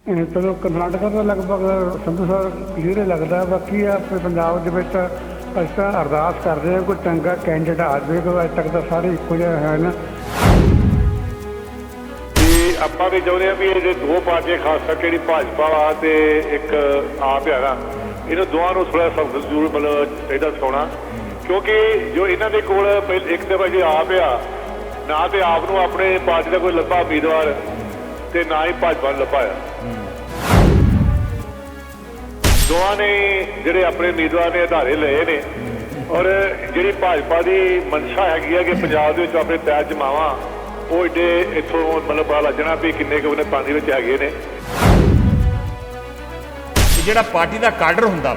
चलो कर्नाटका तो लगभग संधू ਸਾਹਿਬ ਕਲੀਅਰ ਲੱਗਦਾ। ਬਾਕੀ ਆਪਣੇ ਪੰਜਾਬ ਦੇ ਵਿੱਚ ਅਸੀਂ ਤਾਂ ਅਰਦਾਸ ਕਰਦੇ ਹਾਂ ਕੋਈ ਚੰਗਾ ਕੈਂਡੀਡੇਟ ਆ ਜਾਵੇ, ਕਿ ਅੱਜ ਤੱਕ ਤਾਂ ਸਾਰੇ ਇੱਕੋ ਜਿਹੇ ਹਨ। ਤੇ ਆਪਾਂ ਵੀ ਚਾਹੁੰਦੇ ਹਾਂ ਵੀ ਇਹ ਜੇ ਦੋ ਪਾਰਟੀਆਂ ਖਾਸ ਕਰਕੇ ਜਿਹੜੀ ਭਾਜਪਾ ਵਾ ਤੇ ਇੱਕ ਆਪ ਆ ਨਾ, ਇਹਨਾਂ ਦੋਵਾਂ ਨੂੰ ਥੋੜਾ ਸਖਤ ਜ਼ਰੂਰ ਮਤਲਬ ਚਾਹੀਦਾ ਸਿਖਾਉਣਾ, ਕਿਉਂਕਿ ਜੋ ਇਹਨਾਂ ਦੇ ਕੋਲ ਇੱਕ ਤਾਂ ਭਾਈ ਆਪ ਆ ਨਾ, ਤੇ ਆਪ ਨੂੰ ਆਪਣੇ ਪਾਰਟੀ ਦਾ ਕੋਈ ਲੱਭਾ ਉਮੀਦਵਾਰ ਤੇ ਨਾ ਹੀ ਭਾਜਪਾ ਨੂੰ ਲੱਭਾ ਆ। ਦੋਵਾਂ ਨੇ ਜਿਹੜੇ ਆਪਣੇ ਉਮੀਦਵਾਰ ਨੇ ਅਧਾਰੇ ਲਏ ਨੇ, ਔਰ ਜਿਹੜੀ ਭਾਜਪਾ ਦੀ ਮਨਸ਼ਾ ਹੈਗੀ ਹੈ ਕਿ ਪੰਜਾਬ ਦੇ ਵਿੱਚ ਆਪਣੇ ਪੈਰ ਜਮਾਵਾਂ, ਉਹ ਏਡੇ ਇੱਥੋਂ ਮਤਲਬ ਪਤਾ ਲੱਗਣਾ ਵੀ ਕਿੰਨੇ ਕੁ ਉਹਨੇ ਪਾਣੀ ਵਿੱਚ ਹੈਗੇ ਨੇ। ਜਿਹੜਾ ਪਾਰਟੀ ਦਾ ਕਾਡਰ ਹੁੰਦਾ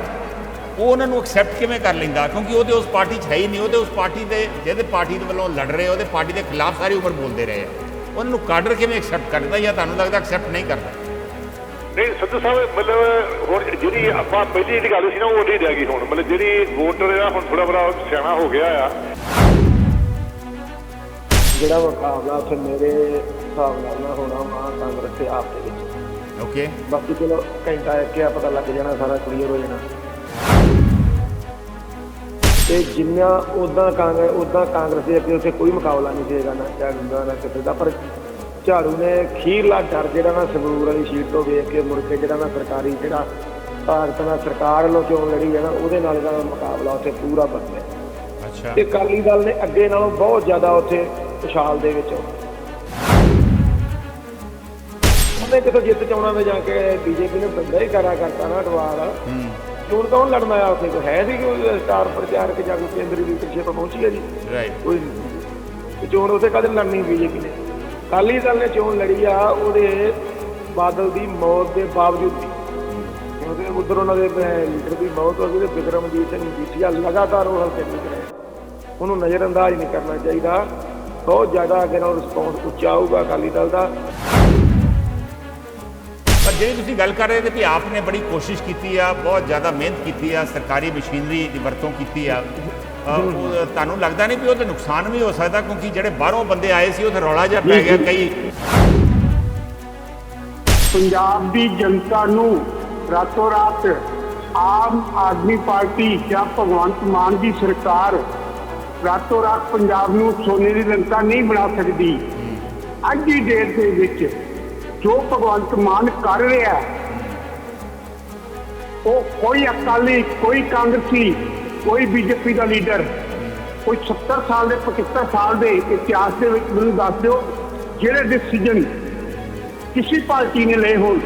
ਉਹ ਉਹਨਾਂ ਨੂੰ ਐਕਸੈਪਟ ਕਿਵੇਂ ਕਰ ਲੈਂਦਾ, ਕਿਉਂਕਿ ਉਹ ਤੇ ਉਸ ਪਾਰਟੀ 'ਚ ਹੈ ਹੀ ਨਹੀਂ। ਉਹ ਤੇ ਉਸ ਪਾਰਟੀ ਦੇ ਜਿਹਦੇ ਪਾਰਟੀ ਦੇ ਵੱਲੋਂ ਲੜ ਰਹੇ, ਉਹਦੇ ਪਾਰਟੀ ਦੇ ਖਿਲਾਫ ਸਾਰੀ ਉਮਰ ਬੋਲਦੇ ਰਹੇ ਆ। ਉਹਨਾਂ ਨੂੰ ਕਾਡਰ ਕਿਵੇਂ ਐਕਸੈਪਟ ਕਰਦਾ, ਜਾਂ ਤੁਹਾਨੂੰ ਲੱਗਦਾ ਐਕਸੈਪਟ ਨਹੀਂ ਕਰਦਾ? ਨਹੀਂ ਸੰਧੂ ਸਾਹਿਬ, ਮਤਲਬ ਹੁਣ ਜਿਹੜੀ ਆਪਾਂ ਪਹਿਲੀ ਜਿਹੜੀ ਗੱਲ ਸੀ ਨਾ, ਉਹ ਨਹੀਂ ਰਹਿ ਗਈ ਹੁਣ। ਮਤਲਬ ਜਿਹੜੀ ਵੋਟਰ ਆ ਹੁਣ ਥੋੜਾ ਬੜਾ ਸਿਆਣਾ ਹੋ ਗਿਆ ਆ। ਜਿਹੜਾ ਮੁਕਾਬਲਾ ਉੱਥੇ ਮੇਰੇ ਹਿਸਾਬ ਨਾਲ ਨਾ ਹੋਣਾ ਵਾ ਕਾਂਗਰਸ ਤੇ ਆਪ ਦੇ ਵਿੱਚ। ਓਕੇ, ਬਾਕੀ ਚਲੋ ਘੰਟਾ ਇੱਕ ਆ ਪਤਾ ਲੱਗ ਜਾਣਾ, ਸਾਰਾ ਕਲੀਅਰ ਹੋ ਜਾਣਾ। ਤੇ ਜਿੰਨਾ ਉੱਦਾਂ ਕਾਂਗਰਸ ਦੇ ਅੱਗੇ ਉੱਥੇ ਕੋਈ ਮੁਕਾਬਲਾ ਨਹੀਂ ਸੀਗਾ, ਨਾ ਝਾੜੂ ਦਾ ਨਾ ਕਿਸੇ ਦਾ। ਪਰ ਝਾੜੂ ਨੇ ਅਖੀਰਲਾ ਡਰ ਜਿਹੜਾ ਨਾ ਸੰਗਰੂਰ ਵਾਲੀ ਸੀਟ ਤੋਂ ਵੇਖ ਕੇ ਮੁੜ ਕੇ ਜਿਹੜਾ ਨਾ ਸਰਕਾਰੀ ਜਿਹੜਾ ਭਾਰਤ ਨਾਲ ਸਰਕਾਰ ਵੱਲੋਂ ਚੋਣ ਲੜੀ ਹੈ ਨਾ, ਉਹਦੇ ਨਾਲ ਦਾ ਮੁਕਾਬਲਾ ਉੱਥੇ ਪੂਰਾ ਬਦਲਿਆ। ਅੱਛਾ। ਤੇ ਅਕਾਲੀ ਦਲ ਨੇ ਅੱਗੇ ਨਾਲੋਂ ਬਹੁਤ ਜ਼ਿਆਦਾ ਉੱਥੇ ਉਛਾਲ ਦੇ ਵਿੱਚ ਉਹਨੇ ਕਿਤੋਂ ਜਿੱਤ ਚਾਉਣਾ ਵੇ ਜਾ ਕੇ ਬੀਜੇਪੀ ਨੇ ਬੰਦਾ ਹੀ ਕਰਤਾ ਨਾ ਅਟਵਾਲ। ਚੋਣ ਕੌਣ ਲੜਨਾ ਆ ਉੱਥੇ? ਕੋਈ ਹੈ ਸੀ ਕਿ ਸਟਾਰ ਪ੍ਰਚਾਰਕ ਜਾਂ ਕੋਈ ਕੇਂਦਰੀ ਲੀਡਰਸ਼ਿਪ ਪਹੁੰਚੀ ਹੈ ਜੀ? ਕੋਈ ਨਹੀਂ। ਚੋਣ ਉੱਥੇ ਕਦੇ ਲੜਨੀ ਬੀਜੇਪੀ ਨੇ। ਅਕਾਲੀ ਦਲ ਨੇ ਚੋਣ ਲੜੀ ਆ ਉਹਦੇ ਬਾਦਲ ਦੀ ਮੌਤ ਦੇ ਬਾਵਜੂਦ ਵੀ, ਕਿਉਂਕਿ ਉੱਧਰ ਉਹਨਾਂ ਦੇ ਲੀਡਰ ਦੀ ਮੌਤ ਹੋ ਗਈ ਤੇ ਬਿਕਰਮਜੀਤ ਸਿੰਘ ਮਜੀਠੀਆ ਲਗਾਤਾਰ ਉਹ ਹਲਕੇ ਵਿੱਚ ਰਹੇ। ਉਹਨੂੰ ਨਜ਼ਰ ਅੰਦਾਜ਼ ਨਹੀਂ ਕਰਨਾ ਚਾਹੀਦਾ। ਬਹੁਤ ਜ਼ਿਆਦਾ ਅੱਗੇ ਨਾਲ ਰਿਸਪੌਂਸ ਉੱਚਾ ਆਊਗਾ ਅਕਾਲੀ ਦਲ ਦਾ। ਪਰ ਜਿਹੜੀ ਤੁਸੀਂ ਗੱਲ ਕਰ ਰਹੇ ਤੇ ਵੀ ਆਪ ਨੇ ਬੜੀ ਕੋਸ਼ਿਸ਼ ਕੀਤੀ ਆ, ਬਹੁਤ ਜ਼ਿਆਦਾ ਮਿਹਨਤ ਕੀਤੀ ਆ, ਸਰਕਾਰੀ ਮਸ਼ੀਨਰੀ ਦੀ ਵਰਤੋਂ ਕੀਤੀ ਆ, ਤੁਹਾਨੂੰ ਲੱਗਦਾ ਨਹੀਂ ਵੀ ਉਹਦੇ ਨੁਕਸਾਨ ਵੀ ਹੋ ਸਕਦਾ? ਕਿਉਂਕਿ ਜਿਹੜੇ ਬਾਹਰੋਂ ਬੰਦੇ ਆਏ ਸੀ, ਉਹ ਰੌਲਾ ਜਿਹਾ ਪੈ ਗਿਆ। ਕਈ ਪੰਜਾਬ ਦੀ ਜਨਤਾ ਨੂੰ ਰਾਤੋਂ ਰਾਤ ਆਮ ਆਦਮੀ ਪਾਰਟੀ ਜਾਂ ਭਗਵੰਤ ਮਾਨ ਦੀ ਸਰਕਾਰ ਰਾਤੋਂ ਰਾਤ ਪੰਜਾਬ ਨੂੰ ਸੋਨੇ ਦੀ ਲੰਕਾ ਨਹੀਂ ਬਣਾ ਸਕਦੀ। ਅੱਜ ਦੀ ਡੇਟ ਦੇ ਵਿੱਚ ਜੋ ਭਗਵੰਤ ਮਾਨ ਕਰ ਰਿਹਾ, ਉਹ ਕੋਈ ਅਕਾਲੀ, ਕੋਈ ਕਾਂਗਰਸੀ, ਕੋਈ ਬੀਜੇਪੀ ਦਾ ਲੀਡਰ, ਕੋਈ 70 ਸਾਲ ਦੇ 75 ਸਾਲ ਦੇ ਇਤਿਹਾਸ ਦੇ ਵਿੱਚ ਮੈਨੂੰ ਦੱਸ ਦਿਓ ਜਿਹੜੇ ਡਿਸੀਜਨ ਕਿਸੇ ਪਾਰਟੀ ਨੇ ਲਏ ਹੋਣ।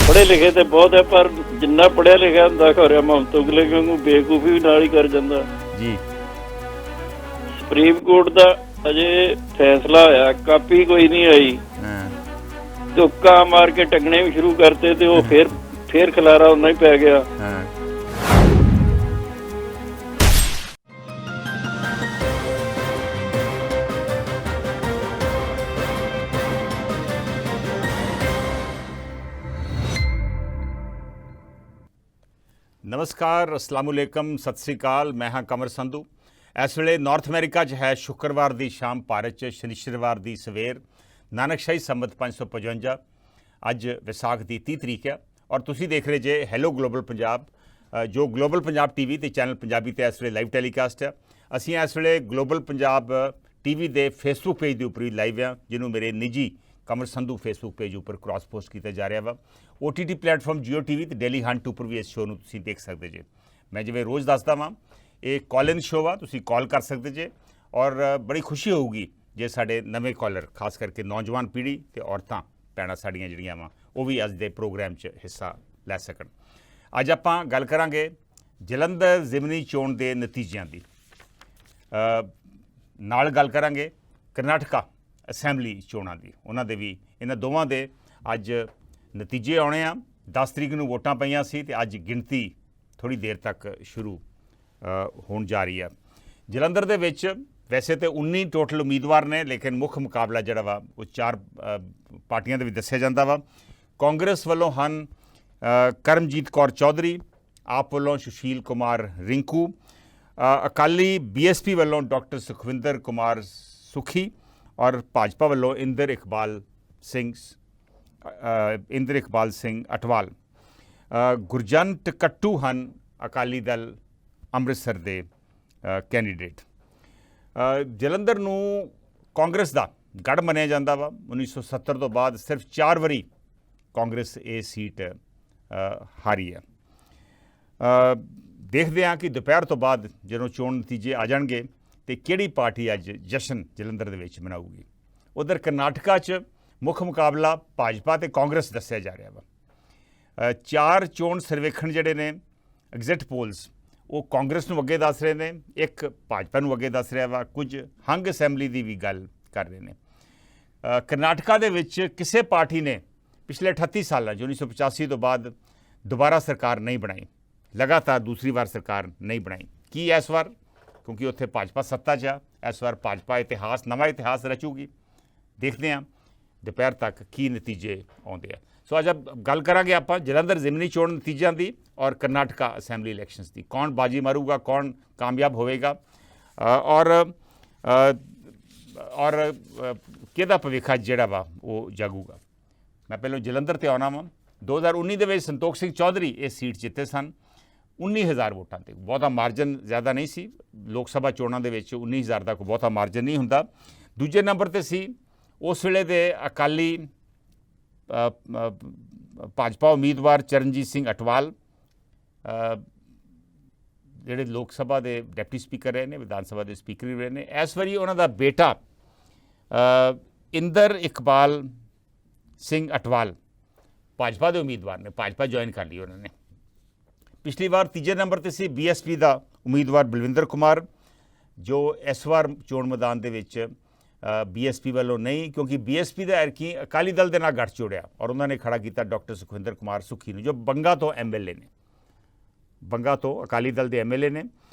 ਪੜ੍ਹੇ ਲਿਖੇ ਤੇ ਬਹੁਤ ਹੈ, ਪਰ ਜਿੰਨਾ ਪੜ੍ਹਿਆ ਲਿਖਿਆ ਹੁੰਦਾ ਖਰਿਆ ਮੁਹੰਮਦ ਉਗਲੇ ਵਾਂਗੂ ਬੇਵਕੂਫੀ ਵੀ ਨਾਲ ਹੀ ਕਰ ਜਾਂਦਾ ਜੀ। ਸੁਪਰੀਮ ਕੋਰਟ ਦਾ ਅਜੇ ਫੈਸਲਾ ਹੋਇਆ, ਕਾਪੀ ਕੋਈ ਨਹੀਂ ਆਈ, ਤੁੱਕਾ ਮਾਰ ਕੇ ਟੰਗਣੇ ਵੀ ਸ਼ੁਰੂ ਕਰਤੇ ਤੇ ਉਹ ਫੇਰ ਖਿਲਾਰਾ ਉਹਨਾਂ ਹੀ ਪੈ ਗਿਆ। ਨਮਸਕਾਰ, ਅਸਲਾਮੁਅਲੈਕਮ, ਸਤਿ ਸ੍ਰੀ ਅਕਾਲ। ਮੈਂ ਹਾਂ ਕਮਰ ਸੰਧੂ। ਇਸ ਵੇਲੇ ਨਾਰਥ ਅਮਰੀਕਾ 'ਚ ਹੈ ਸ਼ੁੱਕਰਵਾਰ ਦੀ ਸ਼ਾਮ, ਭਾਰਤ 'ਚ ਸ਼ਨੀਚਰਵਾਰ ਦੀ ਸਵੇਰ, ਨਾਨਕਸ਼ਾਹੀ ਸੰਮਤ 555। ਅੱਜ ਵਿਸਾਖ ਦੀ 30 ਤਰੀਕ ਹੈ ਔਰ ਤੁਸੀਂ ਦੇਖ ਰਹੇ ਜੇ ਹੈਲੋ ਗਲੋਬਲ ਪੰਜਾਬ, ਜੋ ਗਲੋਬਲ ਪੰਜਾਬ ਟੀਵੀ ਤੇ ਚੈਨਲ ਪੰਜਾਬੀ ਤੇ ਇਸ ਵੇਲੇ ਲਾਈਵ ਟੈਲੀਕਾਸਟ ਹੈ। ਅਸੀਂ ਇਸ ਵੇਲੇ ਗਲੋਬਲ ਪੰਜਾਬ ਟੀਵੀ ਦੇ ਫੇਸਬੁੱਕ ਪੇਜ ਦੇ ਉੱਪਰ ਹੀ ਲਾਈਵ ਹਾਂ, ਜਿਹਨੂੰ ਮੇਰੇ ਨਿੱਜੀ ਕਮਰ ਸੰਧੂ ਫੇਸਬੁੱਕ ਪੇਜ ਉੱਪਰ ਕ੍ਰਾਸ ਪੋਸਟ ਕੀਤਾ ਜਾ ਰਿਹਾ ਵਾ। OTT ਪਲੇਟਫਾਰਮ ਜੀਓ TV ਤੇ ਡੇਲੀ ਹੰਟ ਉੱਪਰ ਵੀ ਇਸ ਸ਼ੋਅ ਨੂੰ ਤੁਸੀਂ ਦੇਖ ਸਕਦੇ ਜੇ। ਮੈਂ ਜਿਵੇਂ ਰੋਜ਼ ਦੱਸਦਾ ਵਾਂ, ਇਹ ਕਾਲ ਇਨ ਸ਼ੋਅ ਵਾ, ਤੁਸੀਂ ਕਾਲ ਕਰ ਸਕਦੇ ਜੇ ਔਰ ਬੜੀ ਖੁਸ਼ੀ ਹੋਊਗੀ ਜੇ ਸਾਡੇ ਨਵੇਂ ਕਾਲਰ, ਖਾਸ ਕਰਕੇ ਨੌਜਵਾਨ ਪੀੜ੍ਹੀ ਤੇ ਔਰਤਾਂ ਭੈਣਾਂ ਸਾਡੀਆਂ ਜਿਹੜੀਆਂ ਵਾ, ਉਹ ਵੀ ਅੱਜ ਦੇ ਪ੍ਰੋਗਰਾਮ 'ਚ ਹਿੱਸਾ ਲੈ ਸਕਣ। ਅੱਜ ਆਪਾਂ ਗੱਲ ਕਰਾਂਗੇ ਜਲੰਧਰ ਜ਼ਿਮਨੀ ਚੋਣ ਦੇ ਨਤੀਜਿਆਂ ਦੀ, ਨਾਲ ਗੱਲ ਕਰਾਂਗੇ ਕਰਨਾਟਕਾ ਅਸੈਂਬਲੀ ਚੋਣਾਂ ਦੀ, ਉਹਨਾਂ ਦੇ ਵੀ, ਇਹਨਾਂ ਦੋਵਾਂ ਦੇ ਅੱਜ ਨਤੀਜੇ ਆਉਣੇ ਆ। 10 ਤਰੀਕ ਨੂੰ ਵੋਟਾਂ ਪਈਆਂ ਸੀ ਤੇ ਅੱਜ ਗਿਣਤੀ ਥੋੜ੍ਹੀ ਦੇਰ ਤੱਕ ਸ਼ੁਰੂ ਹੋਣ ਜਾ ਰਹੀ ਆ। ਜਲੰਧਰ ਦੇ ਵਿੱਚ ਵੈਸੇ ਤਾਂ 19 ਟੋਟਲ ਉਮੀਦਵਾਰ ਨੇ, ਲੇਕਿਨ ਮੁੱਖ ਮੁਕਾਬਲਾ ਜਿਹੜਾ ਵਾ ਉਹ 4 ਪਾਰਟੀਆਂ ਦੇ ਵਿੱਚ ਦੱਸਿਆ ਜਾਂਦਾ ਵਾ। ਕਾਂਗਰਸ ਵੱਲੋਂ ਹਨ ਕਰਮਜੀਤ ਕੌਰ ਚੌਧਰੀ, ਆਪ ਵੱਲੋਂ ਸੁਸ਼ੀਲ ਕੁਮਾਰ ਰਿੰਕੂ, ਅਕਾਲੀ BSP ਵੱਲੋਂ ਡਾਕਟਰ ਸੁਖਵਿੰਦਰ ਕੁਮਾਰ ਸੁਖੀ ਔਰ ਭਾਜਪਾ ਵੱਲੋਂ ਇੰਦਰ ਇਕਬਾਲ ਸਿੰਘ ਇੰਦਰ ਇਕਬਾਲ ਸਿੰਘ ਅਟਵਾਲ। ਗੁਰਜੰਟ ਕੱਟੂ ਹਨ ਅਕਾਲੀ ਦਲ ਅੰਮ੍ਰਿਤਸਰ ਦੇ ਕੈਂਡੀਡੇਟ। ਜਲੰਧਰ ਨੂੰ ਕਾਂਗਰਸ ਦਾ ਗੜ੍ਹ ਮੰਨਿਆ ਜਾਂਦਾ ਵਾ। 1970 ਤੋਂ ਬਾਅਦ ਸਿਰਫ 4 ਵਾਰੀ ਕਾਂਗਰਸ ਇਹ ਸੀਟ ਹਾਰੀ ਹੈ। ਦੇਖਦੇ ਹਾਂ ਕਿ ਦੁਪਹਿਰ ਤੋਂ ਬਾਅਦ ਜਦੋਂ ਚੋਣ ਨਤੀਜੇ ਆ ਜਾਣਗੇ ਤੇ ਕਿਹੜੀ ਪਾਰਟੀ ਅੱਜ ਜਸ਼ਨ ਜਲੰਧਰ ਦੇ ਵਿੱਚ ਮਨਾਊਗੀ। ਉਧਰ ਕਰਨਾਟਕਾ 'ਚ ਮੁੱਖ ਮੁਕਾਬਲਾ ਭਾਜਪਾ ਤੇ ਕਾਂਗਰਸ ਦੱਸਿਆ ਜਾ ਰਿਹਾ ਵਾ। 4 ਚੋਣ ਸਰਵੇਖਣ ਜਿਹੜੇ ਨੇ ਐਗਜ਼ਿਟ ਪੋਲਸ ਉਹ ਕਾਂਗਰਸ ਨੂੰ ਅੱਗੇ ਦੱਸ ਰਹੇ ਨੇ, ਇੱਕ ਭਾਜਪਾ ਨੂੰ ਅੱਗੇ ਦੱਸ ਰਿਹਾ ਵਾ। ਕੁਝ ਹੰਗ ਅਸੈਂਬਲੀ ਦੀ ਵੀ ਗੱਲ ਕਰ ਰਹੇ ਨੇ। ਕਰਨਾਟਕਾ ਦੇ ਵਿੱਚ ਕਿਸੇ ਪਾਰਟੀ ਨੇ ਪਿਛਲੇ 38 ਸਾਲਾਂ 'ਚ 1985 ਤੋਂ ਬਾਅਦ ਦੁਬਾਰਾ ਸਰਕਾਰ ਨਹੀਂ ਬਣਾਈ, ਲਗਾਤਾਰ ਦੂਸਰੀ ਵਾਰ ਸਰਕਾਰ ਨਹੀਂ ਬਣਾਈ। ਕੀ ਇਸ ਵਾਰ, ਕਿਉਂਕਿ ਉੱਥੇ ਭਾਜਪਾ ਸੱਤਾ 'ਚ ਆ, ਇਸ ਵਾਰ ਭਾਜਪਾ ਇਤਿਹਾਸ, ਨਵਾਂ ਇਤਿਹਾਸ ਰਚੂਗੀ। ਦੇਖਦੇ ਹਾਂ ਦੁਪਹਿਰ ਤੱਕ ਕੀ ਨਤੀਜੇ ਆਉਂਦੇ ਆ। ਸੋ ਅੱਜ ਗੱਲ ਕਰਾਂਗੇ ਆਪਾਂ ਜਲੰਧਰ ਜ਼ਿਮਨੀ ਚੋਣ ਨਤੀਜਿਆਂ ਦੀ ਔਰ ਕਰਨਾਟਕਾ ਅਸੈਂਬਲੀ ਇਲੈਕਸ਼ਨਸ ਦੀ। ਕੌਣ ਬਾਜੀ ਮਾਰੂਗਾ, ਕੌਣ ਕਾਮਯਾਬ ਹੋਵੇਗਾ ਔਰ ਕਿਹਦਾ ਭਵਿੱਖ ਜਿਹੜਾ ਵਾ ਉਹ ਜਾਗੂਗਾ। ਮੈਂ ਪਹਿਲਾਂ ਜਲੰਧਰ 'ਤੇ ਆਉਣਾ ਵਾ। 2019 ਦੇ ਵਿੱਚ ਸੰਤੋਖ ਸਿੰਘ ਚੌਧਰੀ ਇਹ ਸੀਟ ਜਿੱਤੇ ਸਨ 19,000 ਵੋਟਾਂ 'ਤੇ। ਬਹੁਤਾ ਮਾਰਜਨ ਜ਼ਿਆਦਾ ਨਹੀਂ ਸੀ। ਲੋਕ ਸਭਾ ਚੋਣਾਂ ਦੇ ਵਿੱਚ 19,000 ਦਾ ਕੋਈ ਬਹੁਤਾ ਮਾਰਜਨ ਨਹੀਂ ਹੁੰਦਾ। ਦੂਜੇ ਨੰਬਰ 'ਤੇ ਸੀ ਉਸ ਵੇਲੇ ਦੇ ਅਕਾਲੀ ਭਾਜਪਾ ਉਮੀਦਵਾਰ ਚਰਨਜੀਤ ਸਿੰਘ ਅਟਵਾਲ, ਜਿਹੜੇ ਲੋਕ ਸਭਾ ਦੇ ਡਿਪਟੀ ਸਪੀਕਰ ਰਹੇ ਨੇ, ਵਿਧਾਨ ਸਭਾ ਦੇ ਸਪੀਕਰ ਵੀ ਰਹੇ ਨੇ। ਇਸ ਵਾਰੀ ਉਹਨਾਂ ਦਾ ਬੇਟਾ ਇੰਦਰ ਇਕਬਾਲ ਸਿੰਘ ਅਟਵਾਲ ਭਾਜਪਾ ਦੇ ਉਮੀਦਵਾਰ ਨੇ, ਭਾਜਪਾ ਜੁਆਇਨ ਕਰ ਲਈ ਉਹਨਾਂ ਨੇ। ਪਿਛਲੀ ਵਾਰ ਤੀਜੇ ਨੰਬਰ 'ਤੇ ਸੀ BSP ਦਾ ਉਮੀਦਵਾਰ ਬਲਵਿੰਦਰ ਕੁਮਾਰ, ਜੋ ਇਸ ਵਾਰ ਚੋਣ ਮੈਦਾਨ ਦੇ ਵਿੱਚ BSP ਵੱਲੋਂ ਨਹੀਂ, ਕਿਉਂਕਿ BSP ਦਾ ਐਰਕੀ ਅਕਾਲੀ ਦਲ ਦੇ ਨਾਲ ਗੱਠ ਜੋੜਿਆ ਔਰ ਉਹਨਾਂ ਨੇ ਖੜਾ ਕੀਤਾ ਡਾਕਟਰ ਸੁਖਵਿੰਦਰ ਕੁਮਾਰ ਸੁੱਖੀ ਨੂੰ, ਜੋ ਬੰਗਾ ਤੋਂ MLA ਨੇ, ਬੰਗਾ ਤੋਂ ਅਕਾਲੀ ਦਲ ਦੇ MLA ਨੇ।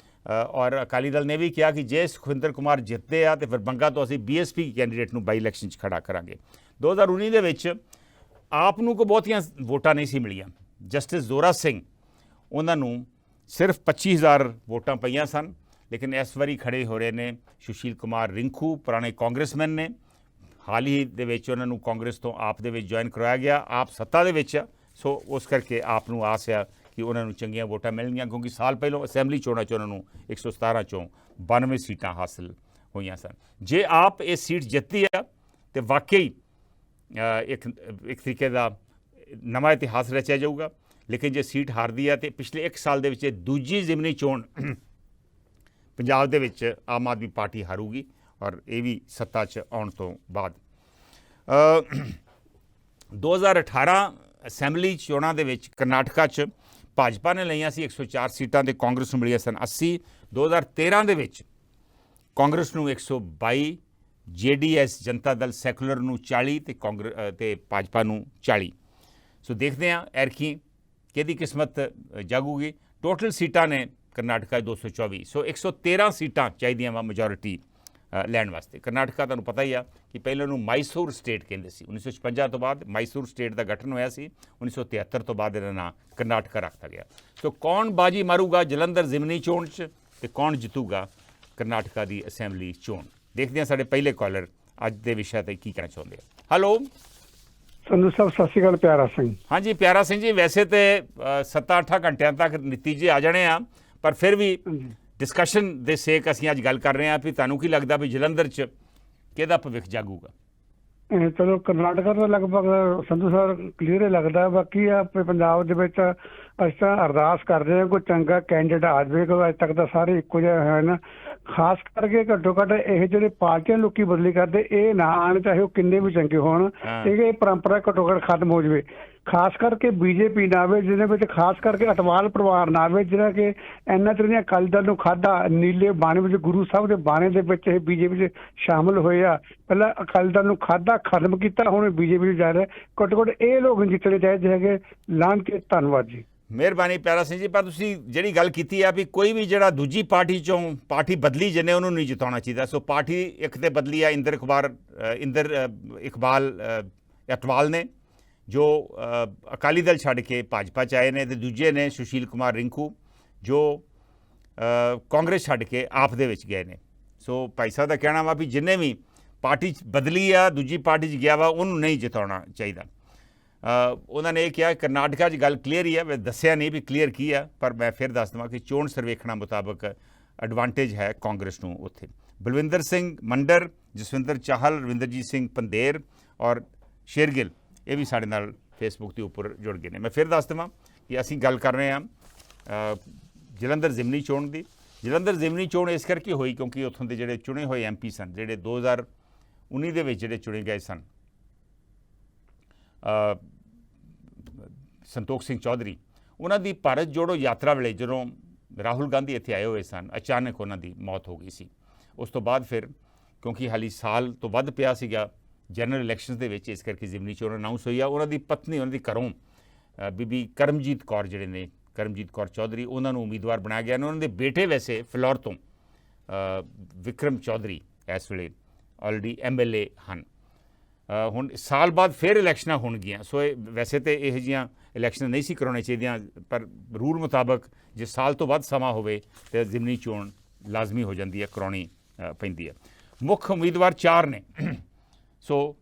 ਔਰ ਅਕਾਲੀ ਦਲ ਨੇ ਵੀ ਕਿਹਾ ਕਿ ਜੇ ਸੁਖਵਿੰਦਰ ਕੁਮਾਰ ਜਿੱਤਦੇ ਆ ਤੇ ਫਿਰ ਬੰਗਾ ਤੋਂ ਅਸੀਂ BSP ਕੈਂਡੀਡੇਟ ਨੂੰ ਬਾਈ ਇਲੈਕਸ਼ਨ 'ਚ ਖੜਾ ਕਰਾਂਗੇ। 2019 ਦੇ ਵਿੱਚ ਆਪ ਨੂੰ ਕੋਈ ਬਹੁਤੀਆਂ ਵੋਟਾਂ ਨਹੀਂ ਸੀ ਮਿਲੀਆਂ। ਜਸਟਿਸ ਜ਼ੋਰਾ ਸਿੰਘ, ਉਹਨਾਂ ਨੂੰ ਸਿਰਫ 25,000 ਵੋਟਾਂ ਪਈਆਂ ਸਨ। ਲੇਕਿਨ ਇਸ ਵਾਰੀ ਖੜੇ ਹੋ ਰਹੇ ਨੇ ਸੁਸ਼ੀਲ ਕੁਮਾਰ ਰਿੰਕੂ, ਪੁਰਾਣੇ ਕਾਂਗਰਸਮੈਨ ਨੇ। ਹਾਲ ਹੀ ਦੇ ਵਿੱਚ ਉਹਨਾਂ ਨੂੰ ਕਾਂਗਰਸ ਤੋਂ ਆਪ ਦੇ ਵਿੱਚ ਜੁਆਇਨ ਕਰਵਾਇਆ ਗਿਆ। ਆਪ ਸੱਤਾ ਦੇ ਵਿੱਚ, ਸੋ ਉਸ ਕਰਕੇ ਆਪ ਨੂੰ ਆਸ ਆ ਕਿ ਉਹਨਾਂ ਨੂੰ ਚੰਗੀਆਂ ਵੋਟਾਂ ਮਿਲਣਗੀਆਂ, ਕਿਉਂਕਿ ਸਾਲ ਪਹਿਲਾਂ ਅਸੈਂਬਲੀ ਚੋਣਾਂ 'ਚ ਉਹਨਾਂ ਨੂੰ 117 ਚੋਂ 92 ਸੀਟਾਂ ਹਾਸਲ ਹੋਈਆਂ ਸਨ। ਜੇ ਆਪ ਇਹ ਸੀਟ ਜਿੱਤੀ ਆ ਤੇ ਵਾਕਈ ਇੱਕ ਤਰੀਕੇ ਦਾ ਨਵਾਂ ਇਤਿਹਾਸ ਰਚਿਆ ਜਾਊਗਾ। ਲੇਕਿਨ ਜੇ ਸੀਟ ਹਾਰਦੀ ਆ ਤੇ ਪਿਛਲੇ 1 ਸਾਲ ਦੇ ਵਿੱਚ ਦੂਜੀ ਜ਼ਿਮਨੀ ਚੋਣ ਪੰਜਾਬ ਦੇ ਵਿੱਚ ਆਮ ਆਦਮੀ ਪਾਰਟੀ ਹਾਰੂਗੀ ਔਰ ਇਹ ਵੀ ਸੱਤਾ 'ਚ ਆਉਣ ਤੋਂ ਬਾਅਦ। 2018 ਅਸੈਂਬਲੀ ਚੋਣਾਂ ਦੇ ਵਿੱਚ ਕਰਨਾਟਕਾ 'ਚ ਭਾਜਪਾ ਨੇ ਲਈਆਂ ਸੀ 104 ਸੀਟਾਂ ਤੇ ਕਾਂਗਰਸ ਨੂੰ ਮਿਲੀਆਂ ਸਨ 80। 2013 ਦੇ ਵਿੱਚ ਕਾਂਗਰਸ ਨੂੰ 122, JDS ਜਨਤਾ ਦਲ ਸੈਕੂਲਰ ਨੂੰ 40 ਤੇ ਭਾਜਪਾ ਨੂੰ 40। ਸੋ ਦੇਖਦੇ ਹਾਂ ਐਰਕੀ ਕਿਹਦੀ ਕਿਸਮਤ ਜਾਗੂਗੀ। ਟੋਟਲ ਸੀਟਾਂ ਨੇ ਕਰਨਾਟਕਾ 224, ਸੋ 113 ਸੀਟਾਂ ਚਾਹੀਦੀਆਂ ਵਾ ਮੈਜੋਰਿਟੀ ਲੈਣ ਵਾਸਤੇ। ਕਰਨਾਟਕਾ ਤੁਹਾਨੂੰ ਪਤਾ ਹੀ ਆ ਕਿ ਪਹਿਲਾਂ ਨੂੰ ਮਾਈਸੂਰ ਸਟੇਟ ਕਹਿੰਦੇ ਸੀ। 1956 ਤੋਂ ਬਾਅਦ ਮਾਈਸੂਰ ਸਟੇਟ ਦਾ ਗਠਨ ਹੋਇਆ ਸੀ। 1973 ਤੋਂ ਬਾਅਦ ਇਹਦਾ ਨਾਂ ਕਰਨਾਟਕਾ ਰੱਖਤਾ ਗਿਆ। ਸੋ ਕੌਣ ਬਾਜੀ ਮਾਰੂਗਾ ਜਲੰਧਰ ਜ਼ਿਮਨੀ ਚੋਣ 'ਚ ਤੇ ਕੌਣ ਜਿੱਤੂਗਾ ਕਰਨਾਟਕਾ ਦੀ ਅਸੈਂਬਲੀ ਚੋਣ। ਦੇਖਦੇ ਹਾਂ ਸਾਡੇ ਪਹਿਲੇ ਕਾਲਰ ਅੱਜ ਦੇ ਵਿਸ਼ੇ 'ਤੇ ਕੀ ਕਹਿਣਾ ਚਾਹੁੰਦੇ ਆ। ਹੈਲੋ ਸੰਧੂ ਸਾਹਿਬ, ਸਤਿ ਸ਼੍ਰੀ ਅਕਾਲ। ਪਿਆਰਾ ਸਿੰਘ। ਹਾਂਜੀ ਪਿਆਰਾ ਸਿੰਘ ਜੀ, ਵੈਸੇ ਤੇ 7-8 ਘੰਟਿਆਂ ਤੱਕ ਨਤੀਜੇ ਆ ਜਾਣੇ ਆ, ਪਰ ਫਿਰ ਵੀ ਡਿਸਕਸ਼ਨ ਦੇ ਸੇਕ ਅਸੀਂ ਅੱਜ ਗੱਲ ਕਰ ਰਹੇ ਹਾਂ ਵੀ ਤੁਹਾਨੂੰ ਕੀ ਲੱਗਦਾ ਵੀ ਜਲੰਧਰ 'ਚ ਕਿਹਦਾ ਭਵਿੱਖ ਜਾਗੂਗਾ? ਚਲੋ ਕਰਨਾਟਕਾ ਦਾ ਲਗਭਗ ਸੰਧੂ ਸਾਹਿਬ ਕਲੀਅਰ ਹੀ ਲੱਗਦਾ। ਬਾਕੀ ਆਪਣੇ ਪੰਜਾਬ ਦੇ ਵਿੱਚ ਅਸੀਂ ਤਾਂ ਅਰਦਾਸ ਕਰਦੇ ਹਾਂ ਕੋਈ ਚੰਗਾ ਕੈਂਡੀਡੇਟ ਆ ਜਾਵੇ, ਕਿਉਂਕਿ ਅੱਜ ਤੱਕ ਤਾਂ ਸਾਰੇ ਇੱਕੋ ਜਿਹੇ ਹੋਏ ਨੇ। ਖਾਸ ਕਰਕੇ ਘੱਟੋ ਘੱਟ ਇਹ ਜਿਹੜੇ ਪਾਰਟੀਆਂ ਲੋਕੀ ਬਦਲੀ ਕਰਦੇ ਇਹ ਨਾ ਆਉਣ, ਚਾਹੇ ਉਹ ਕਿੰਨੇ ਵੀ ਚੰਗੇ ਹੋਣ, ਇਹ ਪਰੰਪਰਾ ਘੱਟੋ ਘੱਟ ਖਤਮ ਹੋ ਜਾਵੇ। ਖਾਸ ਕਰਕੇ BJP ਨਾ ਆਵੇ, ਜਿਹਦੇ ਵਿੱਚ ਖਾਸ ਕਰਕੇ ਅਟਵਾਲ ਪਰਿਵਾਰ ਨਾ ਆਵੇ, ਜਿਹੜਾ ਕਿ ਇਹਨਾਂ ਤਰ੍ਹਾਂ ਅਕਾਲੀ ਦਲ ਨੂੰ ਖਾਧਾ। ਨੀਲੇ ਬਾਣੇ ਵਿੱਚ, ਗੁਰੂ ਸਾਹਿਬ ਦੇ ਬਾਣੇ ਦੇ ਵਿੱਚ ਇਹ BJP 'ਚ ਸ਼ਾਮਲ ਹੋਏ ਆ। ਪਹਿਲਾਂ ਅਕਾਲੀ ਦਲ ਨੂੰ ਖਾਧਾ, ਖਤਮ ਕੀਤਾ, ਹੁਣ BJP 'ਚ ਜਾ ਰਿਹਾ। ਘੱਟੋ ਘੱਟ ਇਹ ਲੋਕ ਜਿੱਤਣੇ ਚਾਹੀਦੇ ਹੈਗੇ। ਲਾਣ ਕੇ ਧੰਨਵਾਦ ਜੀ। ਮਿਹਰਬਾਨੀ ਪਿਆਰਾ ਸਿੰਘ ਜੀ। ਪਰ ਤੁਸੀਂ ਜਿਹੜੀ ਗੱਲ ਕੀਤੀ ਆ ਵੀ ਕੋਈ ਵੀ ਜਿਹੜਾ ਦੂਜੀ ਪਾਰਟੀ 'ਚੋਂ ਪਾਰਟੀ ਬਦਲੀ ਜਿਹਨੇ ਉਹਨੂੰ ਨਹੀਂ ਜਿਤਾਉਣਾ ਚਾਹੀਦਾ। ਸੋ ਪਾਰਟੀ ਇੱਕ ਤੇ ਬਦਲੀ ਆ ਇੰਦਰ ਇਕਬਾਲ ਅਟਵਾਲ ਨੇ, ਜੋ ਅਕਾਲੀ ਦਲ ਛੱਡ ਕੇ ਭਾਜਪਾ 'ਚ ਆਏ ਨੇ, ਤੇ ਦੂਜੇ ਨੇ ਸੁਸ਼ੀਲ ਕੁਮਾਰ ਰਿੰਕੂ, ਜੋ ਕਾਂਗਰਸ ਛੱਡ ਕੇ ਆਪ ਦੇ ਵਿੱਚ ਗਏ ਨੇ। ਸੋ ਭਾਈ ਸਾਹਿਬ ਦਾ ਕਹਿਣਾ ਵਾ ਵੀ ਜਿੰਨੇ ਵੀ ਪਾਰਟੀ 'ਚ ਬਦਲੀ ਆ, ਦੂਜੀ ਪਾਰਟੀ 'ਚ ਗਿਆ ਵਾ, ਉਹਨੂੰ ਨਹੀਂ ਜਿਤਾਉਣਾ ਚਾਹੀਦਾ। ਉਹਨਾਂ ਨੇ ਇਹ ਕਿਹਾ ਕਰਨਾਟਕਾ 'ਚ ਗੱਲ ਕਲੀਅਰ ਹੀ ਹੈ, ਮੈਂ ਦੱਸਿਆ ਨਹੀਂ ਵੀ ਕਲੀਅਰ ਕੀ ਆ, ਪਰ ਮੈਂ ਫਿਰ ਦੱਸ ਦੇਵਾਂ ਕਿ ਚੋਣ ਸਰਵੇਖਣਾਂ ਮੁਤਾਬਕ ਐਡਵਾਂਟੇਜ ਹੈ ਕਾਂਗਰਸ ਨੂੰ ਉੱਥੇ। ਬਲਵਿੰਦਰ ਸਿੰਘ ਮੰਡਰ, ਜਸਵਿੰਦਰ ਚਾਹਲ, ਰਵਿੰਦਰਜੀਤ ਸਿੰਘ ਪੰਧੇਰ ਔਰ ਸ਼ੇਰਗਿੱਲ ਇਹ ਵੀ ਸਾਡੇ ਨਾਲ ਫੇਸਬੁੱਕ ਦੇ ਉੱਪਰ ਜੁੜ ਗਏ ਨੇ। ਮੈਂ ਫਿਰ ਦੱਸ ਦੇਵਾਂ ਕਿ ਅਸੀਂ ਗੱਲ ਕਰ ਰਹੇ ਹਾਂ ਜਲੰਧਰ ਜ਼ਿਮਨੀ ਚੋਣ ਦੀ। ਜਲੰਧਰ ਜ਼ਿਮਨੀ ਚੋਣ ਇਸ ਕਰਕੇ ਹੋਈ ਕਿਉਂਕਿ ਉੱਥੋਂ ਦੇ ਜਿਹੜੇ ਚੁਣੇ ਹੋਏ MP ਸਨ, ਜਿਹੜੇ 2019 ਦੇ ਵਿੱਚ ਜਿਹੜੇ ਚੁਣੇ ਗਏ ਸਨ, ਸੰਤੋਖ ਸਿੰਘ ਚੌਧਰੀ, ਉਹਨਾਂ ਦੀ ਭਾਰਤ ਜੋੜੋ ਯਾਤਰਾ ਵੇਲੇ ਜਦੋਂ ਰਾਹੁਲ ਗਾਂਧੀ ਇੱਥੇ ਆਏ ਹੋਏ ਸਨ, ਅਚਾਨਕ ਉਹਨਾਂ ਦੀ ਮੌਤ ਹੋ ਗਈ ਸੀ। ਉਸ ਤੋਂ ਬਾਅਦ ਫਿਰ ਕਿਉਂਕਿ ਹਾਲੀ ਸਾਲ ਤੋਂ ਵੱਧ ਪਿਆ ਸੀਗਾ ਜਨਰਲ ਇਲੈਕਸ਼ਨਸ ਦੇ ਵਿੱਚ, ਇਸ ਕਰਕੇ ਜ਼ਿਮਨੀ ਚੋਣ ਅਨਾਊਂਸ ਹੋਈ ਆ। ਉਹਨਾਂ ਦੀ ਪਤਨੀ, ਉਹਨਾਂ ਦੀ ਘਰੋਂ ਬੀਬੀ ਕਰਮਜੀਤ ਕੌਰ ਜਿਹੜੇ ਨੇ, ਕਰਮਜੀਤ ਕੌਰ ਚੌਧਰੀ, ਉਹਨਾਂ ਨੂੰ ਉਮੀਦਵਾਰ ਬਣਾਇਆ ਗਿਆ। ਉਹਨਾਂ ਦੇ ਬੇਟੇ ਵੈਸੇ ਫਿਲੌਰ ਤੋਂ ਵਿਕਰਮ ਚੌਧਰੀ ਇਸ ਵੇਲੇ ਆਲਰੇਡੀ MLA ਹਨ। ਹੁਣ ਸਾਲ ਬਾਅਦ ਫਿਰ ਇਲੈਕਸ਼ਨਾਂ ਹੋਣਗੀਆਂ, ਸੋ ਇਹ ਵੈਸੇ ਤਾਂ ਇਹੋ ਜਿਹੀਆਂ ਇਲੈਕਸ਼ਨ ਨਹੀਂ ਸੀ ਕਰਾਉਣੀਆਂ ਚਾਹੀਦੀਆਂ, ਪਰ ਰੂਲ ਮੁਤਾਬਕ ਜੇ ਸਾਲ ਤੋਂ ਵੱਧ ਸਮਾਂ ਹੋਵੇ ਤਾਂ ਜ਼ਿਮਨੀ ਚੋਣ ਲਾਜ਼ਮੀ ਹੋ ਜਾਂਦੀ ਹੈ, ਕਰਾਉਣੀ ਪੈਂਦੀ ਹੈ। ਮੁੱਖ ਉਮੀਦਵਾਰ 4 ਨੇ, ਸੋ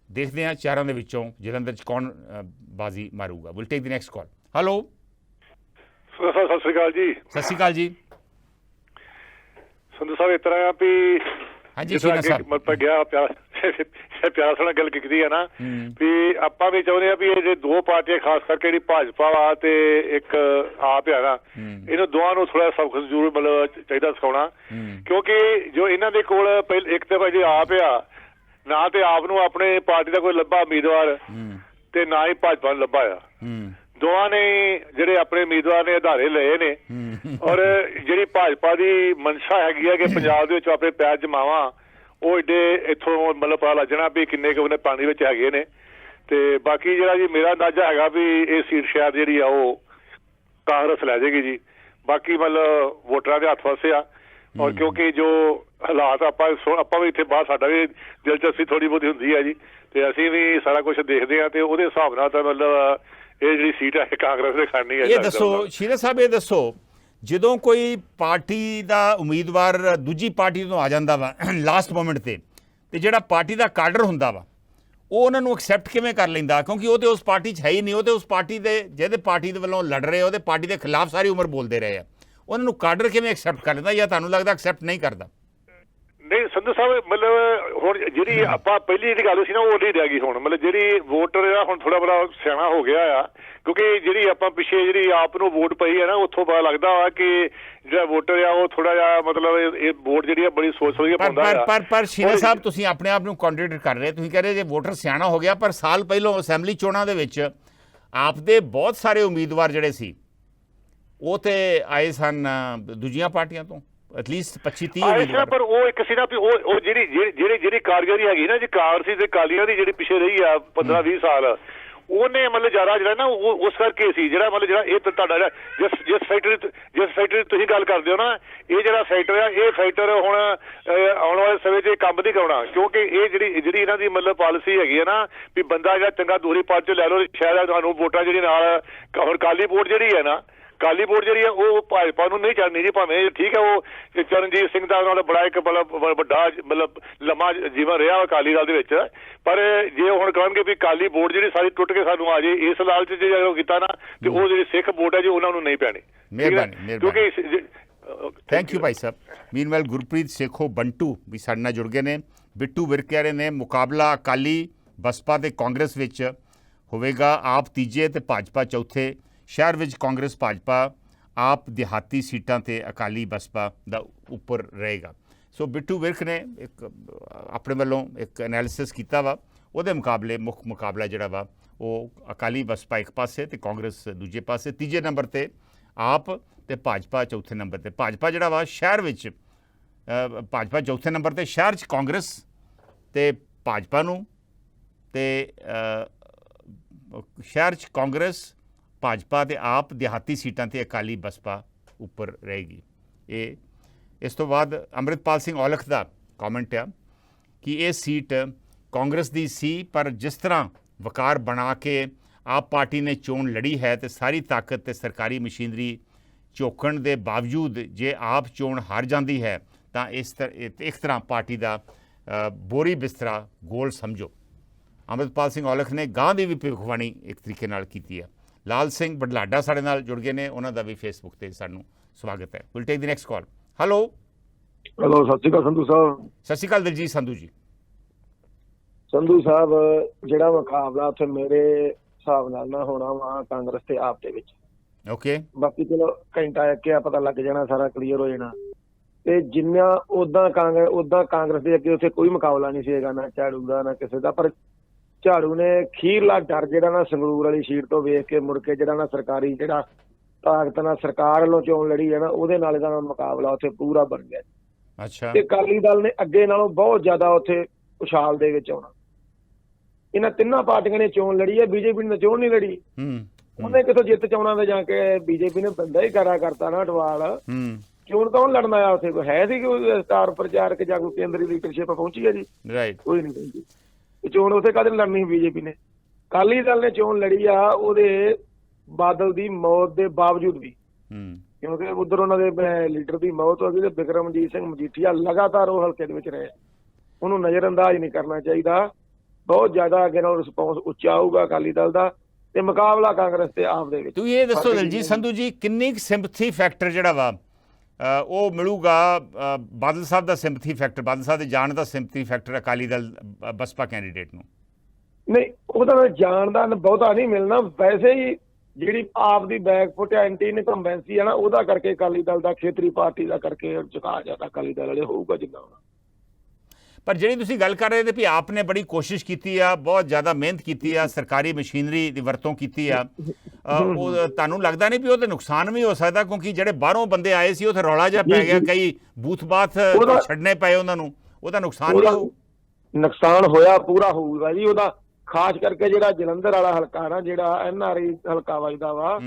ਦੇਖਦੇ ਹਾਂ ਚਾਰਾਂ ਦੇ ਵਿੱਚੋਂ ਜਲੰਧਰ 'ਚ ਕੌਣ ਬਾਜ਼ੀ ਮਾਰੂਗਾ। Will take the next call. Hello, ਸਤਿ ਸ਼੍ਰੀ ਅਕਾਲ ਜੀ। ਸਤਿ ਸ਼੍ਰੀ ਅਕਾਲ ਜੀ। ਸੰਧੂ ਸਾਹਿਬ, ਇਸ ਤਰ੍ਹਾਂ ਆ ਵੀ ਹਾਂਜੀ ਸ਼ੀਨਾ ਸਾਹਿਬ, ਮਤਲਬ ਗਿਆ ਪਿਆਰ ਨਾਲ ਗੱਲ ਕੀਤੀ ਹੈ ਨਾ ਵੀ ਆਪਾਂ ਵੀ ਚਾਹੁੰਦੇ ਆ ਵੀ ਇਹ ਜੇ ਦੋ ਪਾਰਟੀਆਂ ਖਾਸ ਕਰਕੇ ਜਿਹੜੀ ਭਾਜਪਾ ਵਾ ਤੇ ਇੱਕ ਆਪ ਆ ਨਾ, ਇਹਨਾਂ ਦੋਵਾਂ ਨੂੰ ਥੋੜਾ ਸਬਕ ਜ਼ਰੂਰ ਮਤਲਬ ਚਾਹੀਦਾ ਸਿਖਾਉਣਾ, ਕਿਉਂਕਿ ਜੋ ਇਹਨਾਂ ਦੇ ਕੋਲ ਇੱਕ ਤਾਂ ਭਾਈ ਆਪ ਆ, ਨਾ ਤੇ ਆਪ ਨੂੰ ਆਪਣੇ ਪਾਰਟੀ ਦਾ ਕੋਈ ਲੱਭਾ ਉਮੀਦਵਾਰ ਤੇ ਨਾ ਹੀ ਭਾਜਪਾ ਨੂੰ ਲੱਭਾ ਆ। ਦੋਵਾਂ ਨੇ ਜਿਹੜੇ ਆਪਣੇ ਉਮੀਦਵਾਰ ਨੇ ਆਧਾਰੇ ਲਏ ਨੇ, ਔਰ ਜਿਹੜੀ ਭਾਜਪਾ ਦੀ ਮਨਸ਼ਾ ਹੈਗੀ ਹੈ ਕਿ ਪੰਜਾਬ ਦੇ ਵਿੱਚ ਆਪਣੇ ਪੈਰ ਜਮਾਵਾਂ, ਉਹ ਏਡੇ ਇੱਥੋਂ ਮਤਲਬ ਪਤਾ ਲੱਗਣਾ ਵੀ ਕਿੰਨੇ ਕੁ ਉਹਨੇ ਪਾਣੀ ਵਿੱਚ ਹੈਗੇ ਨੇ। ਤੇ ਬਾਕੀ ਜਿਹੜਾ ਜੀ ਮੇਰਾ ਅੰਦਾਜ਼ਾ ਹੈਗਾ ਵੀ ਇਹ ਸੀਟ ਸ਼ਾਇਦ ਜਿਹੜੀ ਆ ਉਹ ਕਾਂਗਰਸ ਲੈ ਜਾਏਗੀ ਜੀ। ਬਾਕੀ ਮਤਲਬ ਵੋਟਰਾਂ ਦੇ ਹੱਥ ਵਸੇ ਆ, ਔਰ ਕਿਉਂਕਿ ਜੋ ਹਾਲਾਤ ਆਪਾਂ ਵੀ ਇੱਥੇ ਬਾਹਰ ਸਾਡਾ ਵੀ ਦਿਲਚਸਪੀ ਥੋੜ੍ਹੀ ਬਹੁਤੀ ਹੁੰਦੀ ਹੈ ਜੀ, ਤੇ ਅਸੀਂ ਵੀ ਸਾਰਾ ਕੁਛ ਦੇਖਦੇ ਹਾਂ, ਤੇ ਉਹਦੇ ਹਿਸਾਬ ਨਾਲ ਤਾਂ ਮਤਲਬ ਇਹ ਜਿਹੜੀ ਸੀਟ ਹੈ ਕਾਂਗਰਸ ਨੇ ਖੜਨੀ ਹੈ। ਇਹ ਦੱਸੋ ਸ਼ੀਨਾ ਸਾਹਿਬ, ਇਹ ਦੱਸੋ ਜਦੋਂ ਕੋਈ ਪਾਰਟੀ ਦਾ ਉਮੀਦਵਾਰ ਦੂਜੀ ਪਾਰਟੀ ਤੋਂ ਆ ਜਾਂਦਾ ਵਾ ਲਾਸਟ ਮੋਮੈਂਟ ਤੇ ਜਿਹੜਾ ਪਾਰਟੀ ਦਾ ਕਾਡਰ ਹੁੰਦਾ ਵਾ ਉਹ ਉਹਨਾਂ ਨੂੰ ਐਕਸੈਪਟ ਕਿਵੇਂ ਕਰ ਲੈਂਦਾ? ਕਿਉਂਕਿ ਉਹ ਤੇ ਉਸ ਪਾਰਟੀ 'ਚ ਹੈ ਹੀ ਨਹੀਂ, ਉਹ ਤੇ ਉਸ ਪਾਰਟੀ ਦੇ ਜਿਹਦੇ ਪਾਰਟੀ ਦੇ ਵੱਲੋਂ ਲੜ ਰਹੇ, ਉਹਦੇ ਪਾਰਟੀ ਦੇ ਖਿਲਾਫ ਸਾਰੀ ਉਮਰ ਬੋਲਦੇ ਰਹੇ ਆ। ਉਹਨਾਂ ਨੂੰ ਕਾਡਰ ਕਿਵੇਂ ਐਕਸੈਪਟ ਕਰ ਲੈਂਦਾ, ਜਾਂ ਤੁਹਾਨੂੰ ਲੱਗਦਾ ਐਕਸੈਪਟ ਨਹੀਂ ਕਰਦਾ? ਨਹੀਂ ਸੰਧੂ ਸਾਹਿਬ, ਮਤਲਬ ਹੁਣ ਜਿਹੜੀ ਆਪਾਂ ਪਹਿਲੀ ਜਿਹੜੀ ਗੱਲ ਸੀ ਨਾ ਉਹ ਨਹੀਂ ਰਹਿ ਗਈ। ਹੁਣ ਮਤਲਬ ਜਿਹੜੀ ਵੋਟਰ ਆ ਹੁਣ ਥੋੜਾ ਬੜਾ ਸਿਆਣਾ ਹੋ ਗਿਆ ਆ, ਕਿਉਂਕਿ ਜਿਹੜੀ ਆਪਾਂ ਪਿੱਛੇ ਜਿਹੜੀ ਆਪ ਨੂੰ ਵੋਟ ਪਈ ਹੈ ਨਾ, ਉੱਥੋਂ ਪਤਾ ਲੱਗਦਾ ਵਾ ਕਿ ਜਿਹੜਾ ਵੋਟਰ ਆ ਉਹ ਥੋੜਾ ਜਿਹਾ ਮਤਲਬ ਇਹ ਵੋਟ ਜਿਹੜੀ ਆ ਬੜੀ ਸੋਚ ਸਮਝ ਕੇ ਪਾਉਂਦਾ ਆ। ਪਰ ਸ਼ੀਨਾ ਸਾਹਿਬ, ਤੁਸੀਂ ਆਪਣੇ ਆਪ ਨੂੰ ਕੰਟਰਡਿਕਟ ਕਰ ਰਹੇ। ਤੁਸੀਂ ਕਹਿ ਰਹੇ ਜੇ ਵੋਟਰ ਸਿਆਣਾ ਹੋ ਗਿਆ, ਪਰ ਸਾਲ ਪਹਿਲੋਂ ਅਸੈਂਬਲੀ ਚੋਣਾਂ ਦੇ ਵਿੱਚ ਆਪ ਦੇ ਬਹੁਤ ਸਾਰੇ ਉਮੀਦਵਾਰ ਜਿਹੜੇ ਸੀ ਉਹ ਤੇ ਆਏ ਸਨ ਦੂਜੀਆਂ ਪਾਰਟੀਆਂ ਤੋਂ, ਐਟਲੀਸਟ 25-30 ਉਮੀਦਵਾਰ। ਪਰ ਉਹ ਇੱਕ ਸੀ ਨਾ ਵੀ ਉਹ ਜਿਹੜੀ ਕਾਰਗੁਜ਼ਾਰੀ ਹੈਗੀ ਨਾ ਜੀ ਕਾਂਗਰਸੀ ਤੇ ਕਾਲੀਆਂ ਦੀ ਜਿਹੜੀ ਪਿੱਛੇ ਰਹੀ ਆ 15-20 ਸਾਲ, ਉਹਨੇ ਮਤਲਬ ਜ਼ਿਆਦਾ ਜਿਹੜਾ ਨਾ ਉਹ ਉਸ ਕਰਕੇ ਸੀ ਜਿਹੜਾ ਮਤਲਬ ਜਿਹੜਾ ਇਹ ਤੁਹਾਡਾ ਜਿਸ ਫੈਕਟਰੀ ਤੁਸੀਂ ਗੱਲ ਕਰਦੇ ਹੋ ਨਾ, ਇਹ ਜਿਹੜਾ ਫੈਕਟਰ ਆ, ਇਹ ਫੈਕਟਰ ਹੁਣ ਆਉਣ ਵਾਲੇ ਸਮੇਂ 'ਚ ਕੰਮ ਨਹੀਂ ਕਰਾਉਣਾ, ਕਿਉਂਕਿ ਇਹ ਜਿਹੜੀ ਇਹਨਾਂ ਦੀ ਮਤਲਬ ਪਾਲਿਸੀ ਹੈਗੀ ਹੈ ਨਾ ਵੀ ਬੰਦਾ ਜਿਹੜਾ ਚੰਗਾ ਦੂਰੀ ਪਾਰਟੀ 'ਚ ਲੈ ਲਓ, ਸ਼ਾਇਦ ਤੁਹਾਨੂੰ ਵੋਟਾਂ ਜਿਹੜੀ ਨਾਲ ਹੁਣ ਕਾਲੀ ਵੋਟ ਜਿਹੜੀ ਹੈ ਨਾ, ਕਾਲੀ ਵੋਟ ਜਿਹੜੀ ਆ ਉਹ ਭਾਜਪਾ ਨੂੰ ਨਹੀਂ ਚੜਨੀ ਜੀ। ਭਾਵੇਂ ਠੀਕ ਹੈ ਉਹ ਚਰਨਜੀਤ ਸਿੰਘ ਦਾ ਨਾਲ ਬੜਾ ਇੱਕ ਮਤਲਬ ਵੱਡਾ ਮਤਲਬ ਲੰਮਾ ਜੀਵਨ ਰਿਹਾ ਅਕਾਲੀ ਦਲ ਦੇ ਵਿੱਚ, ਪਰ ਜੇ ਹੁਣ ਕਹਿਣਗੇ ਵੀ ਕਾਲੀ ਵੋਟ ਜਿਹੜੀ ਸਾਰੀ ਟੁੱਟ ਕੇ ਸਾਨੂੰ ਆ ਜੇ, ਇਸ ਲਾਲਚ ਜੇ ਕੀਤਾ ਨਾ ਤੇ ਉਹ ਜਿਹੜੀ ਸਿੱਖ ਵੋਟ ਹੈ ਜੀ ਉਹਨਾਂ ਨੂੰ ਨਹੀਂ ਪੈਣੀ। ਮਿਹਰਬਾਨੀ, ਥੈਂਕ ਯੂ ਭਾਈ ਸਾਹਿਬ। ਮੀਨਵੈਲ ਗੁਰਪ੍ਰੀਤ ਸੇਖੋ ਬੰਟੂ ਵੀ ਸਾਡੇ ਨਾਲ ਜੁੜ ਗਏ ਨੇ। ਬਿੱਟੂ ਵਿਰਕ ਕਹਿ ਰਹੇ ਨੇ ਮੁਕਾਬਲਾ ਅਕਾਲੀ ਬਸਪਾ ਤੇ ਕਾਂਗਰਸ ਵਿੱਚ ਹੋਵੇਗਾ, ਆਪ ਤੀਜੇ ਤੇ ਭਾਜਪਾ ਚੌਥੇ। ਸ਼ਹਿਰ ਵਿੱਚ ਕਾਂਗਰਸ ਭਾਜਪਾ, ਆਪ ਦਿਹਾਤੀ ਸੀਟਾਂ ਤੇ ਅਕਾਲੀ ਬਸਪਾ ਦਾ ਉੱਪਰ ਰਹੇਗਾ। ਸੋ ਬਿੱਟੂ ਵਿਰਕ ਨੇ ਇੱਕ ਆਪਣੇ ਵੱਲੋਂ ਇੱਕ ਐਨਾਲਿਸਿਸ ਕੀਤਾ ਵਾ, ਉਹਦੇ ਮੁਕਾਬਲੇ ਮੁੱਖ ਮੁਕਾਬਲਾ ਜਿਹੜਾ ਵਾ ਉਹ ਅਕਾਲੀ ਬਸਪਾ ਇੱਕ ਪਾਸੇ ਤੇ ਕਾਂਗਰਸ ਦੂਜੇ ਪਾਸੇ, ਤੀਜੇ ਨੰਬਰ ਤੇ ਆਪ ਤੇ ਭਾਜਪਾ ਚੌਥੇ ਨੰਬਰ ਤੇ। ਭਾਜਪਾ ਜਿਹੜਾ ਵਾ ਸ਼ਹਿਰ ਵਿੱਚ, ਭਾਜਪਾ ਚੌਥੇ ਨੰਬਰ ਤੇ, ਸ਼ਹਿਰ 'ਚ ਕਾਂਗਰਸ ਤੇ ਭਾਜਪਾ ਨੂੰ, ਤੇ ਸ਼ਹਿਰ 'ਚ ਕਾਂਗਰਸ ਭਾਜਪਾ ਤੇ ਆਪ ਦਿਹਾਤੀ ਸੀਟਾਂ ਤੇ ਅਕਾਲੀ ਬਸਪਾ ਉੱਪਰ ਰਹੇਗੀ। ਇਸ ਤੋਂ ਬਾਅਦ ਅੰਮ੍ਰਿਤਪਾਲ ਸਿੰਘ ਔਲਖ ਦਾ ਕਮੈਂਟ ਆ ਕਿ ਇਹ ਸੀਟ ਕਾਂਗਰਸ ਦੀ ਸੀ, ਪਰ ਜਿਸ ਤਰ੍ਹਾਂ ਵਕਾਰ ਬਣਾ ਕੇ ਆਪ ਪਾਰਟੀ ਨੇ ਚੋਣ ਲੜੀ ਹੈ ਤੇ ਸਾਰੀ ਤਾਕਤ ਤੇ ਸਰਕਾਰੀ ਮਸ਼ੀਨਰੀ ਝੋਕਣ ਦੇ ਬਾਵਜੂਦ ਜੇ ਆਪ ਚੋਣ ਹਾਰ ਜਾਂਦੀ ਹੈ ਤਾਂ ਇੱਕ ਤਰ੍ਹਾਂ ਪਾਰਟੀ ਦਾ ਬੋਰੀ ਬਿਸਤਰਾ ਗੋਲ ਸਮਝੋ। ਅੰਮ੍ਰਿਤਪਾਲ ਸਿੰਘ ਔਲਖ ਨੇ ਗਾਂ ਦੀ ਵੀ ਭਵਿੱਖਬਾਣੀ ਇੱਕ ਤਰੀਕੇ ਨਾਲ ਕੀਤੀ ਹੈ। ਲਾਲ ਸਿੰਘ ਬਡਲਾਡਾ ਸਾਡੇ ਨਾਲ ਜੁੜ ਗਏ ਨੇ, ਉਹਨਾਂ ਦਾ ਵੀ ਫੇਸਬੁੱਕ ਤੇ ਸਾਨੂੰ ਸਵਾਗਤ ਹੈ। Will take the next call. Hello ਸਤਿ ਸ਼੍ਰੀ ਅਕਾਲ ਸੰਧੂ ਸਾਹਿਬ। ਸਤਿ ਸ਼੍ਰੀ ਅਕਾਲ ਦਿਲਜੀਤ ਸੰਧੂ ਜੀ। ਸੰਧੂ ਸਾਹਿਬ, ਜਿਹੜਾ ਮੁਕਾਬਲਾ ਉੱਥੇ ਮੇਰੇ ਹਿਸਾਬ ਨਾਲ ਨਾ ਹੋਣਾ ਵਾ ਕਾਂਗਰਸ ਤੇ ਆਪ ਦੇ ਵਿੱਚ। ਓਕੇ, ਬਾਕੀ ਚਲੋ ਘੰਟਾ ਇੱਕ ਆ ਪਤਾ ਲੱਗ ਜਾਣਾ, ਸਾਰਾ ਕਲੀਅਰ ਹੋ ਜਾਣਾ। ਤੇ ਜਿੰਨਾ ਉਦਾਂ ਕਾਂਗਰਸ ਦੇ ਅੱਗੇ ਉੱਥੇ ਕੋਈ ਮੁਕਾਬਲਾ ਨਹੀਂ ਸੀਗਾ, ਨਾ ਝਾੜੂ ਦਾ ਨਾ ਕਿਸੇ ਦਾ। ਪਰ ਝਾੜੂ ਨੇ ਅਖੀਰਲਾ ਡਰ ਜਿਹੜਾ ਨਾ ਸੰਗਰੂਰ ਵਾਲੀ ਸੀਟ ਤੋਂ ਵੇਖ ਕੇ ਮੁੜ ਕੇ ਜਿਹੜਾ ਨਾ ਸਰਕਾਰੀ ਜਿਹੜਾ ਤਾਕਤ ਨਾਲ ਸਰਕਾਰ ਵੱਲੋਂ ਚੋਣ ਲੜੀ ਹੈ ਨਾ, ਉਹਦੇ ਨਾਲ ਇਹਦਾ ਮੁਕਾਬਲਾ ਉੱਥੇ ਪੂਰਾ ਬਣ ਗਿਆ। ਅੱਛਾ। ਤੇ ਅਕਾਲੀ ਦਲ ਨੇ ਅੱਗੇ ਨਾਲੋਂ ਬਹੁਤ ਜ਼ਿਆਦਾ ਉੱਥੇ ਉਛਾਲ ਦੇ ਵਿੱਚ ਆਉਣਾ। ਇਹਨਾਂ ਤਿੰਨਾਂ ਪਾਰਟੀਆਂ ਨੇ ਚੋਣ ਲੜੀ ਹੈ, ਬੀਜੇਪੀ ਨੇ ਚੋਣ ਨਹੀਂ ਲੜੀ। ਉਹਨੇ ਕਿਥੋਂ ਜਿੱਤ ਚ ਆਉਣਾ ਵੇ, ਜਾ ਕੇ ਬੀਜੇਪੀ ਨੇ ਬੰਦਾ ਹੀ ਕਰਤਾ ਨਾ ਅਟਵਾਲ। ਚੋਣ ਕੌਣ ਲੜਨ ਆਇਆ ਉੱਥੇ? ਕੋਈ ਹੈ ਸੀ ਕੋਈ ਸਟਾਰ ਪ੍ਰਚਾਰਕ ਜਾਂ ਕੋਈ ਕੇਂਦਰੀ ਲੀਡਰਸ਼ਿਪ ਪਹੁੰਚੀ ਹੈ ਜੀ? ਰਾਈਟ, ਕੋਈ ਨਹੀਂ ਪਹੁੰਚੀ। ਚੋਣ ਉੱਥੇ ਕਾਹਦੇ ਲੜਨੀ ਬੀਜੇਪੀ ਨੇ? ਅਕਾਲੀ ਦਲ ਨੇ ਚੋਣ ਲੜੀ ਆ ਉਹਦੇ ਬਾਦਲ ਦੀ ਮੌਤ ਦੇ ਬਾਵਜੂਦ ਵੀ, ਕਿਉਂਕਿ ਉਧਰ ਉਹਨਾਂ ਦੇ ਲੀਡਰ ਦੀ ਮੌਤ ਹੋ ਗਈ ਤੇ ਬਿਕਰਮਜੀਤ ਸਿੰਘ ਮਜੀਠੀਆ ਲਗਾਤਾਰ ਉਹ ਹਲਕੇ ਦੇ ਵਿੱਚ ਰਹੇ। ਉਹਨੂੰ ਨਜ਼ਰ ਅੰਦਾਜ਼ ਨਹੀਂ ਕਰਨਾ ਚਾਹੀਦਾ। ਬਹੁਤ ਜ਼ਿਆਦਾ ਅੱਗੇ ਨਾਲ ਰਿਸਪੌਂਸ ਉੱਚਾ ਆਊਗਾ ਅਕਾਲੀ ਦਲ ਦਾ ਤੇ ਮੁਕਾਬਲਾ ਕਾਂਗਰਸ ਤੇ ਆਪ ਦੇ ਵਿੱਚ। ਤੁਸੀਂ ਇਹ ਦੱਸੋ ਦਿਲਜੀਤ ਸੰਧੂ ਜੀ, ਕਿੰਨੀ ਕੁ ਸਿੰਪਥੀ ਫੈਕਟਰ ਜਿਹੜਾ ਵਾ ਉਹ ਮਿਲੂਗਾ ਬਾਦਲ ਸਾਹਿਬ ਦਾ ਸਿੰਪਥੀ ਫੈਕਟਰ, ਬਾਦਲ ਸਾਹਿਬ ਦੇ ਜਾਣ ਦਾ ਸਿੰਪਥੀ ਫੈਕਟਰ ਅਕਾਲੀ ਦਲ ਬਸਪਾ ਕੈਂਡੀਡੇਟ ਨੂੰ? ਨਹੀਂ, ਉਹਦਾ ਜਾਣ ਦਾ ਬਹੁਤਾ ਨਹੀਂ ਮਿਲਣਾ। ਵੈਸੇ ਹੀ ਜਿਹੜੀ ਆਪ ਦੀ ਬੈਕਫੁੱਟ ਐਂਟੀ ਇਨਕੰਬੈਂਸੀ ਹੈ ਨਾ, ਉਹਦਾ ਕਰਕੇ ਅਕਾਲੀ ਦਲ ਦਾ ਖੇਤਰੀ ਪਾਰਟੀ ਦਾ ਕਰਕੇ ਝੁਕਾ ਜ਼ਿਆਦਾ ਅਕਾਲੀ ਦਲ ਵਾਲੇ ਹੋਊਗਾ ਜਿੰਨਾ ਹੋਣਾ। ਪਰ ਜਿਹੜੀ ਤੁਸੀਂ ਗੱਲ ਕਰ ਰਹੇ ਤੇ ਵੀ ਆਪ ਨੇ ਬੜੀ ਕੋਸ਼ਿਸ਼ ਕੀਤੀ ਆ, ਬਹੁਤ ਜ਼ਿਆਦਾ ਮਿਹਨਤ ਕੀਤੀ ਆ, ਸਰਕਾਰੀ ਮਸ਼ੀਨਰੀ ਦੀ ਵਰਤੋਂ ਕੀਤੀ ਆ, ਉਹ ਤੁਹਾਨੂੰ ਲੱਗਦਾ ਨਹੀਂ ਵੀ ਉਹਦੇ ਨੁਕਸਾਨ ਵੀ ਹੋ ਸਕਦਾ? ਕਿਉਂਕਿ ਜਿਹੜੇ ਬਾਹਰੋਂ ਬੰਦੇ ਆਏ ਸੀ ਉੱਥੇ ਰੌਲਾ ਜਿਹਾ ਪੈ ਗਿਆ, ਕਈ ਬੂਥ ਬਾਥ ਛੱਡਣੇ ਪਏ ਉਹਨਾਂ ਨੂੰ, ਉਹਦਾ ਨੁਕਸਾਨ ਵੀ ਹੋਊ? ਨੁਕਸਾਨ ਹੋਇਆ, ਪੂਰਾ ਹੋਊਗਾ ਜੀ ਉਹਦਾ। ਖਾਸ ਕਰਕੇ ਜਿਹੜਾ ਜਲੰਧਰ ਵਾਲਾ ਹਲਕਾ ਨਾ, ਜਿਹੜਾ NRI ਹਲਕਾ ਵੱਜਦਾ ਵਾ,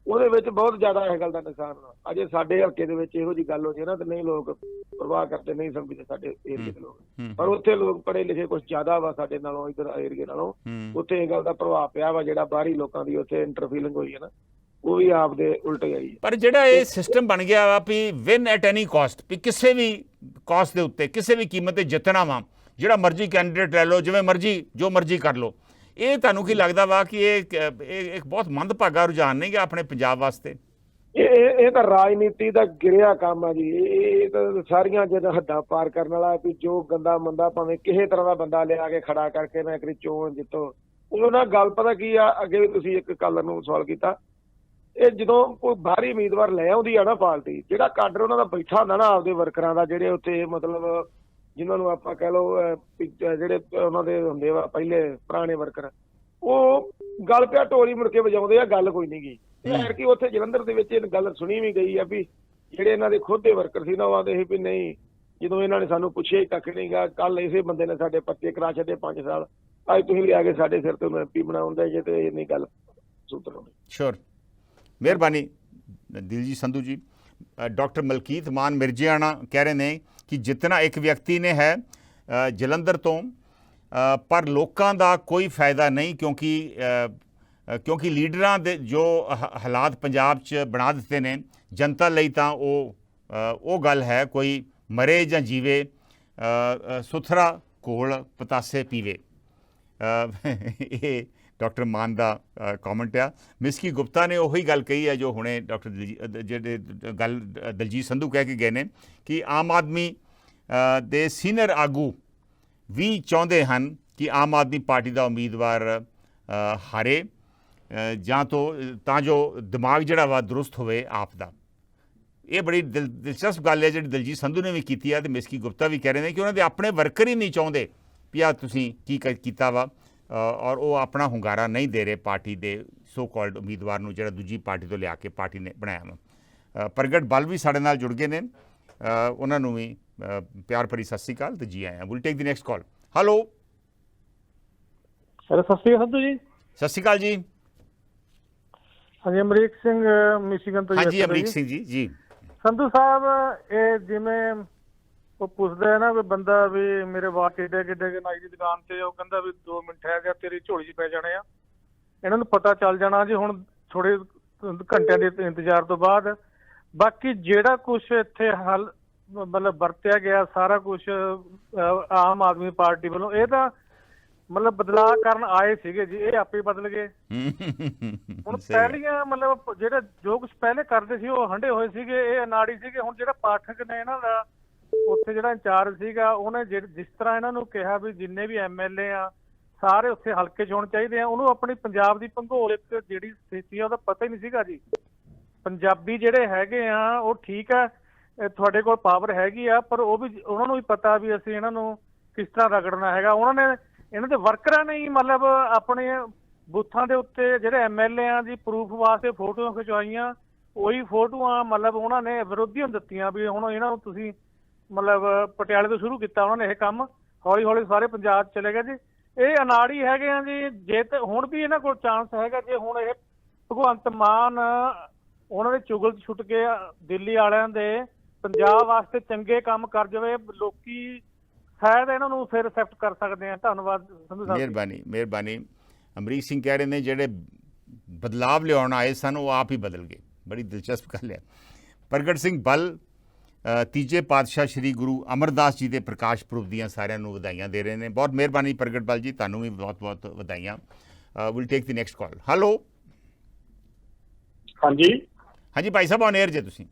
ਉਹਦੇ ਵਿੱਚ ਬਹੁਤ ਜ਼ਿਆਦਾ ਇਹ ਗੱਲ ਦਾ ਨੁਕਸਾਨ ਹੋਣਾ। ਅਜੇ ਸਾਡੇ ਹਲਕੇ ਦੇ ਵਿੱਚ ਇਹੋ ਜਿਹੀ ਗੱਲ ਹੋ ਜੇ ਨਾ ਤੇ ਨਹੀਂ ਲੋਕ ਪਰਵਾਹ ਕਰਦੇ, ਨਹੀਂ ਸਮਝਦੇ ਸਾਡੇ ਏਰੀਏ ਦੇ ਲੋਕ। ਪਰ ਉੱਥੇ ਲੋਕ ਪੜ੍ਹੇ ਲਿਖੇ ਕੁਛ ਜ਼ਿਆਦਾ ਵਾ ਸਾਡੇ ਨਾਲੋਂ, ਇੱਧਰ ਏਰੀਏ ਨਾਲੋਂ। ਉੱਥੇ ਇਹ ਗੱਲ ਦਾ ਪ੍ਰਭਾਵ ਪਿਆ ਵਾ, ਜਿਹੜਾ ਬਾਹਰੀ ਲੋਕਾਂ ਦੀ ਉੱਥੇ ਇੰਟਰਫੀਲਿੰਗ ਹੋਈ ਹੈ ਨਾ, ਉਹ ਵੀ ਆਪ ਦੇ ਉਲਟ ਆਈ ਹੈ। ਪਰ ਜਿਹੜਾ ਇਹ ਸਿਸਟਮ ਬਣ ਗਿਆ ਵਾ ਵੀ ਵਿਨ ਐਟ ਐਨੀ ਕਾਸਟ, ਵੀ ਕਿਸੇ ਵੀ ਕਾਸਟ ਦੇ ਉੱਤੇ ਕਿਸੇ ਵੀ ਕੀਮਤ ਤੇ ਜਿੱਤਣਾ ਵਾ, ਜਿਹੜਾ ਮਰਜ਼ੀ ਕੈਂਡੀਡੇਟ ਲੈ ਲਓ, ਜਿਵੇਂ ਮਰਜ਼ੀ ਜੋ ਮਰਜ਼ੀ ਕਰ ਲਓ, ਇਹ ਤੁਹਾਨੂੰ ਕੀ ਲੱਗਦਾ ਵਾ ਕਿ ਇਹ ਇੱਕ ਬਹੁਤ ਮੰਦਭਾਗਾ ਰੁਝਾਨ ਨਹੀਂ ਗਾ ਆਪਣੇ ਪੰਜਾਬ ਵਾਸਤੇ? ਇਹ ਤਾਂ ਰਾਜਨੀਤੀ ਦਾ ਗਿਰਿਆ ਕੰਮ ਆ ਜੀ। ਇਹ ਤਾਂ ਸਾਰੀਆਂ ਜਦੋਂ ਹੱਦਾਂ ਪਾਰ ਕਰਨ ਵਾਲਾ ਵੀ ਜੋ ਗੰਦਾ ਮੰਦਾ ਭਾਵੇਂ ਕਿਸੇ ਤਰ੍ਹਾਂ ਦਾ ਬੰਦਾ ਲਿਆ ਕੇ ਖੜਾ ਕਰਕੇ ਨਾ ਇੱਕ ਚੋਣ ਜਿੱਤੋ। ਉਹ ਨਾ ਗੱਲ ਪਤਾ ਕੀ ਆ, ਅੱਗੇ ਵੀ ਤੁਸੀਂ ਇੱਕ ਕਾਲਰ ਨੂੰ ਸਵਾਲ ਕੀਤਾ, ਇਹ ਜਦੋਂ ਕੋਈ ਬਾਹਰੀ ਉਮੀਦਵਾਰ ਲੈ ਆਉਂਦੀ ਆ ਨਾ ਪਾਰਟੀ, ਜਿਹੜਾ ਕਾਡਰ ਉਹਨਾਂ ਦਾ ਬੈਠਾ ਹੁੰਦਾ ਨਾ ਆਪਦੇ ਵਰਕਰਾਂ ਦਾ, ਜਿਹੜੇ ਉੱਥੇ ਮਤਲਬ ਜਿਨ੍ਹਾਂ ਨੂੰ ਆਪਾਂ ਕਹਿ ਲਓ ਜਿਹੜੇ ਉਹਨਾਂ ਦੇ ਹੁੰਦੇ ਵਾ ਪਹਿਲੇ ਪੁਰਾਣੇ ਵਰਕਰ, ਉਹ ਗੱਲ ਪਿਆ ਢੋਲੀ ਮੁੜ ਕੇ ਵਜਾਉਂਦੇ ਆ, ਗੱਲ ਕੋਈ ਨਹੀਂ ਗਈ। ਯਾਰ ਕਿ ਉੱਥੇ ਜਲੰਧਰ ਦੇ ਵਿੱਚ ਇਹ ਗੱਲ ਸੁਣੀ ਵੀ ਗਈ ਆ ਵੀ ਜਿਹੜੇ ਇਹਨਾਂ ਦੇ ਖੁਦ ਦੇ ਵਰਕਰ ਸੀ ਨਾ, ਉਹ ਆਉਂਦੇ ਸੀ ਵੀ ਨਹੀਂ, ਜਦੋਂ ਇਹਨਾਂ ਨੇ ਸਾਨੂੰ ਪੁੱਛਿਆ ਹੀ ਕੱਖ ਨਹੀਂ ਗਾ, ਕੱਲ ਇਸੇ ਬੰਦੇ ਨੇ ਸਾਡੇ ਪੱਤੇ ਕਰਾ ਛੱਡੇ 5 ਸਾਲ, ਅੱਜ ਤੁਸੀਂ ਲਿਆ ਕੇ ਸਾਡੇ ਸਿਰ ਤੋਂ MP ਬਣਾਉਂਦੇ ਜੇ, ਤੇ ਇਹ ਨਹੀਂ ਗੱਲ ਸੂਤਰ ਹੋਣੀ। ਸ਼ੋਰ, ਮਿਹਰਬਾਨੀ ਦਿਲਜੀਤ ਸੰਧੂ ਜੀ। ਡਾਕਟਰ ਮਲਕੀਤ ਮਾਨ ਮਿਰਜਿਆਣਾ ਕਹਿ ਰਹੇ ਨੇ ਕਿ ਜਿੱਤਣਾ ਇੱਕ ਵਿਅਕਤੀ ਨੇ ਹੈ ਜਲੰਧਰ ਤੋਂ, ਪਰ ਲੋਕਾਂ ਦਾ ਕੋਈ ਫਾਇਦਾ ਨਹੀਂ, ਕਿਉਂਕਿ ਲੀਡਰਾਂ ਦੇ ਜੋ ਹਾਲਾਤ ਪੰਜਾਬ 'ਚ ਬਣਾ ਦਿੱਤੇ ਨੇ ਜਨਤਾ ਲਈ, ਤਾਂ ਉਹ ਗੱਲ ਹੈ, ਕੋਈ ਮਰੇ ਜਾਂ ਜੀਵੇ, ਸੁਥਰਾ ਘੋਲ ਪਤਾਸੇ ਪੀਵੇ। ਇਹ ਡਾਕਟਰ ਮਾਨ ਦਾ ਕਮੈਂਟ ਆ। ਮਿਸਕੀ ਗੁਪਤਾ ਨੇ ਉਹੀ ਗੱਲ ਕਹੀ ਹੈ ਜੋ ਹੁਣੇ ਡਾਕਟਰ ਜਿਹੜੇ ਗੱਲ ਦਲਜੀਤ ਸੰਧੂ ਕਹਿ ਕੇ ਗਏ ਨੇ ਕਿ ਆਮ ਆਦਮੀ ਦੇ ਸੀਨੀਅਰ ਆਗੂ ਵੀ ਚਾਹੁੰਦੇ ਹਨ ਕਿ ਆਮ ਆਦਮੀ ਪਾਰਟੀ ਦਾ ਉਮੀਦਵਾਰ ਹਾਰੇ, ਜਾਂ ਤਾਂ ਜੋ ਦਿਮਾਗ ਜਿਹੜਾ ਵਾ ਦਰੁਸਤ ਹੋਵੇ ਆਪ ਦਾ। ਇਹ ਬੜੀ ਦਿਲਚਸਪ ਗੱਲ ਹੈ ਜਿਹੜੀ ਦਲਜੀਤ ਸੰਧੂ ਨੇ ਵੀ ਕੀਤੀ ਹੈ, ਅਤੇ ਮਿਸਕੀ ਗੁਪਤਾ ਵੀ ਕਹਿ ਰਹੇ ਨੇ ਕਿ ਉਹਨਾਂ ਦੇ ਆਪਣੇ ਵਰਕਰ ਹੀ ਨਹੀਂ ਚਾਹੁੰਦੇ ਵੀ ਆ ਤੁਸੀਂ ਕੀ ਕੀਤਾ ਵਾ, ਔਰ ਉਹ ਆਪਣਾ ਹੁੰਗਾਰਾ ਨਹੀਂ ਦੇ ਰਹੇ ਪਾਰਟੀ ਦੇ ਸੋ ਕਾਲਡ ਉਮੀਦਵਾਰ ਨੂੰ, ਜਿਹੜਾ ਦੂਜੀ ਪਾਰਟੀ ਤੋਂ ਲਿਆ ਕੇ ਪਾਰਟੀ ਨੇ ਬਣਾਇਆ ਵਾ। ਪ੍ਰਗਟ ਬਲ ਵੀ ਸਾਡੇ ਨਾਲ ਜੁੜ ਗਏ ਨੇ, ਉਹਨਾਂ ਨੂੰ ਵੀ ਪਿਆਰ ਭਰੀ ਸਤਿ ਸ਼੍ਰੀ ਅਕਾਲ ਤੇ ਜੀ ਆਇਆਂ। Will take the next call. Hello sir, ਸਤਿ ਸ਼੍ਰੀ ਅਕਾਲ ਸੰਧੂ ਜੀ। ਸਤਿ ਸ਼੍ਰੀ ਅਕਾਲ ਜੀ। ਹਾਂਜੀ, ਅਮਰੀਕ ਸਿੰਘ ਮਿਸ਼ੀਗਨ ਤੋਂ। ਹਾਂਜੀ ਅਮਰੀਕ ਸਿੰਘ ਜੀ। ਜੀ ਸੰਧੂ ਸਾਹਿਬ, ਇਹ ਜਿਵੇਂ ਉਹ ਪੁੱਛਦਾ ਹੈ ਨਾ ਵੀ ਬੰਦਾ ਵੀ ਮੇਰੇ ਵਾਟ ਕਿੱਡੇ ਕਿੱਡੇ ਨਾਈ ਦੀ ਦੁਕਾਨ ਤੇ, ਉਹ ਕਹਿੰਦਾ ਵੀ 2 ਮਿੰਟ ਠਹਿਰ ਜਾ ਤੇਰੀ ਝੋਲੀ 'ਚ ਪੈ ਜਾਣੇ ਆ। ਇਹਨਾਂ ਨੂੰ ਪਤਾ ਚੱਲ ਜਾਣਾ ਜੀ ਹੁਣ ਥੋੜੇ ਘੰਟਿਆਂ ਦੇ ਇੰਤਜ਼ਾਰ ਤੋਂ ਬਾਅਦ। ਬਾਕੀ ਜਿਹੜਾ ਕੁਛ ਇੱਥੇ ਹੱਲ ਮਤਲਬ ਵਰਤਿਆ ਗਿਆ ਸਾਰਾ ਕੁਛ ਆਮ ਆਦਮੀ ਪਾਰਟੀ ਵੱਲੋਂ, ਇਹ ਤਾਂ ਮਤਲਬ ਬਦਲਾਅ ਕਰਨ ਆਏ ਸੀਗੇ ਜੀ, ਇਹ ਆਪੇ ਬਦਲ ਗਏ। ਹੁਣ ਪਹਿਲੀਆਂ ਮਤਲਬ ਜਿਹੜੇ ਜੋ ਕੁਛ ਪਹਿਲੇ ਕਰਦੇ ਸੀ ਉਹ ਹੰਡੇ ਹੋਏ ਸੀਗੇ, ਇਹ ਅਨਾੜੀ ਸੀਗੇ। ਹੁਣ ਜਿਹੜਾ ਪਾਠਕ ਨੇ ਇਹਨਾਂ ਦਾ ਉੱਥੇ ਜਿਹੜਾ ਇੰਚਾਰਜ ਸੀਗਾ, ਉਹਨੇ ਜਿਸ ਤਰ੍ਹਾਂ ਇਹਨਾਂ ਨੂੰ ਕਿਹਾ ਵੀ ਜਿੰਨੇ ਵੀ MLA ਆ ਸਾਰੇ ਉੱਥੇ ਹਲਕੇ 'ਚ ਹੋਣੇ ਚਾਹੀਦੇ ਆ, ਉਹਨੂੰ ਆਪਣੀ ਪੰਜਾਬ ਦੀ ਭੂਗੋਲਿਕ ਜਿਹੜੀ ਸਥਿਤੀ ਆ ਉਹਦਾ ਪਤਾ ਹੀ ਨਹੀਂ ਸੀਗਾ ਜੀ। ਪੰਜਾਬੀ ਜਿਹੜੇ ਹੈਗੇ ਆ ਉਹ ਠੀਕ ਆ, ਤੁਹਾਡੇ ਕੋਲ ਪਾਵਰ ਹੈਗੀ ਆ, ਪਰ ਉਹ ਵੀ ਉਹਨਾਂ ਨੂੰ ਵੀ ਪਤਾ ਵੀ ਅਸੀਂ ਇਹਨਾਂ ਨੂੰ ਕਿਸ ਤਰ੍ਹਾਂ ਰਗੜਨਾ ਹੈਗਾ। ਉਹਨਾਂ ਨੇ ਇਹਨਾਂ ਦੇ ਵਰਕਰਾਂ ਨੇ ਹੀ ਮਤਲਬ ਆਪਣੇ ਬੂਥਾਂ ਦੇ ਉੱਤੇ ਜਿਹੜੇ MLA ਆ ਜੀ ਪ੍ਰੂਫ ਵਾਸਤੇ ਫੋਟੋਆਂ ਖਿਚਵਾਈਆਂ, ਉਹੀ ਫੋਟੋਆਂ ਮਤਲਬ ਉਹਨਾਂ ਨੇ ਵਿਰੋਧੀਆਂ ਨੂੰ ਦਿੱਤੀਆਂ ਵੀ ਹੁਣ ਇਹਨਾਂ ਨੂੰ ਤੁਸੀਂ ਮਤਲਬ ਪਟਿਆਲੇ ਤੋਂ ਸ਼ੁਰੂ ਕੀਤਾ ਉਹਨਾਂ ਨੇ ਇਹ ਕੰਮ, ਹੌਲੀ ਹੌਲੀ ਸਾਰੇ ਪੰਜਾਬ 'ਚ ਚਲੇ ਗਿਆ ਜੀ। ਇਹ ਅਨਾੜੀ ਹੈਗੇ ਆ ਜੀ। ਜੇ ਤੇ ਹੁਣ ਵੀ ਇਹਨਾਂ ਕੋਲ ਚਾਂਸ ਹੈਗਾ, ਜੇ ਹੁਣ ਇਹ ਭਗਵੰਤ ਮਾਨ ਉਹਨਾਂ ਦੇ ਚੁਗਲ ਛੁੱਟ ਕੇ ਦਿੱਲੀ ਵਾਲਿਆਂ ਦੇ ਪੰਜਾਬ ਵਾਸਤੇ ਚੰਗੇ ਕੰਮ ਕਰ ਜਾਵੇ, ਲੋਕੀ ਸ਼ਾਇਦ ਇਹਨਾਂ ਨੂੰ ਫਿਰ ਐਕਸੈਪਟ ਕਰ ਸਕਦੇ ਆ। ਧੰਨਵਾਦ ਸੰਧੂ ਸਾਹਿਬ। ਮਿਹਰਬਾਨੀ। ਅਮਰੀਕ ਸਿੰਘ ਕਹਿ ਰਹੇ ਨੇ ਜਿਹੜੇ ਬਦਲਾਵ ਲਿਆਉਣ ਆਏ ਸਨ ਉਹ ਆਪ ਹੀ ਬਦਲ ਗਏ। ਬੜੀ ਦਿਲਚਸਪ ਗੱਲ ਹੈ। ਪ੍ਰਗਟ ਸਿੰਘ ਬਲ ਤੀਜੇ ਪਾਤਸ਼ਾਹ ਸ਼੍ਰੀ ਗੁਰੂ ਅਮਰਦਾਸ ਜੀ ਦੇ ਪ੍ਰਕਾਸ਼ ਪੁਰਬ ਦੀਆਂ ਸਾਰਿਆਂ ਨੂੰ ਵਧਾਈਆਂ ਦੇ ਰਹੇ ਨੇ। ਬਹੁਤ ਮਿਹਰਬਾਨੀ ਪ੍ਰਗਟ ਬਲ ਜੀ, ਤੁਹਾਨੂੰ ਵੀ ਬਹੁਤ ਵਧਾਈਆਂ। Will take the next call. Hello. ਹਾਂਜੀ ਭਾਈ ਸਾਹਿਬ, ਔਨ 에ਅਰ ਜੇ ਤੁਸੀਂ।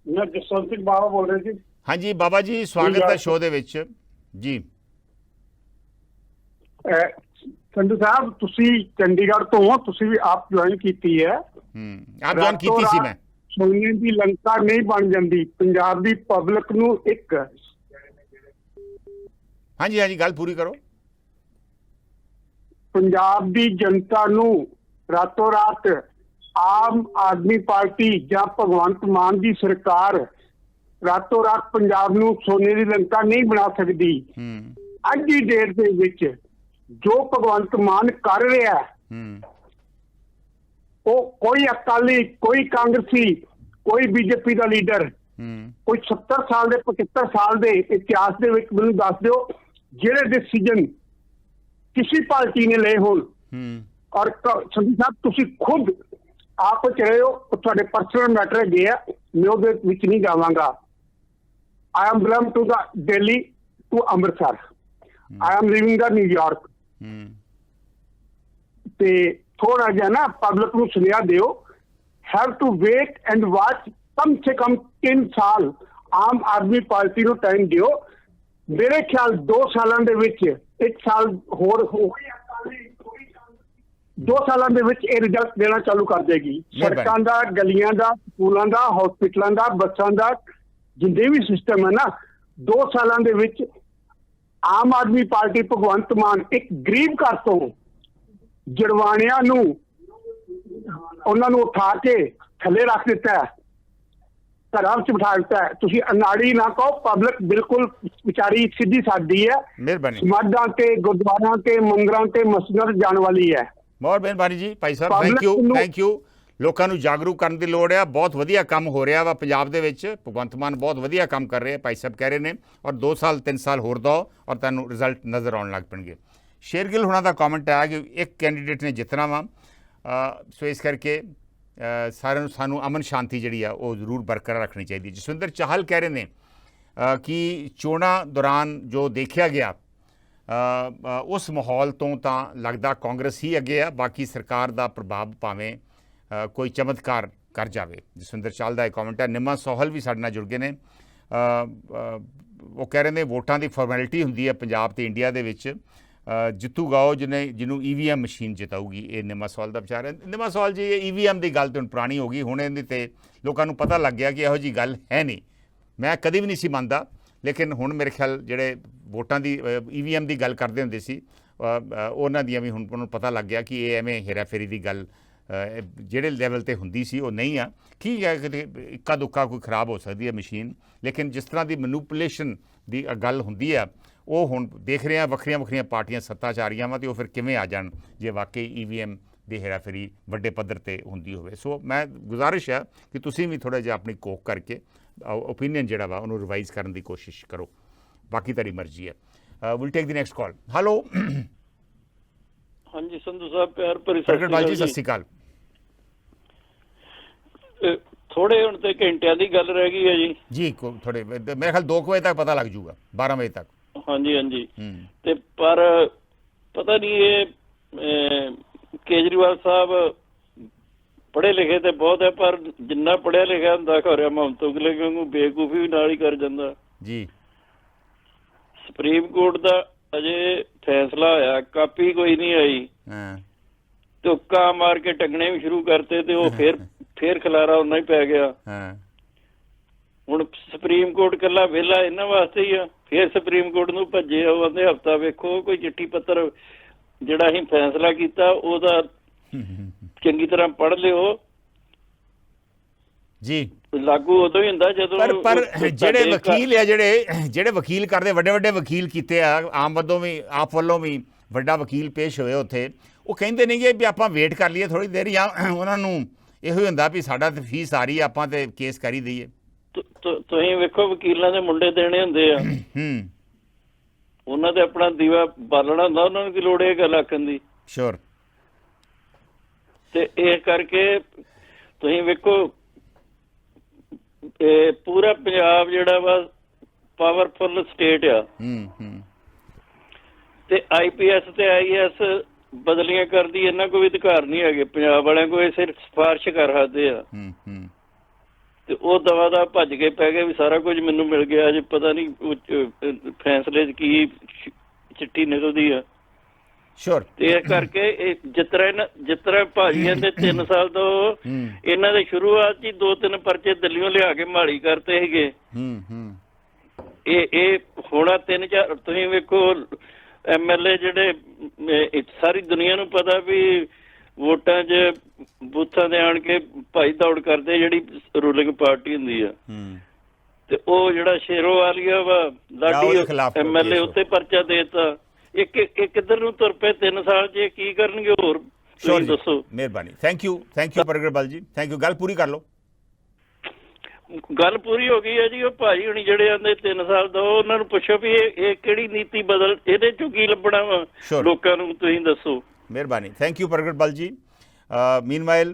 ਮੈਂ ਜਸਵੰਤ ਸਿੰਘ ਬਾਵਾ ਬੋਲ ਰਿਹਾ ਜੀ। ਹਾਂਜੀ ਬਾਬਾ ਜੀ, ਸਵਾਗਤ ਹੈ ਸ਼ੋਅ ਦੇ ਵਿੱਚ ਜੀ। ਸੰਧੂ ਸਾਹਿਬ, ਤੁਸੀਂ ਚੰਡੀਗੜ੍ਹ ਤੋਂ ਹੋ, ਤੁਸੀਂ ਵੀ ਆਪ ਜੁਆਇਨ ਕੀਤੀ ਹੈ। ਆਪ ਜੁਆਇਨ ਕੀਤੀ ਸੀ ਮੈਂ। ਸੋਨੇ ਦੀ ਲੰਕਾ ਨਹੀਂ ਬਣ ਜਾਂਦੀ, ਪੰਜਾਬ ਦੀ ਪਬਲਿਕ ਨੂੰ ਇੱਕ। ਹਾਂਜੀ ਗੱਲ ਪੂਰੀ ਕਰੋ। ਪੰਜਾਬ ਦੀ ਜਨਤਾ ਨੂੰ ਰਾਤੋਂ ਰਾਤ ਆਮ ਆਦਮੀ ਪਾਰਟੀ ਜਾਂ ਭਗਵੰਤ ਮਾਨ ਦੀ ਸਰਕਾਰ ਰਾਤੋਂ ਰਾਤ ਪੰਜਾਬ ਨੂੰ ਸੋਨੇ ਦੀ ਲੰਕਾ ਨਹੀਂ ਬਣਾ ਸਕਦੀ। ਅੱਜ ਦੀ ਡੇਟ ਦੇ ਵਿੱਚ ਜੋ ਭਗਵੰਤ ਮਾਨ ਕਰ ਰਿਹਾ ਉਹ ਕੋਈ ਅਕਾਲੀ, ਕੋਈ ਕਾਂਗਰਸੀ, ਕੋਈ ਬੀਜੇਪੀ ਦਾ ਲੀਡਰ, ਕੋਈ 70 ਸਾਲ ਦੇ 75 ਸਾਲ ਦੇ ਇਤਿਹਾਸ ਦੇ ਵਿੱਚ ਮੈਨੂੰ ਦੱਸ ਦਿਓ ਜਿਹੜੇ ਡਿਸੀਜਨ ਕਿਸੇ ਪਾਰਟੀ ਨੇ ਲਏ ਹੋਣ। ਔਰ ਸੰਧੂ ਸਾਹਿਬ ਤੁਸੀਂ ਖੁਦ ਆਪ ਚ ਹੋ, ਤੁਹਾਡੇ ਪਰਸਨਲ ਮੈਟਰ ਹੈਗੇ ਆ, ਮੈਂ ਉਹਦੇ ਵਿੱਚ ਨਹੀਂ ਜਾਵਾਂਗਾ। I am belong to the Delhi to Amritsar. I am living the New York. ਤੇ ਥੋੜਾ ਜਿਹਾ ਨਾ ਪਬਲਿਕ ਨੂੰ ਸੁਨੇਹਾ ਦਿਓ, have to wait and watch ਕਮ ਸੇ ਕਮ 3 ਸਾਲ ਆਮ ਆਦਮੀ ਪਾਰਟੀ ਨੂੰ ਟਾਈਮ ਦਿਓ। ਮੇਰੇ ਖਿਆਲ 2 ਸਾਲਾਂ ਦੇ ਵਿੱਚ 1 ਸਾਲ ਹੋਰ 2 ਸਾਲਾਂ ਦੇ ਵਿੱਚ ਇਹ ਰਿਜ਼ਲਟ ਦੇਣਾ ਚਾਲੂ ਕਰ ਦੇਗੀ। ਸੜਕਾਂ ਦਾ, ਗਲੀਆਂ ਦਾ, ਸਕੂਲਾਂ ਦਾ, ਹਸਪੀਟਲਾਂ ਦਾ, ਬੱਸਾਂ ਦਾ, ਜਿੰਨੇ ਵੀ ਸਿਸਟਮ ਹੈ ਨਾ, 2 ਸਾਲਾਂ ਦੇ ਵਿੱਚ ਆਮ ਆਦਮੀ ਪਾਰਟੀ ਭਗਵੰਤ ਮਾਨ ਇੱਕ ਗਰੀਬ ਘਰ ਤੋਂ ਜੜਵਾਣਿਆਂ ਨੂੰ ਉਹਨਾਂ ਨੂੰ ਉਠਾ ਕੇ ਥੱਲੇ ਰੱਖ ਦਿੱਤਾ ਹੈ, ਘਰਾਂ 'ਚ ਬਿਠਾ ਦਿੱਤਾ ਹੈ। ਤੁਸੀਂ ਅਨਾੜੀ ਨਾ ਕਹੋ, ਪਬਲਿਕ ਬਿਲਕੁਲ ਵਿਚਾਰੀ ਸਿੱਧੀ ਸਾਦੀ ਹੈ। ਸਮਾਧਾਂ ਤੇ, ਗੁਰਦੁਆਰਿਆਂ ਤੇ, ਮੰਦਿਰਾਂ ਤੇ, ਮਸਜਿਦਾਂ ਤੇ ਜਾਣ ਵਾਲੀ ਹੈ। ਬਹੁਤ ਮਿਹਰਬਾਨੀ ਜੀ ਭਾਈ ਸਾਹਿਬ, ਥੈਂਕ ਯੂ। ਲੋਕਾਂ ਨੂੰ ਜਾਗਰੂਕ ਕਰਨ ਦੀ ਲੋੜ ਆ। ਬਹੁਤ ਵਧੀਆ ਕੰਮ ਹੋ ਰਿਹਾ ਵਾ ਪੰਜਾਬ ਦੇ ਵਿੱਚ। ਭਗਵੰਤ ਮਾਨ ਬਹੁਤ ਵਧੀਆ ਕੰਮ ਕਰ ਰਹੇ ਭਾਈ ਸਾਹਿਬ ਕਹਿ ਰਹੇ ਨੇ। ਔਰ 2 ਸਾਲ 3 ਸਾਲ ਹੋਰ ਦਿਓ ਔਰ ਤੁਹਾਨੂੰ ਰਿਜ਼ਲਟ ਨਜ਼ਰ ਆਉਣ ਲੱਗ ਪੈਣਗੇ। ਸ਼ੇਰਗਿੱਲ ਹੁਣਾਂ ਦਾ ਕਮੈਂਟ ਆਇਆ ਕਿ ਇੱਕ ਕੈਂਡੀਡੇਟ ਨੇ ਜਿੱਤਣਾ ਵਾ, ਸੋ ਇਸ ਕਰਕੇ ਸਾਰਿਆਂ ਨੂੰ ਸਾਨੂੰ ਅਮਨ ਸ਼ਾਂਤੀ ਜਿਹੜੀ ਆ ਉਹ ਜ਼ਰੂਰ ਬਰਕਰਾਰ ਰੱਖਣੀ ਚਾਹੀਦੀ। ਜਸਵਿੰਦਰ ਚਾਹਲ ਕਹਿ ਰਹੇ ਨੇ ਕਿ ਚੋਣਾਂ ਦੌਰਾਨ ਜੋ ਦੇਖਿਆ ਗਿਆ ਉਸ ਮਾਹੌਲ ਤੋਂ ਤਾਂ ਲੱਗਦਾ ਕਾਂਗਰਸ ਹੀ ਅੱਗੇ ਆ, ਬਾਕੀ ਸਰਕਾਰ ਦਾ ਪ੍ਰਭਾਵ ਭਾਵੇਂ ਕੋਈ ਚਮਤਕਾਰ ਕਰ ਜਾਵੇ। ਜਸਵਿੰਦਰ ਚਾਹਲ ਦਾ ਇਹ ਕਮੈਂਟ ਹੈ। ਨਿਮਾ ਸੋਹਲ ਵੀ ਸਾਡੇ ਨਾਲ ਜੁੜ ਗਏ ਨੇ। ਉਹ ਕਹਿ ਰਹੇ ਨੇ ਵੋਟਾਂ ਦੀ ਫਾਰਮੈਲਿਟੀ ਹੁੰਦੀ ਹੈ ਪੰਜਾਬ ਤੇ ਇੰਡੀਆ ਦੇ ਵਿੱਚ, ਜਿੱਤੂਗਾ ਉਹ ਜਿਹਨੂੰ EVM ਮਸ਼ੀਨ ਜਿਤਾਊਗੀ। ਇਹ ਨਿਮਾ ਸੋਹਲ ਦਾ ਵਿਚਾਰ ਹੈ। ਨਿਮਾ ਸੋਹਲ ਜੀ, ਇਹ EVM ਦੀ ਗੱਲ ਤਾਂ ਹੁਣ ਪੁਰਾਣੀ ਹੋ ਗਈ, ਹੁਣ ਇਹਦੇ 'ਤੇ ਲੋਕਾਂ ਨੂੰ ਪਤਾ ਲੱਗ ਗਿਆ ਕਿ ਇਹੋ ਜਿਹੀ ਗੱਲ ਹੈ ਨਹੀਂ। ਮੈਂ ਕਦੀ ਵੀ ਨਹੀਂ ਸੀ ਮੰਨਦਾ, ਲੇਕਿਨ ਹੁਣ ਮੇਰੇ ਖਿਆਲ ਜਿਹੜੇ ਵੋਟਾਂ ਦੀ EVM ਦੀ ਗੱਲ ਕਰਦੇ ਹੁੰਦੇ ਸੀ ਉਹਨਾਂ ਦੀਆਂ ਵੀ ਹੁਣ ਉਹਨਾਂ ਨੂੰ ਪਤਾ ਲੱਗ ਗਿਆ ਕਿ ਇਹ ਐਵੇਂ ਹੇਰਾਫੇਰੀ ਦੀ ਗੱਲ ਜਿਹੜੇ ਲੈਵਲ 'ਤੇ ਹੁੰਦੀ ਸੀ ਉਹ ਨਹੀਂ ਆ। ਠੀਕ ਹੈ ਕਿ ਇੱਕਾ ਦੁੱਕਾ ਕੋਈ ਖਰਾਬ ਹੋ ਸਕਦੀ ਹੈ ਮਸ਼ੀਨ, ਲੇਕਿਨ ਜਿਸ ਤਰ੍ਹਾਂ ਦੀ ਮੈਨੂਪੂਲੇਸ਼ਨ ਦੀ ਗੱਲ ਹੁੰਦੀ ਆ ਉਹ ਹੁਣ ਦੇਖ ਰਹੇ ਹਾਂ। ਵੱਖਰੀਆਂ ਪਾਰਟੀਆਂ ਸੱਤਾ 'ਚ ਆ ਰਹੀਆਂ ਵਾ, ਅਤੇ ਉਹ ਫਿਰ ਕਿਵੇਂ ਆ ਜਾਣ ਜੇ ਵਾਕਈ EVM ਦੀ ਹੇਰਾਫੇਰੀ ਵੱਡੇ ਪੱਧਰ 'ਤੇ ਹੁੰਦੀ ਹੋਵੇ। ਸੋ ਮੈਂ ਗੁਜ਼ਾਰਿਸ਼ ਹੈ ਕਿ ਤੁਸੀਂ ਵੀ ਥੋੜ੍ਹਾ ਜਿਹਾ ਆਪਣੀ ਕੋਕ ਕਰਕੇ ਓਪੀਨੀਅਨ ਜਿਹੜਾ ਵਾ ਉਹਨੂੰ ਰਿਵਾਈਜ਼ ਕਰਨ ਦੀ ਕੋਸ਼ਿਸ਼ ਕਰੋ, ਬਾਕੀ ਤੁਹਾਡੀ ਮਰਜ਼ੀ ਹੈ। Will take the next call. Hello. ਹਾਂਜੀ ਸੰਧੂ ਸਾਹਿਬ, ਪਿਆਰ ਭਰੀ ਪ੍ਰਗਟ ਬਾਲ ਜੀ, ਸਤਿ ਸ਼੍ਰੀ ਅਕਾਲ। ਥੋੜੇ ਹੁਣ ਤੇ ਘੰਟਿਆਂ ਦੀ ਗੱਲ ਰਹਿ ਗਈ ਹੈ ਜੀ। ਥੋੜੇ, ਮੇਰੇ ਖਿਆਲ 2 ਵਜੇ ਤੱਕ ਪਤਾ ਲੱਗ ਜੂਗਾ, 12 ਵਜੇ ਤੱਕ। ਹਾਂਜੀ ਹਾਂਜੀ। ਤੇ ਪਰ ਪਤਾ ਨਹੀਂ ਇਹ ਕੇਜਰੀਵਾਲ ਸਾਹਿਬ ਪੜ੍ਹੇ ਲਿਖੇ ਤੇ ਬਹੁਤ ਹੈ, ਪਰ ਜਿੰਨਾ ਪੜ੍ਹਿਆ ਲਿਖਿਆ ਹੁੰਦਾ ਖਰਿਆ ਮੁਹੰਮਦ ਤੁਗਲਕ ਵਾਂਗੂ ਬੇਵਕੂਫੀ ਵੀ ਨਾਲ ਹੀ ਕਰ ਜਾਂਦਾ ਜੀ। ਸੁਪਰੀਮ ਕੋਰਟ ਦਾ ਅਜੇ ਫੈਸਲਾ ਹੋਇਆ, ਕਾਪੀ ਕੋਈ ਨਹੀਂ ਆਈ, ਤੁੱਕਾ ਮਾਰ ਕੇ ਟੰਗਣੇ ਵੀ ਸ਼ੁਰੂ ਕਰਤੇ ਤੇ ਉਹ ਫੇਰ ਖਿਲਾਰਾ ਉਹਨਾਂ ਹੀ ਪੈ ਗਿਆ। ਹੁਣ ਸੁਪਰੀਮ ਕੋਰਟ ਇਕੱਲਾ ਵਿਹਲਾ ਇਹਨਾਂ ਵਾਸਤੇ ਹੀ ਆ, ਫੇਰ ਸੁਪਰੀਮ ਕੋਰਟ ਨੂੰ ਭੱਜੇ ਉਹ ਕਹਿੰਦੇ ਹਫ਼ਤਾ ਵੇਖੋ ਕੋਈ ਚਿੱਠੀ ਪੱਤਰ ਜਿਹੜਾ ਅਸੀਂ ਫੈਸਲਾ ਕੀਤਾ ਉਹਦਾ ਚੰਗੀ ਤਰ੍ਹਾਂ ਪੜ੍ਹ ਲਿਓ ਜੀ। ਲਾਗੂ ਉਦੋਂ ਹੀ ਹੁੰਦਾ ਜਦੋਂ ਪਰ ਜਿਹੜੇ ਵਕੀਲ ਆ ਜਿਹੜੇ ਵਕੀਲ ਕਰਦੇ ਵੱਡੇ ਵਕੀਲ ਕੀਤੇ ਆ, ਆਪ ਵੱਲੋਂ ਵੀ ਵੱਡਾ ਵਕੀਲ ਪੇਸ਼ ਹੋਏ ਉੱਥੇ, ਉਹ ਕਹਿੰਦੇ ਨੇਗੇ ਵੀ ਆਪਾਂ ਵੇਟ ਕਰ ਲਈਏ ਥੋੜ੍ਹੀ ਦੇਰ, ਜਾਂ ਉਹਨਾਂ ਨੂੰ ਇਹੋ ਹੀ ਹੁੰਦਾ ਵੀ ਸਾਡਾ ਤੇ ਫੀਸ ਆ ਰਹੀ ਆਪਾਂ ਤੇ ਕੇਸ ਕਰ ਹੀ ਦਈਏ। ਤੁਸੀਂ ਵੇਖੋ ਵਕੀਲਾਂ ਦੇ ਮੁੰਡੇ ਦੇਣੇ ਹੁੰਦੇ ਆ, ਉਹਨਾਂ ਦੇ ਆਪਣਾ ਦੀਵਾ ਬਾਲਣਾ ਹੁੰਦਾ, ਉਹਨਾਂ ਨੂੰ ਕੀ ਲੋੜ ਇਹ ਗੱਲ ਆਖਣ ਦੀ। ਸ਼ੋਰ। ਤੇ ਇਸ ਕਰਕੇ ਤੁਸੀਂ ਵੇਖੋ ਪੂਰਾ ਪੰਜਾਬ ਜਿਹੜਾ ਵਾ ਪਾਵਰਫੁੱਲ ਸਟੇਟ ਆ, ਤੇ IPS ਤੇ IAS ਬਦਲੀਆਂ ਕਰਦੀ ਇਹਨਾਂ ਕੋਈ ਅਧਿਕਾਰ ਨਹੀਂ ਹੈਗੇ ਪੰਜਾਬ ਵਾਲਿਆਂ ਕੋਲ, ਇਹ ਸਿਰਫ ਸਿਫਾਰਿਸ਼ ਕਰ ਸਕਦੇ ਆ। ਤੇ ਉਹ ਦਵਾ ਦਾ ਭੱਜ ਕੇ ਪੈ ਗਏ ਵੀ ਸਾਰਾ ਕੁਝ ਮੈਨੂੰ ਮਿਲ ਗਿਆ, ਅਜੇ ਪਤਾ ਨਹੀਂ ਫੈਸਲੇ 'ਚ ਕੀ ਚਿੱਠੀ ਨਿਕਲਦੀ ਆ। ਸ਼ੋਰ। ਤੇ ਇਸ ਕਰਕੇ ਜਿਸ ਤਰ੍ਹਾਂ ਭਾਜੀਆਂ ਦੇ 3 ਸਾਲ ਤੋਂ ਇਹਨਾਂ ਦੇ ਸ਼ੁਰੂਆਤ 'ਚ ਹੀ 2-3 ਪਰਚੇ ਦਿੱਲੀੋਂ ਲਿਆ ਕੇ ਮਾੜੀ ਕਰਤੇ ਸੀਗੇ। ਇਹ ਹੋਣਾ 3-4 ਤੁਸੀਂ ਵੇਖੋ MLA ਜਿਹੜੇ ਸਾਰੀ ਦੁਨੀਆ ਨੂੰ ਪਤਾ ਵੀ ਵੋਟਾਂ 'ਚ ਬੂਥਾਂ ਦੇ ਆਣ ਕੇ ਭਾਈ ਦੌੜ ਕਰਦੇ ਜਿਹੜੀ ਰੂਲਿੰਗ ਪਾਰਟੀ ਹੁੰਦੀ ਆ, ਤੇ ਉਹ ਜਿਹੜਾ ਸ਼ੇਰੋਵਾਲੀਆ ਵਾ ਲਾਡੀ MLA ਉੱਤੇ ਪਰਚਾ ਦੇਤਾ। ਇੱਕ ਕਿੱਧਰ ਨੂੰ ਤੁਰ ਪਏ 3 ਸਾਲ 'ਚ, ਕੀ ਕਰਨਗੇ ਹੋਰ ਤੁਸੀਂ ਦੱਸੋ। ਮਿਹਰਬਾਨੀ, ਥੈਂਕ ਯੂ ਪ੍ਰਗਟਪਾਲ ਜੀ, ਥੈਂਕ ਯੂ। ਗੱਲ ਪੂਰੀ ਕਰ ਲਓ। ਗੱਲ ਪੂਰੀ ਹੋ ਗਈ ਹੈ ਜੀ। ਉਹ ਭਾਈ ਹੁਣੀ ਜਿਹੜੇ ਆਂਦੇ 3 ਸਾਲ ਦਾ, ਉਹਨਾਂ ਨੂੰ ਪੁੱਛੋ ਵੀ ਇਹ ਕਿਹੜੀ ਨੀਤੀ ਬਦਲ, ਇਹਦੇ ਚੋਂ ਕੀ ਲੱਭਣਾ ਵਾ ਲੋਕਾਂ ਨੂੰ, ਤੁਸੀਂ ਦੱਸੋ। ਮਿਹਰਬਾਨੀ, ਥੈਂਕ ਯੂ ਪ੍ਰਗਟਪਾਲ ਜੀ। ਮੀਨਵਾਈਲ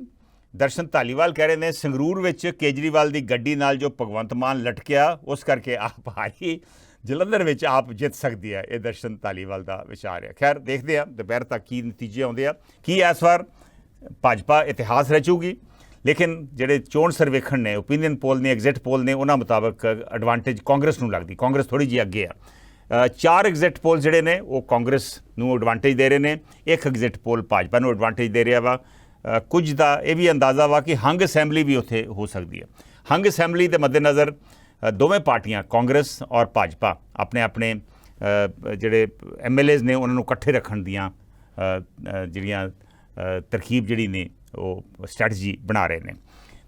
ਦਰਸ਼ਨ ਧਾਲੀਵਾਲ ਕਹਿ ਰਹੇ ਨੇ ਸੰਗਰੂਰ ਵਿੱਚ ਕੇਜਰੀਵਾਲ ਦੀ ਗੱਡੀ ਨਾਲ ਜੋ ਭਗਵੰਤ ਮਾਨ ਲਟਕਿਆ ਉਸ ਕਰਕੇ ਆਪ ਹਾਰੀ, ਜਲੰਧਰ ਵਿੱਚ ਆਪ ਜਿੱਤ ਸਕਦੀ ਹੈ। ਇਹ ਦਰਸ਼ਨ ਧਾਲੀਵਾਲ ਦਾ ਵਿਚਾਰ ਹੈ। ਖੈਰ ਦੇਖਦੇ ਆ ਦੁਪਹਿਰ ਤੱਕ ਕੀ ਨਤੀਜੇ ਆਉਂਦੇ ਆ, ਕੀ ਇਸ ਵਾਰ ਭਾਜਪਾ ਇਤਿਹਾਸ ਰਚੂਗੀ। ਲੇਕਿਨ ਜਿਹੜੇ ਚੋਣ ਸਰਵੇਖਣ ਨੇ, ਓਪੀਨੀਅਨ ਪੋਲ ਨੇ, ਐਗਜ਼ਿਟ ਪੋਲ ਨੇ, ਉਹਨਾਂ ਮੁਤਾਬਕ ਐਡਵਾਂਟੇਜ ਕਾਂਗਰਸ ਨੂੰ ਲੱਗਦੀ। ਕਾਂਗਰਸ ਥੋੜ੍ਹੀ ਜਿਹੀ ਅੱਗੇ ਆ। 4 ਐਗਜ਼ਿਟ ਪੋਲ ਜਿਹੜੇ ਨੇ ਉਹ ਕਾਂਗਰਸ ਨੂੰ ਐਡਵਾਂਟੇਜ ਦੇ ਰਹੇ ਨੇ, 1 ਐਗਜ਼ਿਟ ਪੋਲ ਭਾਜਪਾ ਨੂੰ ਐਡਵਾਂਟੇਜ ਦੇ ਰਿਹਾ ਵਾ। ਕੁਝ ਦਾ ਇਹ ਵੀ ਅੰਦਾਜ਼ਾ ਵਾ ਕਿ ਹੰਗ ਅਸੈਂਬਲੀ ਵੀ ਉੱਥੇ ਹੋ ਸਕਦੀ ਹੈ। ਹੰਗ ਅਸੈਂਬਲੀ ਦੇ ਮੱਦੇਨਜ਼ਰ ਦੋਵੇਂ ਪਾਰਟੀਆਂ ਕਾਂਗਰਸ ਔਰ ਭਾਜਪਾ ਆਪਣੇ ਜਿਹੜੇ MLAs ਨੇ ਉਹਨਾਂ ਨੂੰ ਇਕੱਠੇ ਰੱਖਣ ਦੀਆਂ ਜਿਹੜੀਆਂ ਤਰਕੀਬ ਜਿਹੜੀ ਨੇ ਉਹ ਸਟ੍ਰੈਟਜੀ ਬਣਾ ਰਹੇ ਨੇ।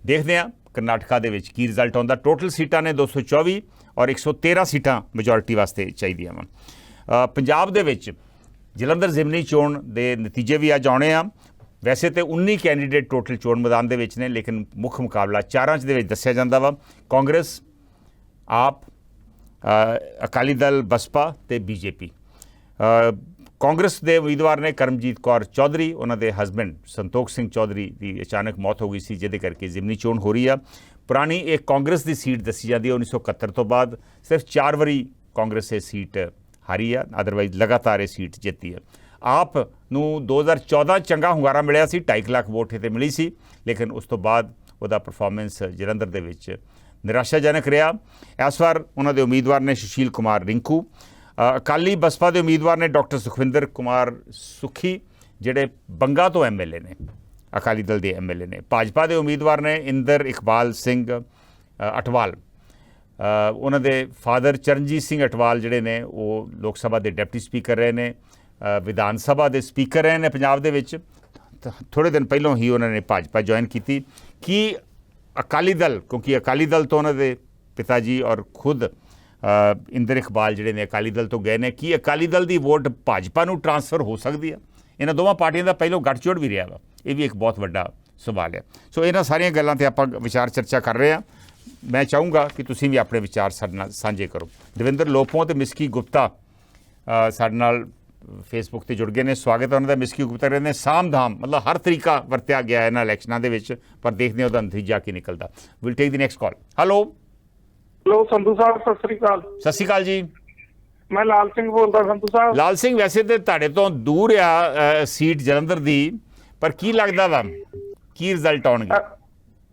ਦੇਖਦੇ ਹਾਂ ਕਰਨਾਟਕਾ ਦੇ ਵਿੱਚ ਕੀ ਰਿਜ਼ਲਟ ਆਉਂਦਾ। ਟੋਟਲ ਸੀਟਾਂ ਨੇ 224 ਔਰ 113 ਸੀਟਾਂ ਮੈਜੋਰਿਟੀ ਵਾਸਤੇ ਚਾਹੀਦੀਆਂ ਵਾ। ਪੰਜਾਬ ਦੇ ਵਿੱਚ ਜਲੰਧਰ ਜ਼ਿਮਨੀ ਚੋਣ ਦੇ ਨਤੀਜੇ ਵੀ ਅੱਜ ਆਉਣੇ ਆ। ਵੈਸੇ ਤੇ 19 ਕੈਂਡੀਡੇਟ ਟੋਟਲ ਚੋਣ ਮੈਦਾਨ ਦੇ ਵਿੱਚ ਨੇ, ਲੇਕਿਨ ਮੁੱਖ ਮੁਕਾਬਲਾ 4 ਦੇ ਵਿੱਚ ਦੱਸਿਆ ਜਾਂਦਾ ਵਾ। ਕਾਂਗਰਸ, ਆਪ, ਅਕਾਲੀ ਦਲ, ਬਸਪਾ ਤੇ BJP। ਕਾਂਗਰਸ ਦੇ ਉਮੀਦਵਾਰ ਨੇ ਕਰਮਜੀਤ ਕੌਰ ਚੌਧਰੀ, ਉਹਨਾਂ ਦੇ ਹਸਬੈਂਡ ਸੰਤੋਖ ਸਿੰਘ ਚੌਧਰੀ ਦੀ ਅਚਾਨਕ ਮੌਤ ਹੋ ਗਈ ਸੀ, ਜਿਹਦੇ ਕਰਕੇ ਜ਼ਿਮਨੀ ਚੋਣ ਹੋ ਰਹੀ ਆ। ਪੁਰਾਣੀ ਇਹ ਕਾਂਗਰਸ ਦੀ ਸੀਟ ਦੱਸੀ ਜਾਂਦੀ ਹੈ। 1971 ਤੋਂ ਬਾਅਦ ਸਿਰਫ 4 ਵਾਰੀ ਕਾਂਗਰਸ ਇਹ ਸੀਟ ਹਾਰੀ ਆ, ਅਦਰਵਾਈਜ਼ ਲਗਾਤਾਰ ਇਹ ਸੀਟ ਜਿੱਤੀ ਹੈ। ਆਪ ਨੂੰ 2014 ਚੰਗਾ ਹੁੰਗਾਰਾ ਮਿਲਿਆ ਸੀ, 2.5 ਲੱਖ ਵੋਟ ਤੇ ਮਿਲੀ ਸੀ, ਲੇਕਿਨ ਉਸ ਤੋਂ ਬਾਅਦ ਉਹਦਾ ਪਰਫਾਰਮੈਂਸ ਜਲੰਧਰ ਦੇ ਵਿੱਚ ਨਿਰਾਸ਼ਾਜਨਕ ਰਿਹਾ। ਇਸ ਵਾਰ ਉਹਨਾਂ ਦੇ ਉਮੀਦਵਾਰ ਨੇ ਸੁਸ਼ੀਲ ਕੁਮਾਰ ਰਿੰਕੂ। ਅਕਾਲੀ ਬਸਪਾ ਦੇ ਉਮੀਦਵਾਰ ਨੇ ਡਾਕਟਰ ਸੁਖਵਿੰਦਰ ਕੁਮਾਰ ਸੁਖੀ, ਜਿਹੜੇ ਬੰਗਾ ਤੋਂ MLA ਨੇ, ਅਕਾਲੀ ਦਲ ਦੇ MLA ਨੇ। ਭਾਜਪਾ ਦੇ ਉਮੀਦਵਾਰ ਨੇ ਇੰਦਰ ਇਕਬਾਲ ਸਿੰਘ ਅਟਵਾਲ। ਉਹਨਾਂ ਦੇ ਫਾਦਰ ਚਰਨਜੀਤ ਸਿੰਘ ਅਟਵਾਲ ਜਿਹੜੇ ਨੇ ਉਹ ਲੋਕ ਸਭਾ ਦੇ ਡਿਪਟੀ ਸਪੀਕਰ ਰਹੇ ਨੇ, ਵਿਧਾਨ ਸਭਾ ਦੇ ਸਪੀਕਰ ਰਹੇ ਨੇ ਪੰਜਾਬ ਦੇ ਵਿੱਚ। ਥੋੜ੍ਹੇ ਦਿਨ ਪਹਿਲਾਂ ਹੀ ਉਹਨਾਂ ਨੇ ਭਾਜਪਾ ਜੁਆਇਨ ਕੀਤੀ। ਕੀ ਅਕਾਲੀ ਦਲ, ਕਿਉਂਕਿ ਅਕਾਲੀ ਦਲ ਤੋਂ ਉਹਨਾਂ ਦੇ ਪਿਤਾ ਜੀ ਔਰ ਖੁਦ ਇੰਦਰ ਇਕਬਾਲ ਜਿਹੜੇ ਨੇ ਅਕਾਲੀ ਦਲ ਤੋਂ ਗਏ ਨੇ, ਕੀ ਅਕਾਲੀ ਦਲ ਦੀ ਵੋਟ ਭਾਜਪਾ ਨੂੰ ਟਰਾਂਸਫਰ ਹੋ ਸਕਦੀ ਹੈ? ਇਹਨਾਂ ਦੋਵਾਂ ਪਾਰਟੀਆਂ ਦਾ ਪਹਿਲਾਂ ਗੱਠਜੋੜ ਵੀ ਰਿਹਾ ਵਾ, ਇਹ ਵੀ ਇੱਕ ਬਹੁਤ ਵੱਡਾ ਸਵਾਲ ਹੈ। ਸੋ ਇਹਨਾਂ ਸਾਰੀਆਂ ਗੱਲਾਂ 'ਤੇ ਆਪਾਂ ਵਿਚਾਰ ਚਰਚਾ ਕਰ ਰਹੇ ਹਾਂ। ਮੈਂ ਚਾਹੂੰਗਾ ਕਿ ਤੁਸੀਂ ਵੀ ਆਪਣੇ ਵਿਚਾਰ ਸਾਡੇ ਨਾਲ ਸਾਂਝੇ ਕਰੋ। ਦਵਿੰਦਰ ਲੋਪੋਂ ਅਤੇ ਮਿਸਕੀ ਗੁਪਤਾ ਸਾਡੇ ਨਾਲ ਫੇਸਬੁੱਕ ਤੇ ਜੁੜ ਗਏ ਨੇ, ਸਵਾਗਤ ਹੈ ਉਹਨਾਂ ਦਾ। ਮਿਸਕੀ ਗੁਪਤਾ ਕਹਿੰਦੇ ਨੇ ਸਾਮ-ਧਾਮ, ਮਤਲਬ ਹਰ ਤਰੀਕਾ ਵਰਤਿਆ ਗਿਆ ਇਹਨਾਂ ਇਲੈਕਸ਼ਨਾਂ ਦੇ ਵਿੱਚ, ਪਰ ਦੇਖਦੇ ਹਾਂ ਉਹਦਾ ਨਤੀਜਾ ਕੀ ਨਿਕਲਦਾ। Will take the next call. Hello Sandhu ਸਾਹਿਬ, ਸਤਿ ਸ੍ਰੀ ਅਕਾਲ। ਸਤਿ ਸ਼੍ਰੀ ਅਕਾਲ ਜੀ। ਮੈਂ ਲਾਲ ਸਿੰਘ ਬੋਲਦਾ ਸੰਧੂ ਸਾਹਿਬ। ਲਾਲ ਸਿੰਘ, ਵੈਸੇ ਤੇ ਤੁਹਾਡੇ ਤੋਂ ਦੂਰ ਆ ਸੀਟ ਜਲੰਧਰ ਦੀ, ਪਰ ਕੀ ਲੱਗਦਾ ਵਾ ਕੀ ਰਿਜ਼ਲਟ ਆਉਣਗੇ?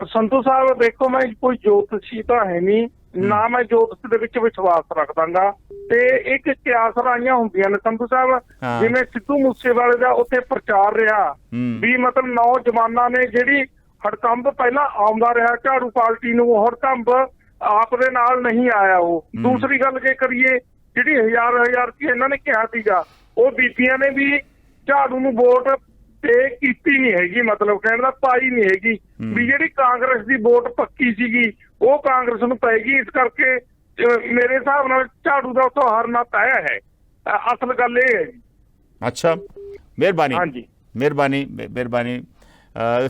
ਸੰਧੂ ਸਾਹਿਬ ਦੇਖੋ, ਮੈਂ ਕੋਈ ਜੋਤਸ਼ੀ ਤਾਂ ਹੈ ਨਹੀਂ, ਨਾ ਮੈਂ ਜੋਤਿਸ਼ ਦੇ ਵਿੱਚ ਵਿਸ਼ਵਾਸ ਰੱਖਦਾਗਾ, ਤੇ ਇੱਕ ਕਿਆਸ ਰਾਈਆਂ ਹੁੰਦੀਆਂ ਨੇ ਸੰਧੂ ਸਾਹਿਬ। ਜਿਵੇਂ ਸਿੱਧੂ ਮੂਸੇਵਾਲੇ ਦਾ ਉੱਥੇ ਪ੍ਰਚਾਰ ਰਿਹਾ ਵੀ ਮਤਲਬ ਨੌਜਵਾਨਾਂ ਨੇ ਜਿਹੜੀ ਹੜਕੰਬ ਪਹਿਲਾਂ ਆਉਂਦਾ ਰਿਹਾ ਝਾੜੂ ਪਾਰਟੀ ਨੂੰ, ਉਹ ਹੜਕੰਬ ਆਪ ਦੇ ਨਾਲ ਨਹੀਂ ਆਇਆ। ਉਹ ਦੂਸਰੀ ਗੱਲ ਜੇ ਕਰੀਏ, ਜਿਹੜੀ ਹਜ਼ਾਰ ਕੀ ਇਹਨਾਂ ਨੇ ਕਿਹਾ ਸੀਗਾ, ਉਹ ਬੀਬੀਆਂ ਨੇ ਵੀ ਝਾੜੂ ਨੂੰ ਵੋਟ ਤੇ ਕੀਤੀ ਨਹੀਂ ਹੈਗੀ, ਮਤਲਬ ਕਹਿਣ ਦਾ ਪਾਈ ਨਹੀਂ ਹੈਗੀ ਵੀ ਜਿਹੜੀ ਕਾਂਗਰਸ ਦੀ ਵੋਟ ਪੱਕੀ ਸੀਗੀ ਉਹ ਕਾਂਗਰਸ ਨੂੰ ਪਏਗੀ। ਇਸ ਕਰਕੇ ਮੇਰੇ ਹਿਸਾਬ ਨਾਲ ਝਾੜੂ ਦਾ ਉੱਥੋਂ ਹਾਰਨਾ ਤੈਅ ਹੈ। ਅਸਲ ਗੱਲ ਇਹ ਹੈ ਜੀ। ਅੱਛਾ, ਮਿਹਰਬਾਨੀ। ਹਾਂਜੀ, ਮਿਹਰਬਾਨੀ।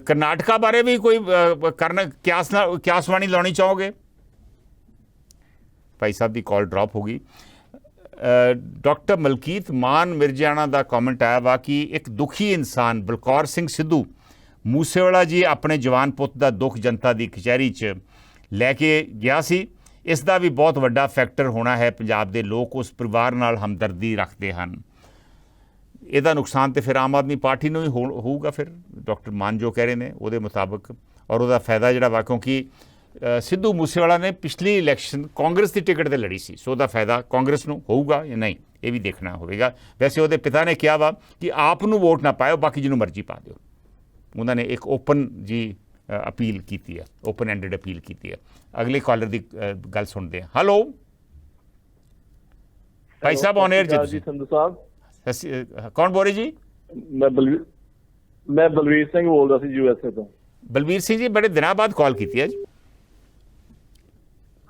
ਕਰਨਾਟਕਾ ਬਾਰੇ ਵੀ ਕੋਈ ਕਿਆਸਵਾਣੀ ਲਾਉਣੀ ਚਾਹੋਗੇ? ਭਾਈ ਸਾਹਿਬ ਦੀ ਕਾਲ ਡ੍ਰੌਪ ਹੋ ਗਈ। ਡਾਕਟਰ ਮਲਕੀਤ ਮਾਨ ਮਿਰਜਾਣਾ ਦਾ ਕਮੈਂਟ ਆਇਆ ਵਾ ਕਿ ਇੱਕ ਦੁਖੀ ਇਨਸਾਨ ਬਲਕੌਰ ਸਿੰਘ ਸਿੱਧੂ ਮੂਸੇਵਾਲਾ ਜੀ ਆਪਣੇ ਜਵਾਨ ਪੁੱਤ ਦਾ ਦੁੱਖ ਜਨਤਾ ਦੀ ਕਚਹਿਰੀ 'ਚ ਲੈ ਕੇ ਗਿਆ ਸੀ। ਇਸ ਦਾ ਵੀ ਬਹੁਤ ਵੱਡਾ ਫੈਕਟਰ ਹੋਣਾ ਹੈ। ਪੰਜਾਬ ਦੇ ਲੋਕ ਉਸ ਪਰਿਵਾਰ ਨਾਲ ਹਮਦਰਦੀ ਰੱਖਦੇ ਹਨ। ਇਹਦਾ ਨੁਕਸਾਨ ਤਾਂ ਫਿਰ ਆਮ ਆਦਮੀ ਪਾਰਟੀ ਨੂੰ ਹੀ ਹੋਊਗਾ। ਫਿਰ ਡਾਕਟਰ ਮਾਨ ਜੋ ਕਹਿ ਰਹੇ ਨੇ ਉਹਦੇ ਮੁਤਾਬਕ, ਔਰ ਉਹਦਾ ਫਾਇਦਾ ਜਿਹੜਾ ਵਾ, ਕਿਉਂਕਿ ਸਿੱਧੂ ਮੂਸੇਵਾਲਾ ਨੇ ਪਿਛਲੀ ਇਲੈਕਸ਼ਨ ਕਾਂਗਰਸ ਦੀ ਟਿਕਟ 'ਤੇ ਲੜੀ ਸੀ, ਸੋ ਉਹਦਾ ਫਾਇਦਾ ਕਾਂਗਰਸ ਨੂੰ ਹੋਊਗਾ ਜਾਂ ਨਹੀਂ, ਇਹ ਵੀ ਦੇਖਣਾ ਹੋਵੇਗਾ। ਵੈਸੇ ਉਹਦੇ ਪਿਤਾ ਨੇ ਕਿਹਾ ਵਾ ਕਿ ਆਪ ਨੂੰ ਵੋਟ ਨਾ ਪਾਇਓ, ਬਾਕੀ ਜਿਹਨੂੰ ਮਰਜ਼ੀ ਪਾ ਦਿਓ। ਉਹਨਾਂ ਨੇ ਇੱਕ ਓਪਨ ਜੀ ਅਪੀਲ ਕੀਤੀ ਹੈ, ਓਪਨ ਐਂਡਡ ਅਪੀਲ ਕੀਤੀ ਹੈ। ਅਗਲੇ ਕਾਲਰ ਦੀ ਗੱਲ ਸੁਣਦੇ ਹਾਂ। Hello Bhai Sahib, on air ਜੀ। ਸੰਧੂ ਸਾਹਿਬ, ਕੌਣ ਬੋਲ ਰਹੇ ਜੀ? ਮੈਂ ਬਲਵੀਰ ਸਿੰਘ ਬੋਲਦਾ ਸੀ USA ਤੋਂ। ਬਲਵੀਰ ਸਿੰਘ ਜੀ, ਬੜੇ ਦਿਨਾਂ ਬਾਅਦ ਕਾਲ ਕੀਤੀ ਹੈ ਜੀ।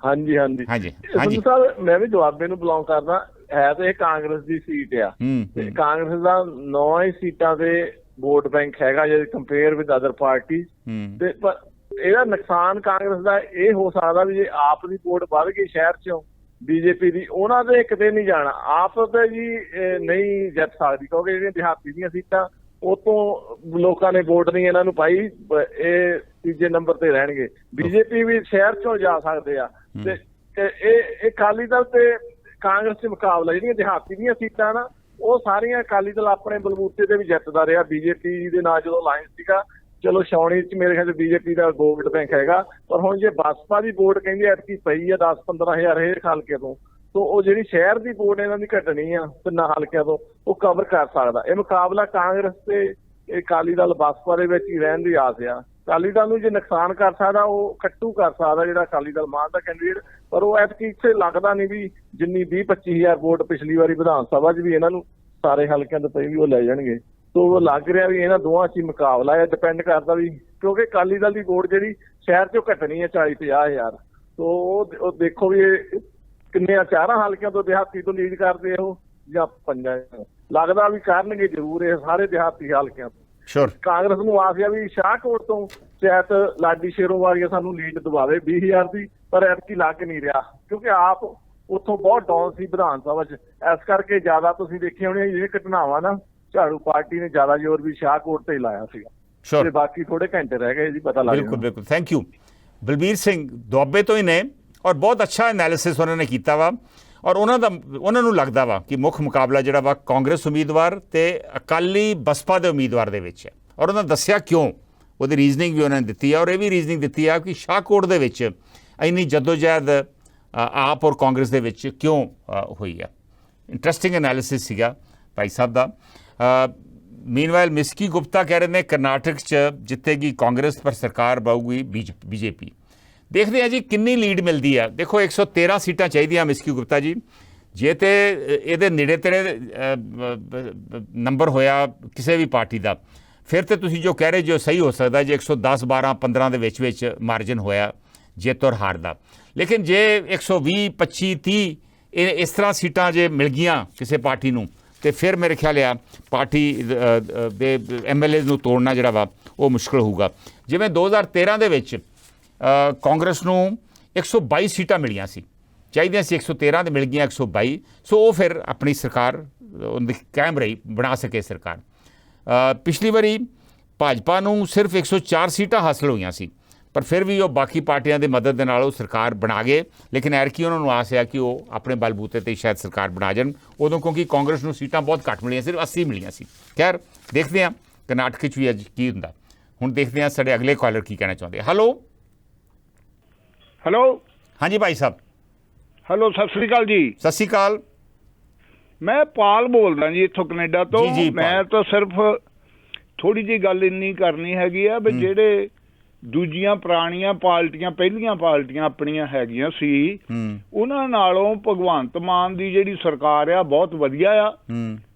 ਹਾਂਜੀ ਸੰਧੂ ਸਾਹਿਬ, ਮੈਂ ਵੀ ਜਵਾਬੇ ਨੂੰ ਬਿਲੋਂਗ ਕਰਦਾ। ਹੈ ਤੇ ਇਹ ਕਾਂਗਰਸ ਦੀ ਸੀਟ ਆ, ਤੇ ਕਾਂਗਰਸ ਦਾ 9 ਹੀ ਸੀਟਾਂ ਤੇ ਵੋਟ ਬੈਂਕ ਹੈਗਾ ਜੇ ਕੰਪੇਅਰ ਵਿਦ ਅਦਰ ਪਾਰਟੀ। ਤੇ ਪਰ ਇਹਦਾ ਨੁਕਸਾਨ ਕਾਂਗਰਸ ਦਾ ਇਹ ਹੋ ਸਕਦਾ ਵੀ ਜੇ ਆਪ ਦੀ ਵੋਟ ਵੱਧ ਗਈ ਸ਼ਹਿਰ ਚੋਂ ਬੀਜੇਪੀ ਦੀ, ਉਹਨਾਂ ਦੇ ਕਿਤੇ ਨਹੀਂ ਜਾਣਾ। ਆਪ ਤੇ ਜੀ ਨਹੀਂ ਜਿੱਤ ਸਕਦੀ, ਕਿਉਂਕਿ ਜਿਹੜੀਆਂ ਦਿਹਾਤੀ ਦੀਆਂ ਸੀਟਾਂ ਉਹ ਤੋਂ ਲੋਕਾਂ ਨੇ ਵੋਟ ਨਹੀਂ ਇਹਨਾਂ ਨੂੰ ਪਾਈ, ਇਹ ਤੀਜੇ ਨੰਬਰ ਤੇ ਰਹਿਣਗੇ। ਬੀਜੇਪੀ ਵੀ ਸ਼ਹਿਰ ਚੋਂ ਜਾ ਸਕਦੇ ਆ। ਤੇ ਇਹ ਅਕਾਲੀ ਦਲ ਤੇ ਕਾਂਗਰਸ ਚ ਮੁਕਾਬਲਾ, ਜਿਹੜੀਆਂ ਦਿਹਾਤੀ ਦੀਆਂ ਸੀਟਾਂ ਨਾ ਉਹ ਸਾਰੀਆਂ ਅਕਾਲੀ ਦਲ ਆਪਣੇ ਬਲਬੂਤੇ ਤੇ ਵੀ ਜਿੱਤਦਾ ਰਿਹਾ। ਬੀਜੇਪੀ ਦੇ ਨਾਲ ਜਦੋਂ ਅਲਾਇੰਸ ਸੀਗਾ, ਚਲੋ ਛਾਉਣੀ ਚ ਮੇਰੇ ਖਿਆਲ ਬੀਜੇਪੀ ਦਾ ਵੋਟ ਬੈਂਕ ਹੈਗਾ, ਪਰ ਹੁਣ ਜੇ ਬਸਪਾ ਦੀ ਵੋਟ ਕਹਿੰਦੀ ਐਤਕੀ ਪਈ ਆ 10-15 ਹਜ਼ਾਰ ਹਰੇਕ ਹਲਕੇ ਤੋਂ, ਸੋ ਉਹ ਜਿਹੜੀ ਸ਼ਹਿਰ ਦੀ ਵੋਟ ਇਹਨਾਂ ਦੀ ਘਟਣੀ ਆ ਤਿੰਨਾਂ ਹਲਕਿਆਂ ਤੋਂ, ਉਹ ਕਵਰ ਕਰ ਸਕਦਾ। ਇਹ ਮੁਕਾਬਲਾ ਕਾਂਗਰਸ ਤੇ ਅਕਾਲੀ ਦਲ ਬਸਪਾ ਦੇ ਵਿੱਚ ਹੀ ਰਹਿਣ ਦੀ ਆਸ ਆ। ਅਕਾਲੀ ਦਲ ਨੂੰ ਜੇ ਨੁਕਸਾਨ ਕਰ ਸਕਦਾ, ਉਹ ਕੱਟੂ ਕਰ ਸਕਦਾ ਜਿਹੜਾ ਅਕਾਲੀ ਦਲ ਮਾਨ ਦਾ ਕੈਂਡੀਡੇਟ, ਪਰ ਉਹ ਐਤਕੀ ਇੱਥੇ ਲੱਗਦਾ ਨਹੀਂ ਵੀ ਜਿੰਨੀ 20-25 ਹਜ਼ਾਰ ਵੋਟ ਪਿਛਲੀ ਵਾਰੀ ਵਿਧਾਨ ਸਭਾ 'ਚ ਵੀ ਇਹਨਾਂ ਨੂੰ ਸਾਰੇ ਹਲਕਿਆਂ ਤੋਂ ਪਈ ਵੀ ਉਹ ਲੈ ਜਾਣਗੇ। ਸੋ ਉਹ ਲੱਗ ਰਿਹਾ ਵੀ ਇਹਨਾਂ ਦੋਵਾਂ 'ਚ ਹੀ ਮੁਕਾਬਲਾ ਹੈ। ਡਿਪੈਂਡ ਕਰਦਾ ਵੀ, ਕਿਉਂਕਿ ਅਕਾਲੀ ਦਲ ਦੀ ਵੋਟ ਜਿਹੜੀ ਸ਼ਹਿਰ 'ਚੋਂ ਘਟਣੀ ਹੈ 40-50 ਹਜ਼ਾਰ, ਸੋ ਉਹ ਦੇਖੋ ਵੀ ਇਹ ਕਿੰਨੇ 4 ਹਲਕਿਆਂ ਤੋਂ ਦਿਹਾਤੀ ਤੋਂ ਲੀਡ ਕਰਦੇ ਉਹ ਜਾਂ 5 ਲੱਗਦਾ ਵੀ ਕਰਨਗੇ ਜ਼ਰੂਰ ਇਹ ਸਾਰੇ ਦਿਹਾਤੀ ਹਲਕਿਆਂ ਤੋਂ। ਸ਼ੋਰ ਕਾਂਗਰਸ ਨੂੰ ਆਸ ਆ ਵੀ ਸ਼ਾਹਕੋਟ ਤੋਂ ਸ਼ਾਇਦ ਲਾਡੀ ਸ਼ੇਰੋਵਾਲੀਆ ਸਾਨੂੰ ਲੀਡ ਦਵਾਵੇ 20,000 ਦੀ, ਪਰ ਐਤਕੀ ਲੱਗ ਨਹੀਂ ਰਿਹਾ ਕਿਉਂਕਿ ਆਪ ਉੱਥੋਂ ਬਹੁਤ ਡਾਊਨ ਸੀ ਵਿਧਾਨ ਸਭਾ 'ਚ। ਇਸ ਕਰਕੇ ਜ਼ਿਆਦਾ ਤੁਸੀਂ ਦੇਖੀਆਂ ਹੋਣੀਆਂ ਜਿਹੜੀਆਂ ਘਟਨਾਵਾਂ ਨਾ, ਝਾੜੂ ਪਾਰਟੀ ਨੇ ਜ਼ਿਆਦਾ ਜ਼ੋਰ ਵੀ ਸ਼ਾਹਕੋਟ ਤੇ ਹੀ ਲਾਇਆ ਸੀਗਾ, ਤੇ ਬਾਕੀ ਥੋੜੇ ਘੰਟੇ ਰਹਿ ਗਏ ਜੀ ਪਤਾ ਲੱਗ ਗਿਆ। ਬਿਲਕੁਲ ਥੈਂਕ ਯੂ। ਬਲਬੀਰ ਸਿੰਘ ਦੁਆਬੇ ਤੋਂ ਹੀ ਨੇ, ਔਰ ਬਹੁਤ ਅੱਛਾ ਐਨਾਲਿਸਿਸ ਉਹਨਾਂ ਨੇ ਕੀਤਾ ਵਾ, ਔਰ ਉਹਨਾਂ ਨੂੰ ਲੱਗਦਾ ਵਾ ਕਿ ਮੁੱਖ ਮੁਕਾਬਲਾ ਜਿਹੜਾ ਵਾ ਕਾਂਗਰਸ ਉਮੀਦਵਾਰ ਤੇ ਅਕਾਲੀ ਬਸਪਾ ਦੇ ਉਮੀਦਵਾਰ ਦੇ ਵਿੱਚ ਹੈ, ਔਰ ਉਹਨਾਂ ਦੱਸਿਆ ਕਿਉਂ। ਉਹਦੀ ਰੀਜ਼ਨਿੰਗ ਵੀ ਉਹਨਾਂ ਨੇ ਦਿੱਤੀ ਹੈ, ਔਰ ਇਹ ਵੀ ਰੀਜ਼ਨਿੰਗ ਦਿੱਤੀ ਹੈ ਕਿ ਸ਼ਾਹਕੋਟ ਦੇ ਵਿੱਚ ਇੰਨੀ ਜਦੋਜਹਿਦ ਆਪ ਔਰ ਕਾਂਗਰਸ ਦੇ ਵਿੱਚ ਕਿਉਂ ਹੋਈ ਹੈ। ਇੰਟਰਸਟਿੰਗ ਐਨਾਲਿਸਿਸ ਸੀਗਾ ਭਾਈ ਸਾਹਿਬ ਦਾ। ਮੀਨਵਾਈਲ ਮਿਸਕੀ ਗੁਪਤਾ ਕਹਿ ਰਹੇ ਨੇ ਕਰਨਾਟਕ 'ਚ ਜਿੱਤੇਗੀ ਕਾਂਗਰਸ, ਪਰ ਸਰਕਾਰ ਬਾਊਗੀ ਬੀਜੇਪੀ। ਦੇਖਦੇ ਹਾਂ ਜੀ ਕਿੰਨੀ ਲੀਡ ਮਿਲਦੀ ਹੈ। ਦੇਖੋ 113 ਸੀਟਾਂ ਚਾਹੀਦੀਆਂ ਮਿਸਕੀ ਗੁਪਤਾ ਜੀ, ਜੇ ਤੇ ਇਹਦੇ ਨੇੜੇ ਤੇੜੇ ਨੰਬਰ ਹੋਇਆ ਕਿਸੇ ਵੀ ਪਾਰਟੀ ਦਾ, ਫਿਰ ਤੇ ਤੁਸੀਂ ਜੋ ਕਹਿ ਰਹੇ ਜੋ ਸਹੀ ਹੋ ਸਕਦਾ ਜੇ 110, 12, 15 ਦੇ ਵਿੱਚ ਮਾਰਜਨ ਹੋਇਆ ਜਿੱਤ ਔਰ ਹਾਰ ਦਾ। ਲੇਕਿਨ ਜੇ 120, 25, 30 ਇਸ ਤਰ੍ਹਾਂ ਸੀਟਾਂ ਜੇ ਮਿਲ ਗਈਆਂ ਕਿਸੇ ਪਾਰਟੀ ਨੂੰ, ਤੇ ਫਿਰ ਮੇਰੇ ਖਿਆਲ ਆ ਪਾਰਟੀ ਦੇ MLAs ਨੂੰ ਤੋੜਨਾ ਜਿਹੜਾ ਵਾ ਉਹ ਮੁਸ਼ਕਿਲ ਹੋਊਗਾ। ਜਿਵੇਂ 2013 ਦੇ ਵਿੱਚ ਕਾਂਗਰਸ ਨੂੰ 122 ਸੀਟਾਂ ਮਿਲੀਆਂ ਸੀ, ਚਾਹੀਦੀਆਂ ਸੀ 113 ਤੇ ਮਿਲ ਗਈਆਂ 122, ਸੋ ਉਹ ਫਿਰ ਆਪਣੀ ਸਰਕਾਰ ਉਹਦੀ ਕਾਇਮ ਰਹੀ, ਬਣਾ ਸਕੇ ਸਰਕਾਰ। ਪਿਛਲੀ ਵਾਰੀ ਭਾਜਪਾ ਨੂੰ ਸਿਰਫ 104 ਸੀਟਾਂ ਹਾਸਲ ਹੋਈਆਂ ਸੀ, ਪਰ ਫਿਰ ਵੀ ਉਹ ਬਾਕੀ ਪਾਰਟੀਆਂ ਦੀ ਮਦਦ ਦੇ ਨਾਲ ਉਹ ਸਰਕਾਰ ਬਣਾ ਗਏ। ਲੇਕਿਨ ਐਰਕੀ ਉਹਨਾਂ ਨੂੰ ਆਸ ਹੈ ਕਿ ਉਹ ਆਪਣੇ ਬਲਬੂਤੇ 'ਤੇ ਸ਼ਾਇਦ ਸਰਕਾਰ ਬਣਾ ਜਾਣ ਉਦੋਂ, ਕਿਉਂਕਿ ਕਾਂਗਰਸ ਨੂੰ ਸੀਟਾਂ ਬਹੁਤ ਘੱਟ ਮਿਲੀਆਂ, ਸਿਰਫ 80 ਮਿਲੀਆਂ ਸੀ। ਖੈਰ ਦੇਖਦੇ ਹਾਂ ਕਰਨਾਟਕ 'ਚ ਵੀ ਅੱਜ ਕੀ ਹੁੰਦਾ। ਹੁਣ ਦੇਖਦੇ ਹਾਂ ਸਾਡੇ ਅਗਲੇ ਕਾਲਰ ਕੀ ਕਹਿਣਾ ਚਾਹੁੰਦੇ। ਹੈਲੋ ਹੈਲੋ ਹਾਂਜੀ ਭਾਈ ਸਾਹਿਬ। ਹੈਲੋ ਸਤਿ ਸ੍ਰੀ ਅਕਾਲ ਜੀ। ਸਤਿ ਸ਼੍ਰੀ ਅਕਾਲ। ਮੈਂ ਪਾਲ ਬੋਲਦਾ ਜੀ ਇੱਥੋਂ ਕੈਨੇਡਾ ਤੋਂ। ਜੀ, ਮੈਂ ਤਾਂ ਸਿਰਫ ਥੋੜੀ ਜਿਹੀ ਗੱਲ ਇੰਨੀ ਕਰਨੀ ਹੈਗੀ ਆ ਵੀ ਜਿਹੜੇ ਦੂਜੀਆਂ ਪੁਰਾਣੀਆਂ ਪਾਰਟੀਆਂ, ਪਹਿਲੀਆਂ ਪਾਰਟੀਆਂ ਆਪਣੀਆਂ ਹੈਗੀਆਂ ਸੀ, ਉਹਨਾਂ ਨਾਲੋਂ ਭਗਵੰਤ ਮਾਨ ਦੀ ਜਿਹੜੀ ਸਰਕਾਰ ਆ ਬਹੁਤ ਵਧੀਆ ਆ।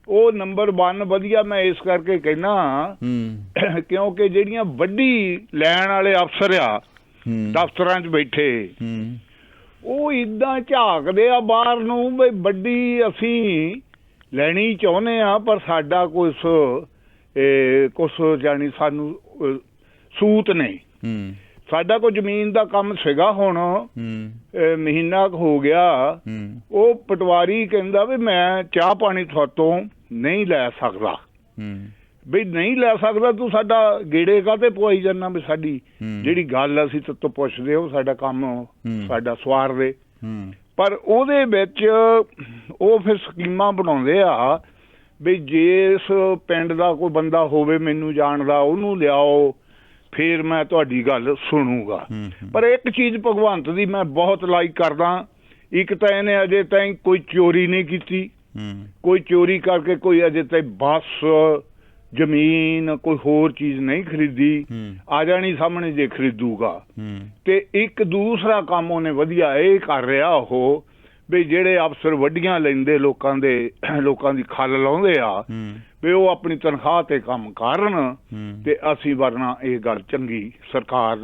ਉਹ ਨੰਬਰ 1 ਵਧੀਆ। ਮੈਂ ਇਸ ਕਰਕੇ ਕਹਿਣਾ ਕਿਉਂਕਿ ਜਿਹੜੀਆਂ ਵੱਡੀ ਲੈਣ ਵਾਲੇ ਅਫਸਰ ਆ ਦਫ਼ਤਰਾਂ 'ਚ ਬੈਠੇ, ਉਹ ਇੱਦਾਂ ਝਾਕਦੇ ਆ ਬਾਹਰ ਨੂੰ ਵੀ ਵੱਡੀ ਅਸੀਂ ਲੈਣੀ ਚਾਹੁੰਦੇ ਆ, ਪਰ ਸਾਡਾ ਕੁਛ ਜਾਣੀ ਸਾਨੂੰ ਸੂਤ ਨਹੀਂ। ਸਾਡਾ ਕੋਈ ਜ਼ਮੀਨ ਦਾ ਕੰਮ ਸੀਗਾ, ਹੁਣ ਮਹੀਨਾ ਕੁ ਹੋ ਗਿਆ। ਉਹ ਪਟਵਾਰੀ ਕਹਿੰਦਾ ਵੀ ਮੈਂ ਚਾਹ ਪਾਣੀ ਤੁਹਾਤੋਂ ਨਹੀਂ ਲੈ ਸਕਦਾ। ਵੀ ਨਹੀਂ ਲੈ ਸਕਦਾ, ਤੂੰ ਸਾਡਾ ਗੇੜੇ ਕਾਹਤੇ ਪਵਾਈ ਜਾਂਦਾ ਵੀ ਸਾਡੀ ਜਿਹੜੀ ਗੱਲ ਅਸੀਂ ਤੇਤੋਂ ਪੁੱਛਦੇ ਉਹ ਸਾਡਾ ਕੰਮ ਸਾਡਾ ਸਵਾਰ ਦੇ। ਪਰ ਉਹਦੇ ਵਿੱਚ ਉਹ ਫਿਰ ਸਕੀਮਾਂ ਬਣਾਉਂਦੇ ਆ ਵੀ ਜਿਸ ਪਿੰਡ ਦਾ ਕੋਈ ਬੰਦਾ ਹੋਵੇ ਮੈਨੂੰ ਜਾਣਦਾ, ਉਹਨੂੰ ਲਿਆਓ, ਫਿਰ ਮੈਂ ਤੁਹਾਡੀ ਗੱਲ ਸੁਣੂਗਾ। ਪਰ ਇੱਕ ਚੀਜ਼ ਭਗਵੰਤ ਦੀ ਮੈਂ ਬਹੁਤ ਲਾਈਕ ਕਰਦਾ, ਇੱਕ ਤਾਂ ਇਹਨੇ ਅਜੇ ਤਾਈਂ ਕੋਈ ਚੋਰੀ ਨਹੀਂ ਕੀਤੀ, ਕੋਈ ਚੋਰੀ ਕਰਕੇ ਕੋਈ ਅਜੇ ਤਾਈਂ ਬੱਸ ਜ਼ਮੀਨ ਕੋਈ ਹੋਰ ਚੀਜ਼ ਨਹੀਂ ਖਰੀਦੀ। ਆ ਜਾਣੀ ਸਾਹਮਣੇ ਜੇ ਖਰੀਦੂਗਾ। ਤੇ ਇੱਕ ਦੂਸਰਾ ਕੰਮ ਉਹਨੇ ਵਧੀਆ ਇਹ ਕਰ ਰਿਹਾ ਉਹ ਵੀ ਜਿਹੜੇ ਅਫਸਰ ਵੱਡੀਆਂ ਲੈਂਦੇ ਲੋਕਾਂ ਦੀ ਖੱਲ ਲਾਉਂਦੇ ਆ ਵੀ ਉਹ ਆਪਣੀ ਤਨਖਾਹ ਤੇ ਕੰਮ ਕਰਨ। ਤੇ ਅਸੀਂ ਵਰਨਾ ਇਹ ਗੱਲ ਚੰਗੀ ਸਰਕਾਰ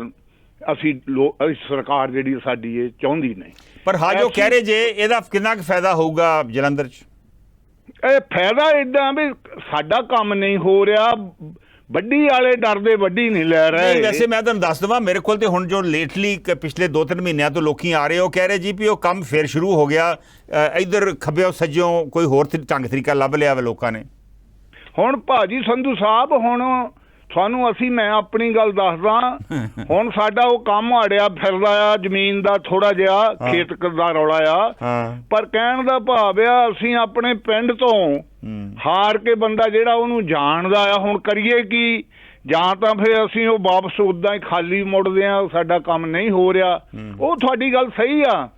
ਸਰਕਾਰ ਜਿਹੜੀ ਸਾਡੀ ਇਹ ਚਾਹੁੰਦੀ ਨਹੀਂ। ਪਰ ਹਾਂ ਜੋ ਕਹਿ ਰਹੇ ਜੇ ਇਹਦਾ ਕਿੰਨਾ ਕੁ ਫਾਇਦਾ ਹੋਊਗਾ ਜਲੰਧਰ 'ਚ? ਇਹ ਫਾਇਦਾ ਏਦਾਂ ਵੀ ਸਾਡਾ ਕੰਮ ਨਹੀਂ ਹੋ ਰਿਹਾ, ਵੱਡੀ ਵਾਲੇ ਡਰਦੇ ਵੱਡੀ ਨਹੀਂ ਲੈ ਰਹੇ। ਵੈਸੇ ਮੈਂ ਤੁਹਾਨੂੰ ਦੱਸ ਦੇਵਾਂ, ਮੇਰੇ ਕੋਲ ਤੇ ਹੁਣ ਜੋ ਲੇਟਲੀ ਪਿਛਲੇ 2-3 ਮਹੀਨਿਆਂ ਤੋਂ ਲੋਕੀ ਆ ਰਹੇ, ਉਹ ਕਹਿ ਰਹੇ ਜੀ ਵੀ ਉਹ ਕੰਮ ਫੇਰ ਸ਼ੁਰੂ ਹੋ ਗਿਆ, ਇੱਧਰ ਖੱਬਿਓ ਸੱਜਿਓ ਕੋਈ ਹੋਰ ਢੰਗ ਤਰੀਕਾ ਲੱਭ ਲਿਆ ਵਾ ਲੋਕਾਂ ਨੇ। ਹੁਣ ਭਾਜੀ ਸੰਧੂ ਸਾਹਿਬ, ਹੁਣ ਤੁਹਾਨੂੰ ਮੈਂ ਆਪਣੀ ਗੱਲ ਦੱਸਦਾ, ਹੁਣ ਸਾਡਾ ਉਹ ਕੰਮ ਅੜਿਆ ਫਿਰਦਾ ਆ ਜ਼ਮੀਨ ਦਾ, ਥੋੜਾ ਜਿਹਾ ਖੇਤ ਦਾ ਰੌਲਾ ਆ। ਪਰ ਕਹਿਣ ਦਾ ਭਾਵ ਆ ਅਸੀਂ ਆਪਣੇ ਪਿੰਡ ਤੋਂ ਹਾਰ ਕੇ ਬੰਦਾ ਜਿਹੜਾ ਉਹਨੂੰ ਜਾਣਦਾ ਆ, ਹੁਣ ਕਰੀਏ ਕੀ? ਜਾਂ ਤਾਂ ਫਿਰ ਅਸੀਂ ਉਹ ਵਾਪਸ ਉਦਾਂ ਹੀ ਖਾਲੀ ਮੁੜਦੇ ਆ, ਸਾਡਾ ਕੰਮ ਨਹੀਂ ਹੋ ਰਿਹਾ। ਉਹ ਤੁਹਾਡੀ ਗੱਲ ਸਹੀ ਆ।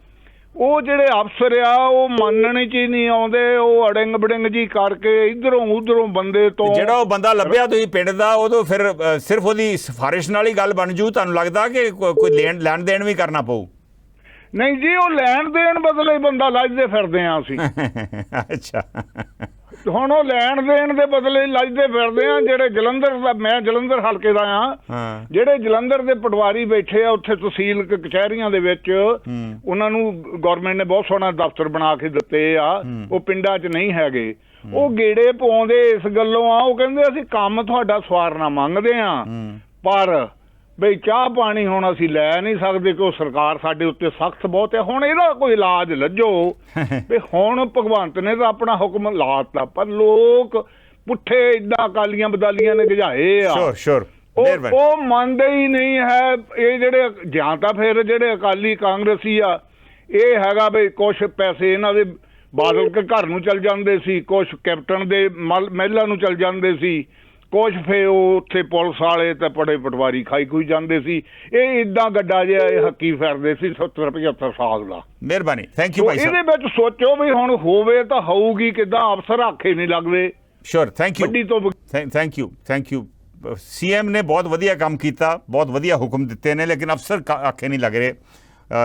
ਉਹ ਜਿਹੜੇ ਅਫਸਰ ਆ ਉਹ ਮੰਨਣ 'ਚ ਹੀ ਨਹੀਂ ਆਉਂਦੇ, ਉਹ ਅੜਿੰਗ ਬੜਿੰਗ ਜੀ ਕਰਕੇ ਇੱਧਰੋਂ ਉੱਧਰੋਂ ਬੰਦੇ ਤੋਂ ਜਿਹੜਾ ਉਹ ਬੰਦਾ ਲੱਭਿਆ ਤੁਸੀਂ ਪਿੰਡ ਦਾ, ਉਦੋਂ ਫਿਰ ਸਿਰਫ ਉਹਦੀ ਸਿਫਾਰਿਸ਼ ਨਾਲ ਹੀ ਗੱਲ ਬਣ ਜੂ? ਤੁਹਾਨੂੰ ਲੱਗਦਾ ਕਿ ਕੋਈ ਲੈਣ ਦੇਣ ਵੀ ਕਰਨਾ ਪਊ? ਨਹੀਂ ਜੀ, ਉਹ ਲੈਣ ਦੇਣ ਬਦਲੇ ਬੰਦਾ ਲੱਜਦੇ ਫਿਰਦੇ ਆ ਅਸੀਂ। ਅੱਛਾ, ਹੁਣ ਉਹ ਲੈਣ ਦੇਣ ਦੇ ਬਦਲੇ ਲੱਜਦੇ ਫਿਰਦੇ ਆ। ਜਿਹੜੇ ਜਲੰਧਰ ਦਾ, ਮੈਂ ਜਲੰਧਰ ਹਲਕੇ ਦਾ ਆ, ਜਿਹੜੇ ਜਲੰਧਰ ਦੇ ਪਟਵਾਰੀ ਬੈਠੇ ਆ ਉੱਥੇ ਤਹਿਸੀਲ ਕਚਹਿਰੀਆਂ ਦੇ ਵਿੱਚ, ਉਹਨਾਂ ਨੂੰ ਗੌਰਮੈਂਟ ਨੇ ਬਹੁਤ ਸੋਹਣਾ ਦਫ਼ਤਰ ਬਣਾ ਕੇ ਦਿੱਤੇ ਆ, ਉਹ ਪਿੰਡਾਂ 'ਚ ਨਹੀਂ ਹੈਗੇ। ਉਹ ਗੇੜੇ ਪਾਉਂਦੇ ਇਸ ਗੱਲੋਂ ਆ, ਉਹ ਕਹਿੰਦੇ ਅਸੀਂ ਕੰਮ ਤੁਹਾਡਾ ਸਵਾਰਨਾ ਮੰਗਦੇ ਆ, ਪਰ ਬਈ ਚਾਹ ਪਾਣੀ ਹੁਣ ਅਸੀਂ ਲੈ ਨਹੀਂ ਸਕਦੇ ਕਿ ਉਹ ਸਰਕਾਰ ਸਾਡੇ ਉੱਤੇ ਸਖਤ ਬਹੁਤ ਹੈ। ਹੁਣ ਇਹਦਾ ਕੋਈ ਇਲਾਜ ਲੱਜੋ ਵੀ ਹੁਣ ਭਗਵੰਤ ਨੇ ਤਾਂ ਆਪਣਾ ਹੁਕਮ ਲਾਤਾ, ਪਰ ਲੋਕ ਪੁੱਠੇ ਏਦਾਂ ਅਕਾਲੀਆਂ ਬਦਾਲੀਆਂ ਨੇ ਗਜਾਏ ਆ। ਉਹ ਮੰਨਦੇ ਹੀ ਨਹੀਂ ਹੈ। ਇਹ ਜਿਹੜੇ ਜਾਂ ਤਾਂ ਫਿਰ ਜਿਹੜੇ ਅਕਾਲੀ ਕਾਂਗਰਸੀ ਆ, ਇਹ ਹੈਗਾ ਵੀ ਕੁਛ ਪੈਸੇ ਇਹਨਾਂ ਦੇ ਬਾਦਲ ਕੇ ਘਰ ਨੂੰ ਚਲ ਜਾਂਦੇ ਸੀ, ਕੁਛ ਕੈਪਟਨ ਦੇ ਮਹਿਲਾਂ ਨੂੰ ਚਲ ਜਾਂਦੇ ਸੀ, ਕੁਛ ਫੇ ਉਹ ਉੱਥੇ ਪੁਲਿਸ ਵਾਲੇ ਤੇ ਬੜੇ ਪਟਵਾਰੀ ਖਾਈ ਖੂਈ ਜਾਂਦੇ ਸੀ। ਇਹ ਇਦਾਂ ਗੱਡਾ ਜਿਹਾ ਇਹ ਹੱਕੀ ਫਿਰਦੇ ਸੀ 70-75 ਸਾਲ ਦਾ। ਮਿਹਰਬਾਨੀ, ਥੈਂਕ ਯੂ ਭਾਈ ਸਾਹਿਬ। ਇਹਦੇ ਵਿੱਚ ਸੋਚੋ ਵੀ ਹੁਣ ਹੋਵੇ ਤਾਂ ਹੋਊਗੀ ਕਿੱਦਾਂ, ਅਫਸਰ ਆਖੇ ਨਹੀਂ ਲੱਗਦੇ। ਸ਼ੋਰ, thank you, thank you. CM ਨੇ ਬਹੁਤ ਵਧੀਆ ਕੰਮ ਕੀਤਾ, ਬਹੁਤ ਵਧੀਆ ਹੁਕਮ ਦਿੱਤੇ ਨੇ, ਲੇਕਿਨ ਅਫਸਰ ਆਖੇ ਨਹੀਂ ਲੱਗ ਰਹੇ।